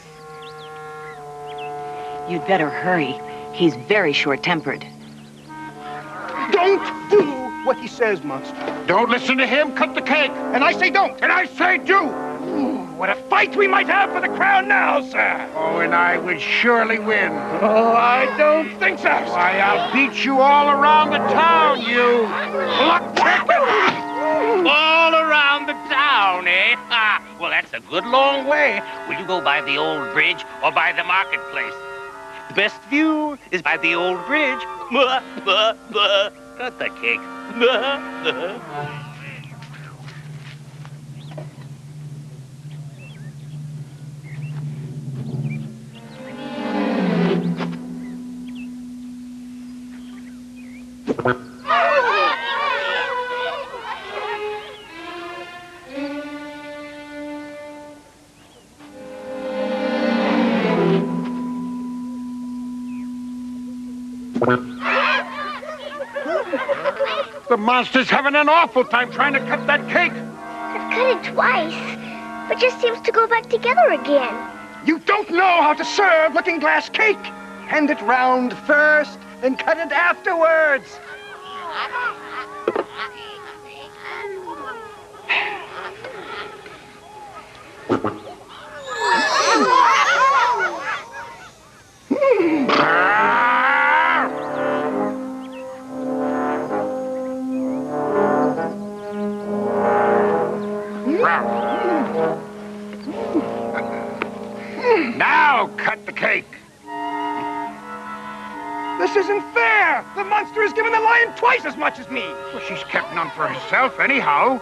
S1: You'd better hurry. He's very short-tempered.
S4: Don't do what he says, monster.
S5: Don't listen to him. Cut the cake.
S4: And I say don't.
S5: And I say do.
S4: What a fight we might have for the crown now, sir.
S5: Oh, and I would surely win.
S4: Oh, I don't think so.
S5: Why, I'll beat you all around the town, you luck chicken.
S15: All around the town, eh? Well, that's a good long way. Will you go by the old bridge or by the marketplace? The best view is by the old bridge. Cut the cake.
S5: The monster's having an awful time trying to cut that cake.
S2: I've cut it twice, but just seems to go back together again.
S4: You don't know how to serve looking glass cake. Hand it round first, then cut it afterwards.
S5: Now cut the cake.
S4: This isn't fair. The monster has given the lion twice as much as me.
S5: Well, she's kept none for herself anyhow.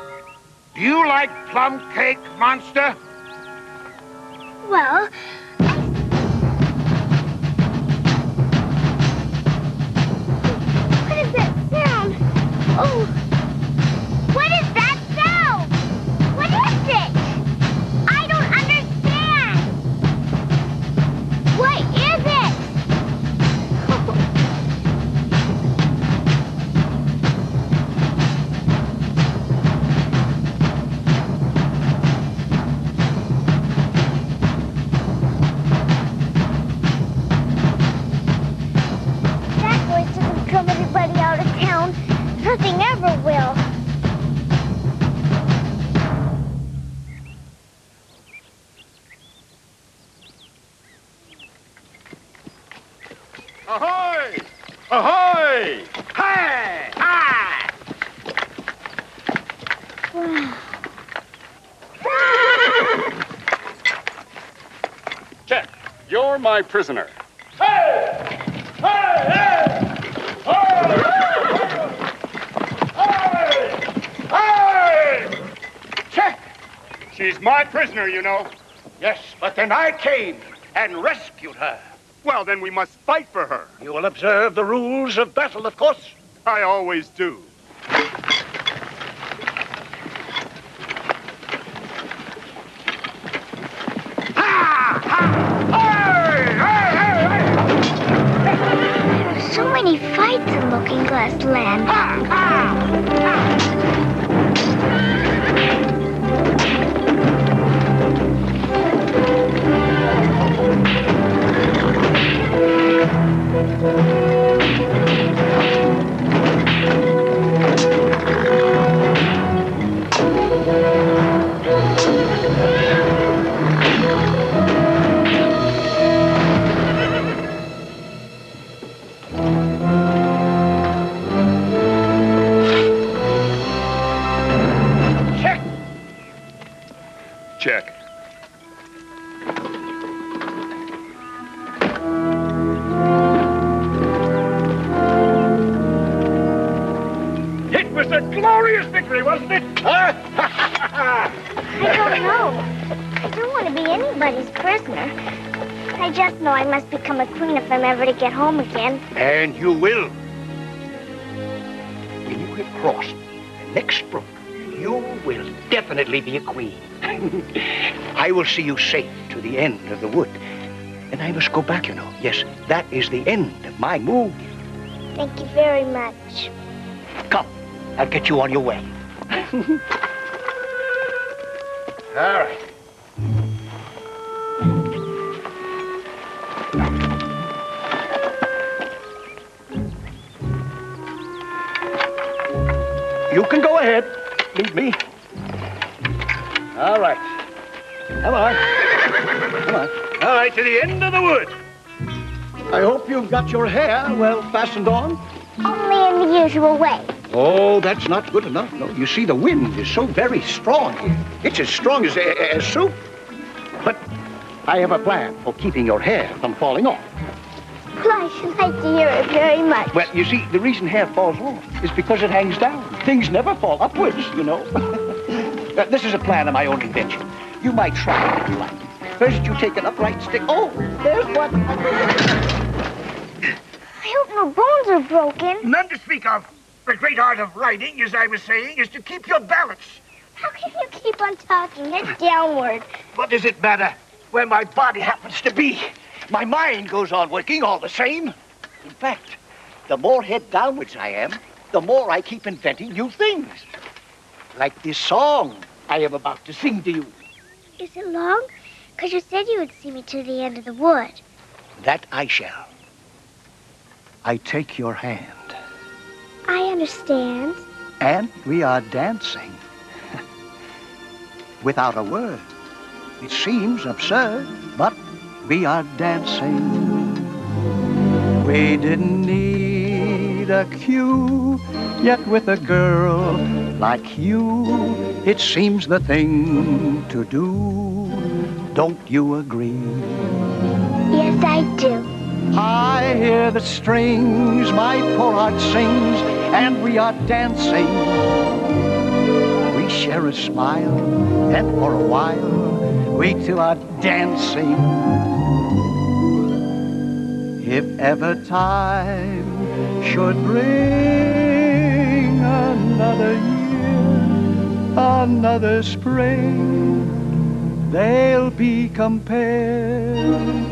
S5: Do you like plum cake, monster?
S2: Well, what is that sound? Oh, what is that sound? What is it? I don't understand. What is it? That voice doesn't drum everybody out of town. Nothing ever will.
S5: Ahoy! Ahoy! Hi! Hi!
S8: Check. You're my prisoner.
S5: Hey! Hey! Hey! Hey!
S8: Check. She's my prisoner, you know.
S5: Yes, but then I came and rescued her.
S8: Well, then we must fight for her.
S5: You will observe the rules of battle, of course.
S8: I always do.
S2: There are so many fights in Looking Glass Land.
S8: Check.
S4: a glorious victory, wasn't it? Huh?
S2: I don't know. I don't want to be anybody's prisoner. I just know I must become a queen if I'm ever to get home again.
S4: And you will. When you get across the next brook, you will definitely be a queen. I will see you safe to the end of the wood. And I must go back, you know. Yes, that is the end of my move.
S2: Thank you very much.
S4: Come, I'll get you on your way. All right. You can go ahead. Leave me. All right. Come on. Come on. All right, to the end of the wood. I hope you've got your hair well fastened on.
S2: Only in the usual way.
S4: Oh, that's not good enough. No, you see, the wind is so very strong here. It's as strong as soup. But I have a plan for keeping your hair from falling off.
S2: Well, I should like to hear it very much.
S4: Well, you see, the reason hair falls off is because it hangs down. Things never fall upwards, you know. This is a plan of my own invention. You might try it if you like. First, you take an upright stick. Oh, there's one.
S2: I hope no bones are broken.
S4: None to speak of. The great art of writing, as I was saying, is to keep your balance.
S2: How can you keep on talking head downward?
S4: What does it matter where my body happens to be? My mind goes on working all the same. In fact, the more head downwards I am, the more I keep inventing new things. Like this song I am about to sing to you.
S2: Is it long? Because you said you would see me to the end of the wood.
S4: That I shall. I take your hand.
S2: I understand.
S4: And we are dancing. Without a word. It seems absurd, but we are dancing. We didn't need a cue, yet with a girl like you, it seems the thing to do. Don't you agree?
S2: Yes, I do.
S4: I hear the strings, my poor heart sings, and we are dancing. We share a smile, and for a while, we two are dancing. If ever time should bring another year, another spring, they'll be compared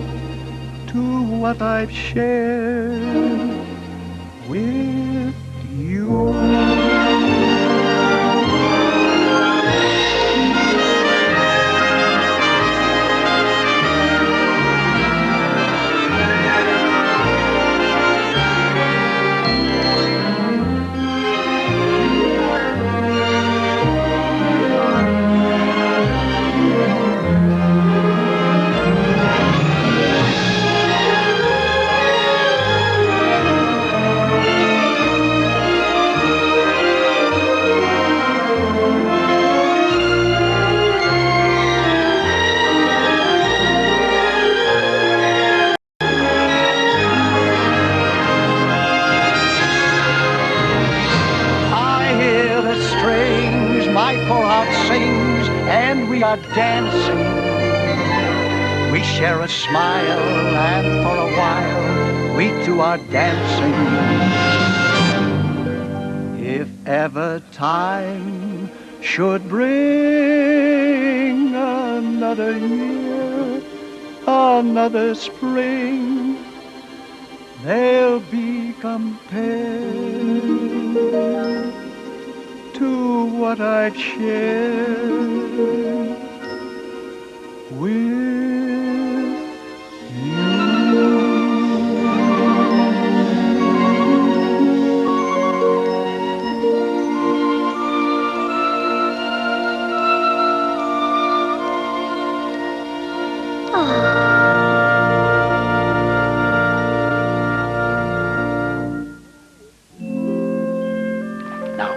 S4: to what I've shared with you. Dancing, we share a smile, and for a while we two are dancing. If ever time should bring another year, another spring, they'll be compared to what I've shared with you. Now,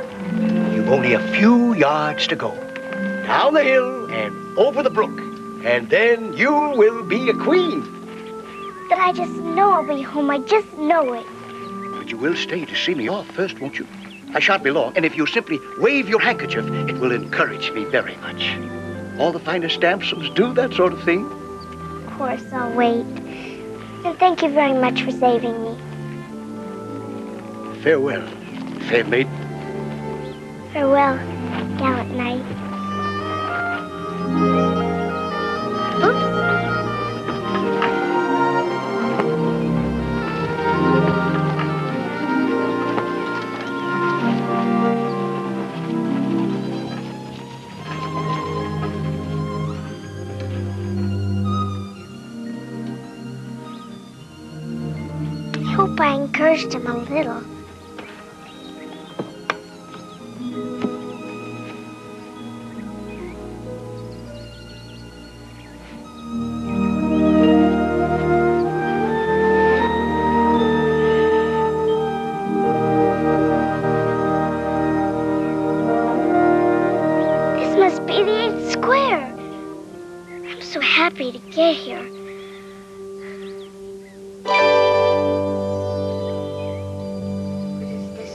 S4: you've only a few yards to go. Down the hill and over the brook. And then you will be a queen.
S2: But I just know I'll be home. I just know it.
S4: But you will stay to see me off first, won't you? I shan't be long, and if you simply wave your handkerchief, it will encourage me very much. All the finest damsels do that sort of thing.
S2: Of course, I'll wait. And thank you very much for saving me.
S4: Farewell, fair maiden.
S2: Farewell, gallant knight. Oops. I hope I encouraged him a little. This must be the 8th square. I'm so happy to get here.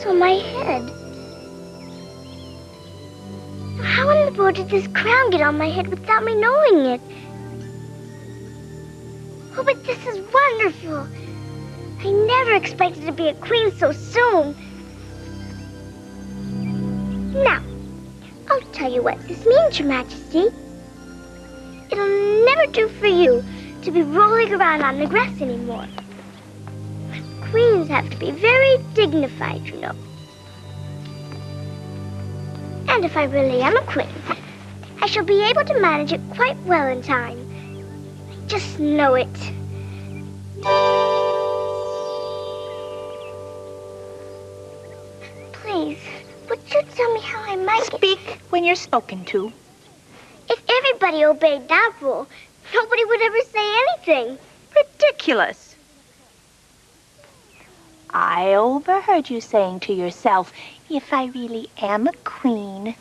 S2: On my head. How in the world did this crown get on my head without me knowing it? Oh, but this is wonderful. I never expected to be a queen so soon. Now, I'll tell you what this means, Your Majesty. It'll never do for you to be rolling around on the grass anymore. Queens have to be very dignified, you know. And if I really am a queen, I shall be able to manage it quite well in time. I just know it. Please, would you tell me how I might
S1: Speak when you're spoken to.
S2: If everybody obeyed that rule, nobody would ever say anything.
S1: Ridiculous. I overheard you saying to yourself, if I really am a queen.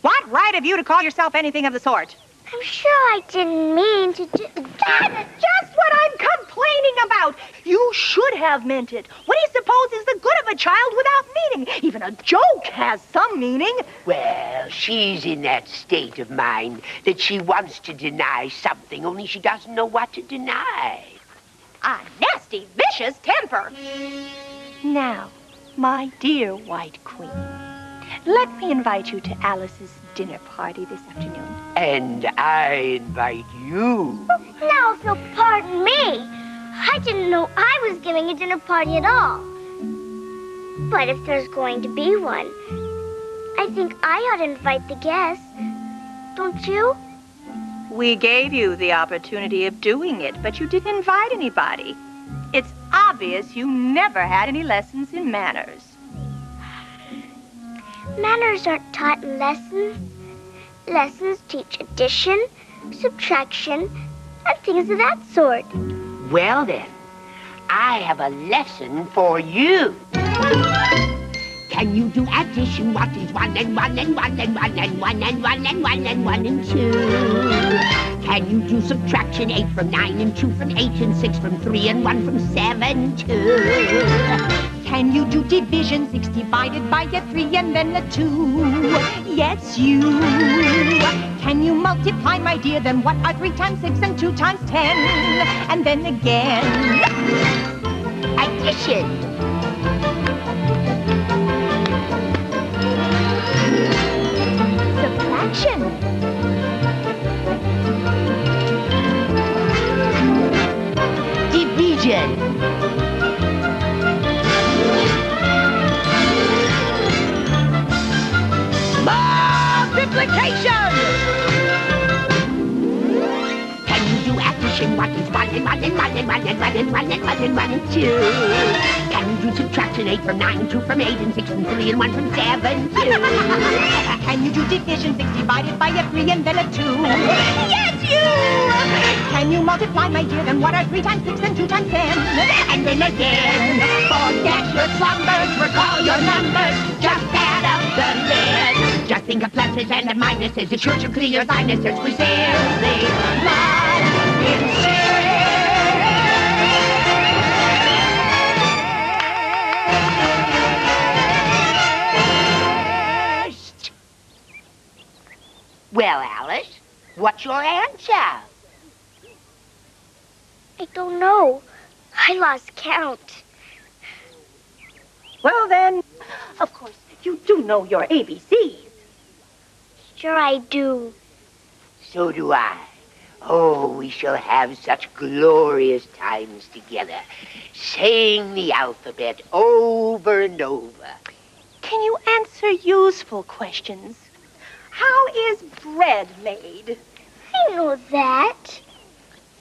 S1: What right have you to call yourself anything of the sort?
S2: I'm sure I didn't mean to do...
S1: That's just what I'm complaining about. You should have meant it. What do you suppose is the good of a child without meaning? Even a joke has some meaning.
S3: Well, she's in that state of mind that she wants to deny something, only she doesn't know what to deny.
S1: A nasty, vicious temper. Now, my dear White Queen, let me invite you to Alice's dinner party this afternoon.
S3: And I invite you.
S2: Now, if you'll pardon me, I didn't know I was giving a dinner party at all. But if there's going to be one, I think I ought to invite the guests. Don't you?
S1: We gave you the opportunity of doing it, but you didn't invite anybody. It's obvious you never had any lessons in manners.
S2: Manners aren't taught in lessons. Lessons teach addition, subtraction, and things of that sort.
S3: Well then, I have a lesson for you. Can you do addition? What is 1 and 1 and 1 and 1 and 1 and 1 and 1 and 1 and 2? Can you do subtraction? 8 from 9 and 2 from 8 and 6 from 3 and 1 from 7 2?
S12: Can you do division? 6 divided by a 3 and then a 2? Yes, you. Can you multiply, my dear? Then what are 3 times 6 and 2 times 10? And then again.
S3: Addition.
S12: Subtraction.
S3: Division.
S12: Multiplication.
S3: Can you do addition? What is 1 and 1 and 1 and 1 and 1 and 1 and 1 and 1 and 2? Can you do subtraction? 8 from 9 and 2 from 8 and 6 from 3 and 1 from 7 2?
S12: Can you do division? 6 divided by a 3 and then a 2? Yes, you! Can you multiply, my dear? Then what are 3 times 6 and 2 times 10?
S3: And then again. Forget your slumbers, recall your numbers, just add up the list. Just think of pluses and of minuses, it's sure to clear your sinuses. We seriously love in What's your answer?
S2: I don't know. I lost count.
S12: Well, then, of course, you do know your ABCs.
S2: Sure I do.
S3: So do I. Oh, we shall have such glorious times together, saying the alphabet over and over.
S12: Can you answer useful questions? How is bread made?
S2: I know that.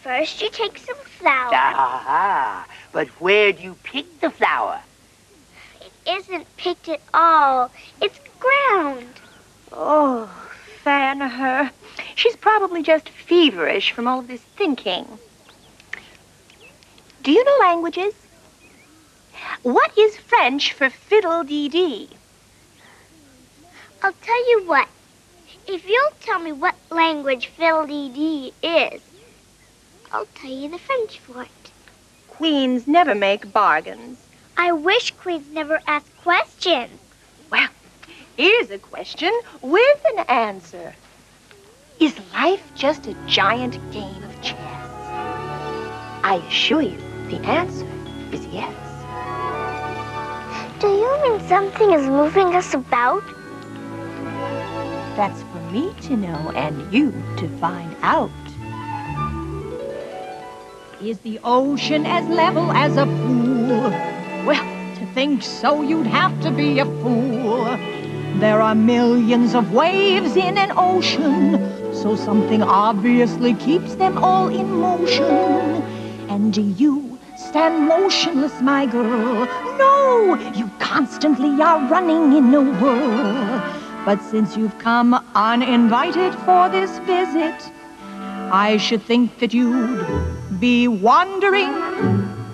S2: First, you take some flour.
S3: Ah, but where do you pick the flour?
S2: It isn't picked at all. It's ground.
S12: Oh, fan her. She's probably just feverish from all of this thinking. Do you know languages? What is French for fiddle-dee-dee?
S2: I'll tell you what. If you'll tell me what language fiddle-dee-dee is, I'll tell you the French for it.
S12: Queens never make bargains.
S2: I wish queens never ask questions.
S12: Well, here's a question with an answer. Is life just a giant game of chess? I assure you, the answer is yes.
S2: Do you mean something is moving us about?
S12: That's for me to know and you to find out. Is the ocean as level as a pool? Well, to think so, you'd have to be a fool. There are millions of waves in an ocean, so something obviously keeps them all in motion. And you stand motionless, my girl. No, you constantly are running in a whirl. But since you've come uninvited for this visit, I should think that you'd be wondering,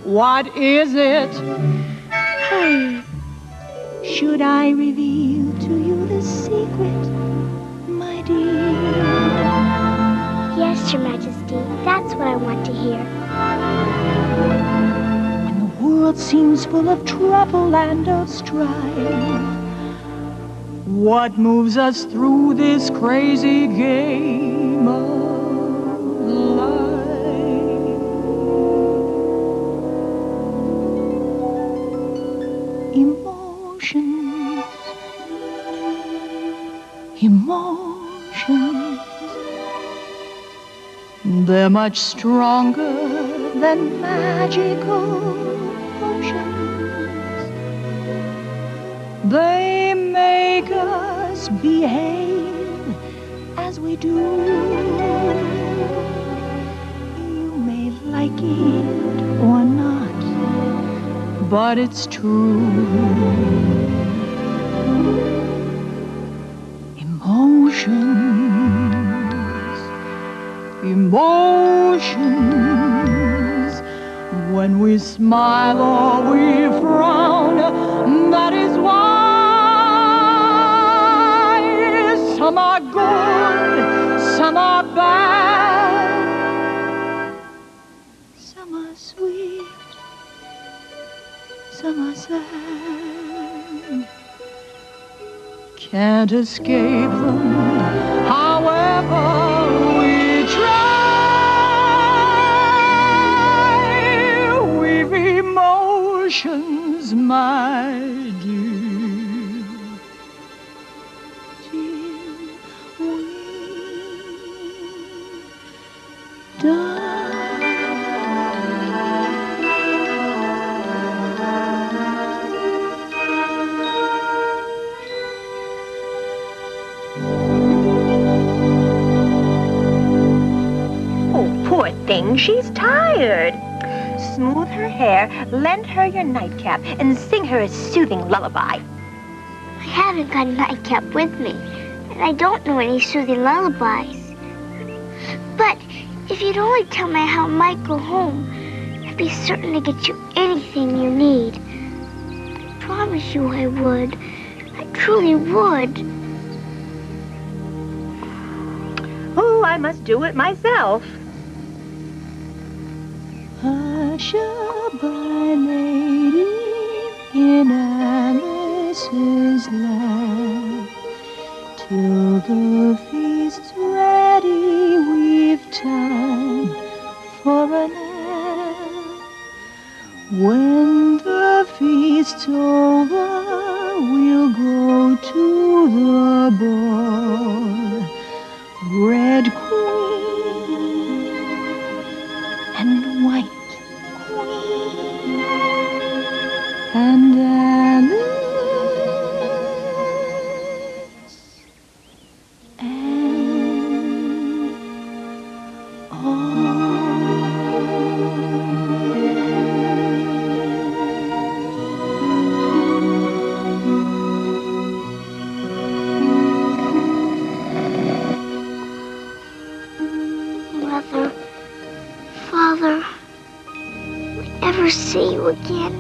S12: what is it? Should I reveal to you the secret, my dear?
S2: Yes, Your Majesty. That's what I want to hear.
S12: When the world seems full of trouble and of strife, what moves us through this crazy game of life? Emotions, emotions, they're much stronger than magical potions. They make us behave as we do. You may like it or not, but it's true. Emotions, emotions. When we smile or we frown, that is why. Some are good, some are bad, some are sweet, some are sad. Can't escape them, however we try. We've emotions, my dear. She's tired. Smooth her hair, lend her your nightcap, and sing her a soothing lullaby.
S2: I haven't got a nightcap with me, and I don't know any soothing lullabies. But if you'd only tell me how I might go home, I'd be certain to get you anything you need. I promise you I would. I truly would.
S12: Oh, I must do it myself. Hush-a-bye, lady, in Alice's land. Till the feast's ready, we When the feast's over, we'll go to the ball. Red queen and white queen and Alice and all.
S2: Mother, Father, will I ever see you again?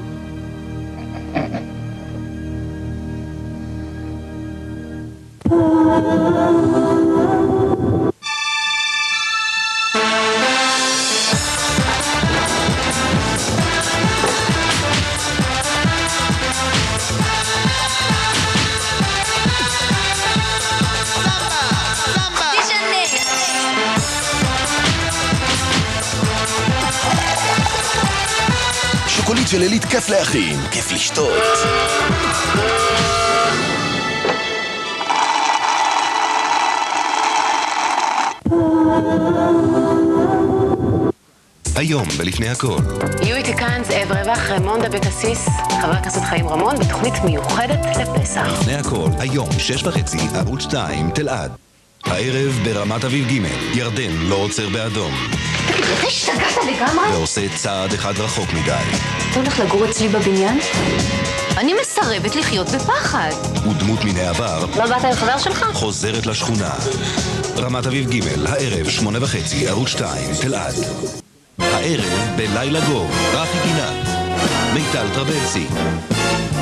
S23: שוקולית של עילית כיף להכין, כיף לשתות.
S22: היום בלפני הכל.
S6: יהיו איתי כאן זאב רווח, רמון אבקסיס, חבר הכנסת חיים רמון, בתוכנית מיוחדת לפסח.
S22: לפני הכל, היום 6:30, ערוץ 2, תלעד. הערב ברמת אביב ג', ירדן לא עוצר באדום.
S7: תגיד, אתה השתגעת לגמרי?
S22: ועושה צעד אחד רחוק מדי.
S7: אתה הולך לגור אצלי בבניין? אני מסרבת לחיות בפחד.
S22: ודמות מן העבר.
S7: לא באת עם חבר שלך?
S22: חוזרת לשכונה. רמת אביב ג', הערב 8:30, ערוץ 2, תלעד. הערב בלילה גוב, רפי פינת, מיטל טרבלסי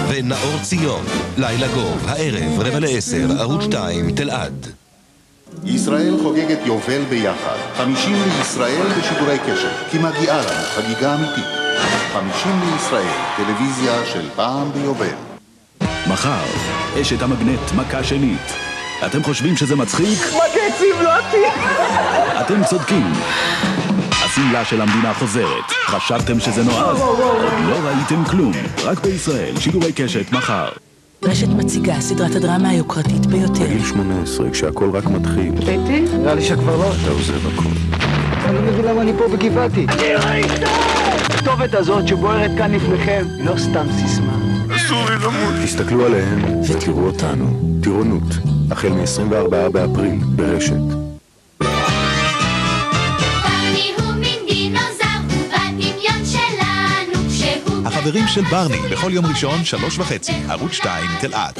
S22: ונאור ציון. לילה גוב, הערב 9:45, ערוץ 2, תלעד.
S14: ישראל חוגגת יובל ביחד. 50 לישראל בשידורי קשר, כי מגיעה לנו חגיגה אמיתית. 50 לישראל, טלוויזיה של פעם ביובל.
S26: מחר, אשת המגנט, מכה שנית. אתם חושבים שזה מצחיק?
S25: מגה ציבלותי!
S26: אתם צודקים. הסמלה של המדינה חוזרת. חשבתם שזה נועז? עוד לא ראיתם כלום. רק בישראל, שידורי קשת מחר.
S18: רשת מציגה סדרת הדרמה היוקרתית ביותר.
S23: בגיל 18, כשהכל רק מתחיל.
S25: איתי? נראה לי שכבר לא.
S23: אתה עוזב הכל.
S25: אני לא מבין למה אני פה בגבעתי. הכתובת הזאת שבוערת כאן לפניכם היא לא סתם סיסמה.
S23: אסור לי למות. תסתכלו עליהם ותראו אותנו. טירונות, החל מ-24 באפריל ברשת.
S22: החברים של ברני, בכל יום ראשון 3:30, ערוץ 2, תלעד.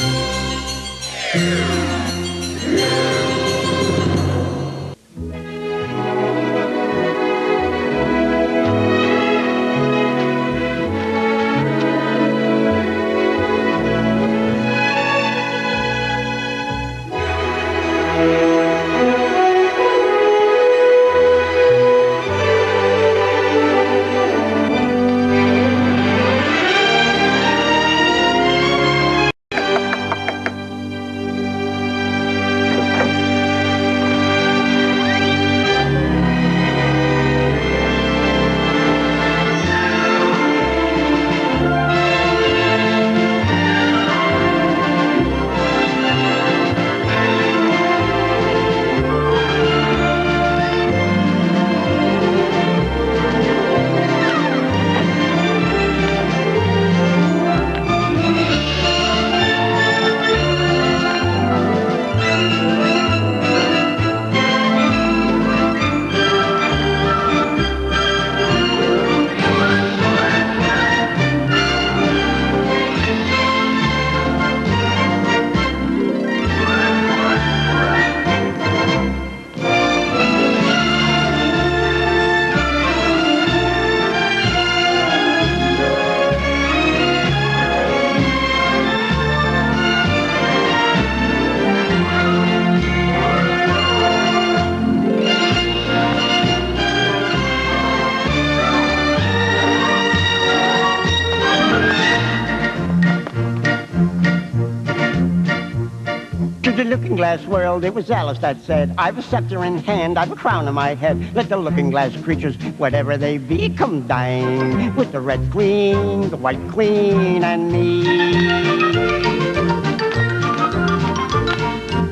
S9: the looking glass world, it was Alice that said, I've a scepter in hand, I've a crown on my head. Let the looking glass creatures, whatever they be, come dine with the red queen, the white queen, and me.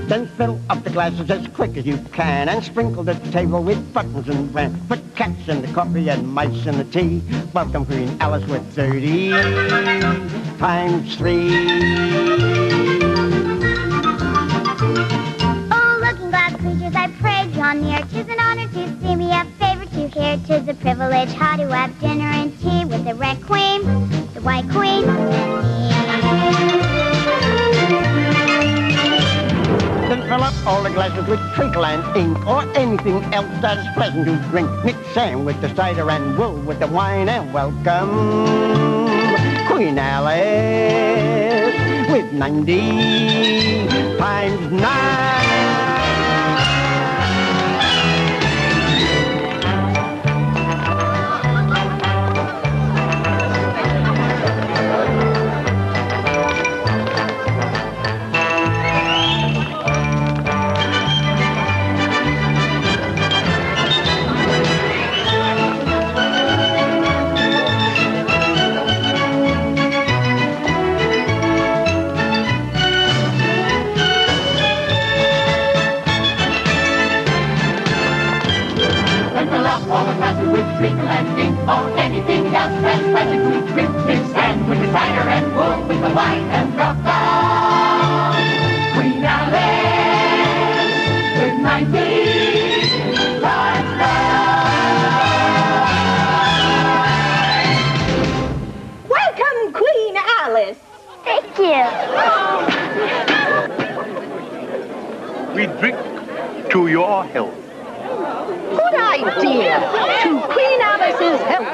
S9: Then fill up the glasses as quick as you can and sprinkle the table with buttons and bran. Put cats in the coffee and mice in the tea. Welcome Queen Alice with 30 times 3.
S2: Oh, looking glass creatures, I pray draw near. 'Tis an honor to see me, a favor to hear. 'Tis a privilege how to have dinner and tea with the red queen, the white queen, and me.
S9: Then fill up all the glasses with treacle and ink or anything else that is pleasant to drink. Mix Sam with the cider and wool with the wine and welcome Queen Alice with 90 times 9.
S11: With treacle and ink or anything else that's pleasant to drink. Mix and with the cider and wool with the wine and welcome Queen Alice with 90 times 9.
S12: Welcome, Queen Alice.
S2: Thank you.
S4: We drink to your health.
S12: Good idea. To Queen Alice's health.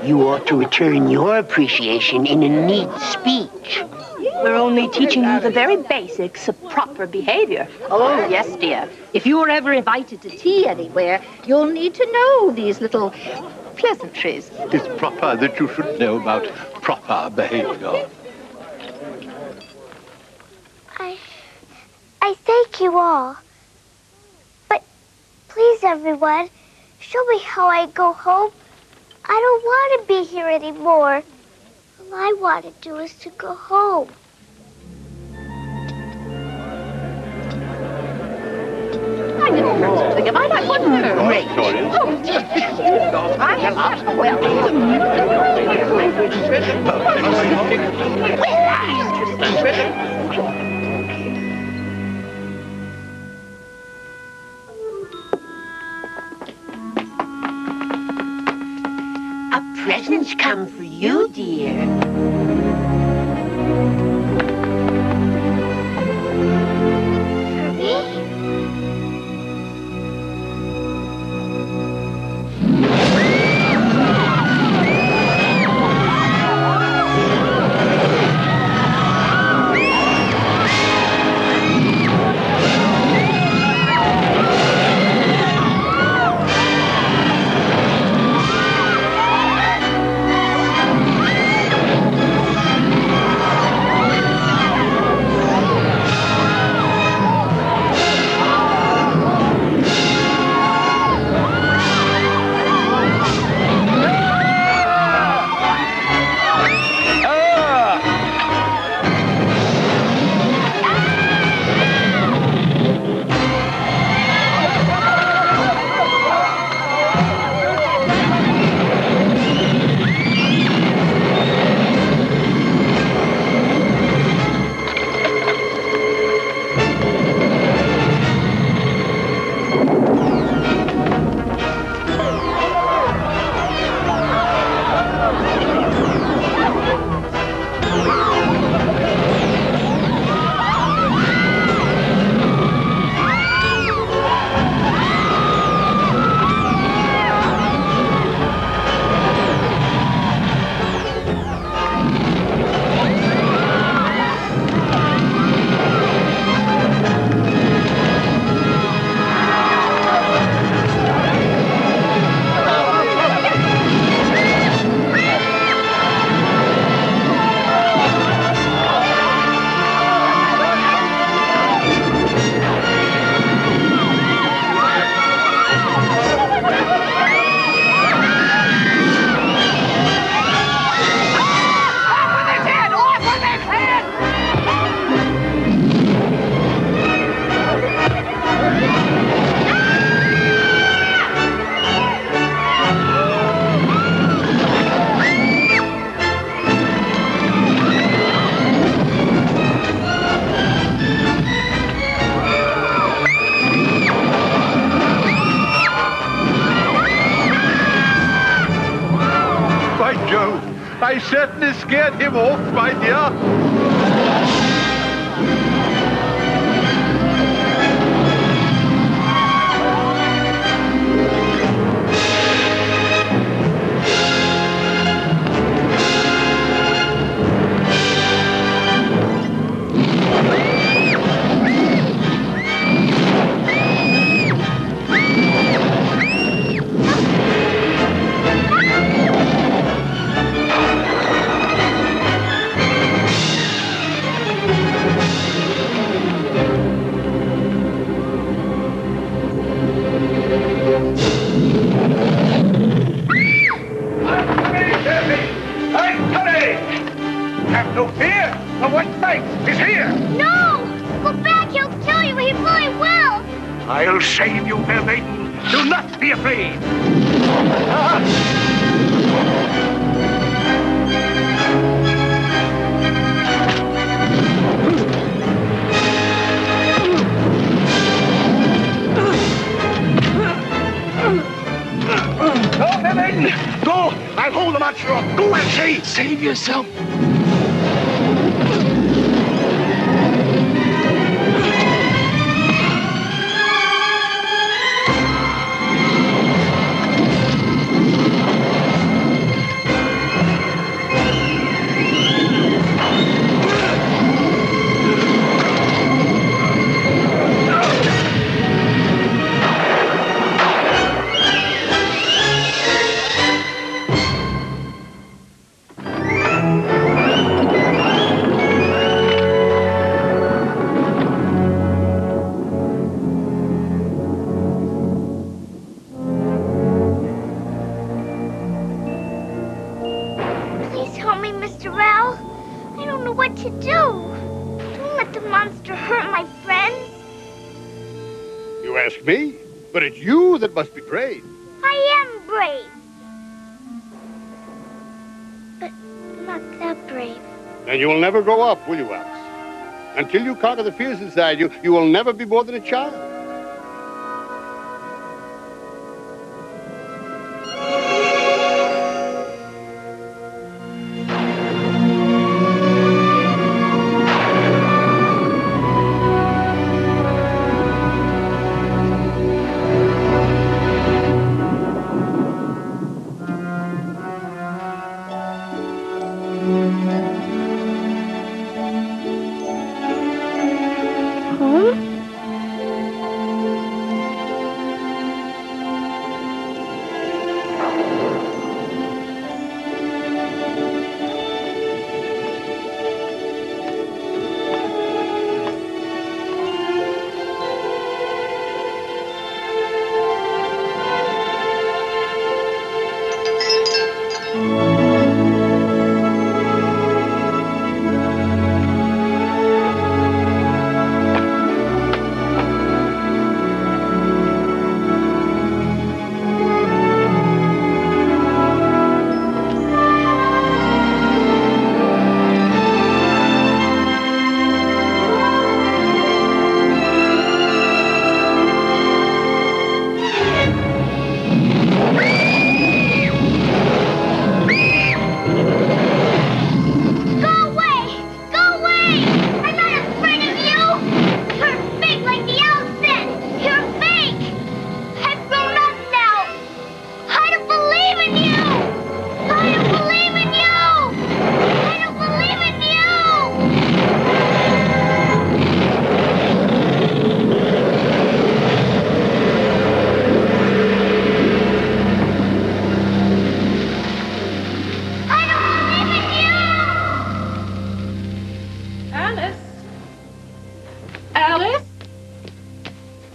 S3: You ought to return your appreciation in a neat speech.
S1: We're only teaching you the very basics of proper behavior. Oh, yes, dear. If you're ever invited to tea anywhere, you'll need to know these little pleasantries.
S4: It's proper that you should know about proper behavior.
S2: I thank you all. But please, everyone, show me how I go home. I don't want to be here anymore. All I want to do is to go home.
S1: I didn't know something about that one. Great.
S3: A present's come for you, dear.
S10: him off, my dear.
S4: Have no fear. The white knight is here.
S2: No! Go back. He'll kill you. He really will.
S4: I'll save you, fair maiden. Do not be afraid. Go, fair maiden. Go. I'll hold the monster off. Go and see. Save yourself.
S10: You ask me? But it's you that must be brave.
S2: I am brave. But not that brave.
S10: Then you will never grow up, will you, Alice? Until you conquer the fears inside you, you will never be more than a child.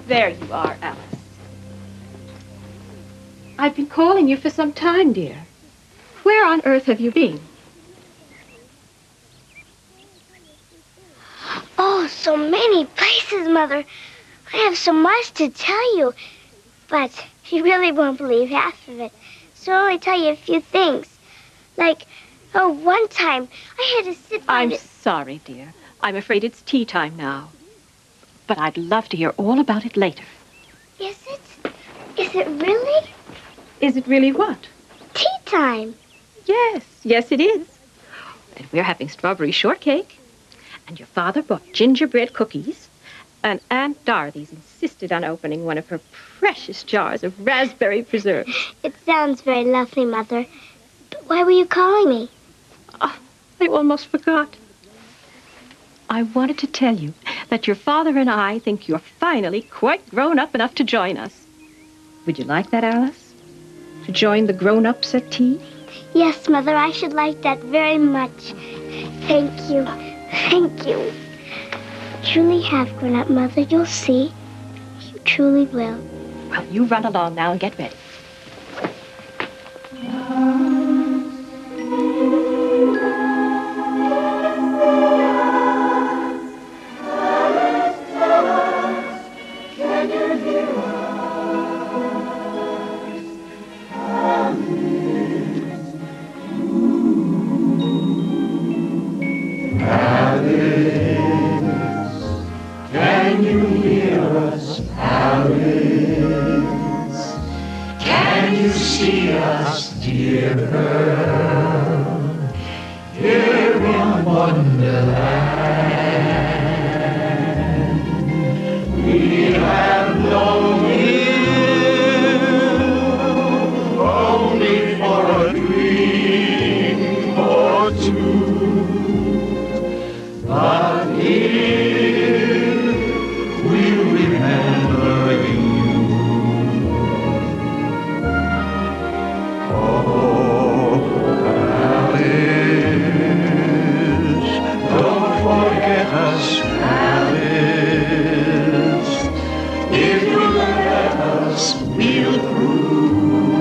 S17: There you are, Alice. I've been calling you for some time, dear. Where on earth have you been?
S2: Oh, so many places, Mother. I have so much to tell you, but you really won't believe half of it. So I'll only tell you a few things. Like, one time I had to sit by
S17: I'm sorry, dear. I'm afraid it's tea time now. But I'd love to hear all about it later.
S2: Is it? Is it really?
S17: Is it really what?
S2: Tea time.
S17: Yes, it is. And we're having strawberry shortcake. And your father bought gingerbread cookies. And Aunt Dorothy's insisted on opening one of her precious jars of raspberry preserves.
S2: It sounds very lovely, Mother. But why were you calling me?
S17: Oh, I almost forgot. I wanted to tell you that your father and I think you're finally quite grown up enough to join us. Would you like that, Alice? To join the grown-ups at tea?
S2: Yes, Mother, I should like that very much. Thank you. Thank you. Truly have grown up, Mother. You'll see. You truly will.
S17: Well, you run along now and get ready.
S11: Can you hear us, Alice? Can you see us, dear girl? Here in Wonderland, we have known you only for a dream or two, but here we remember you. Oh, Alice, don't forget us, Alice. If you let us, we'll prove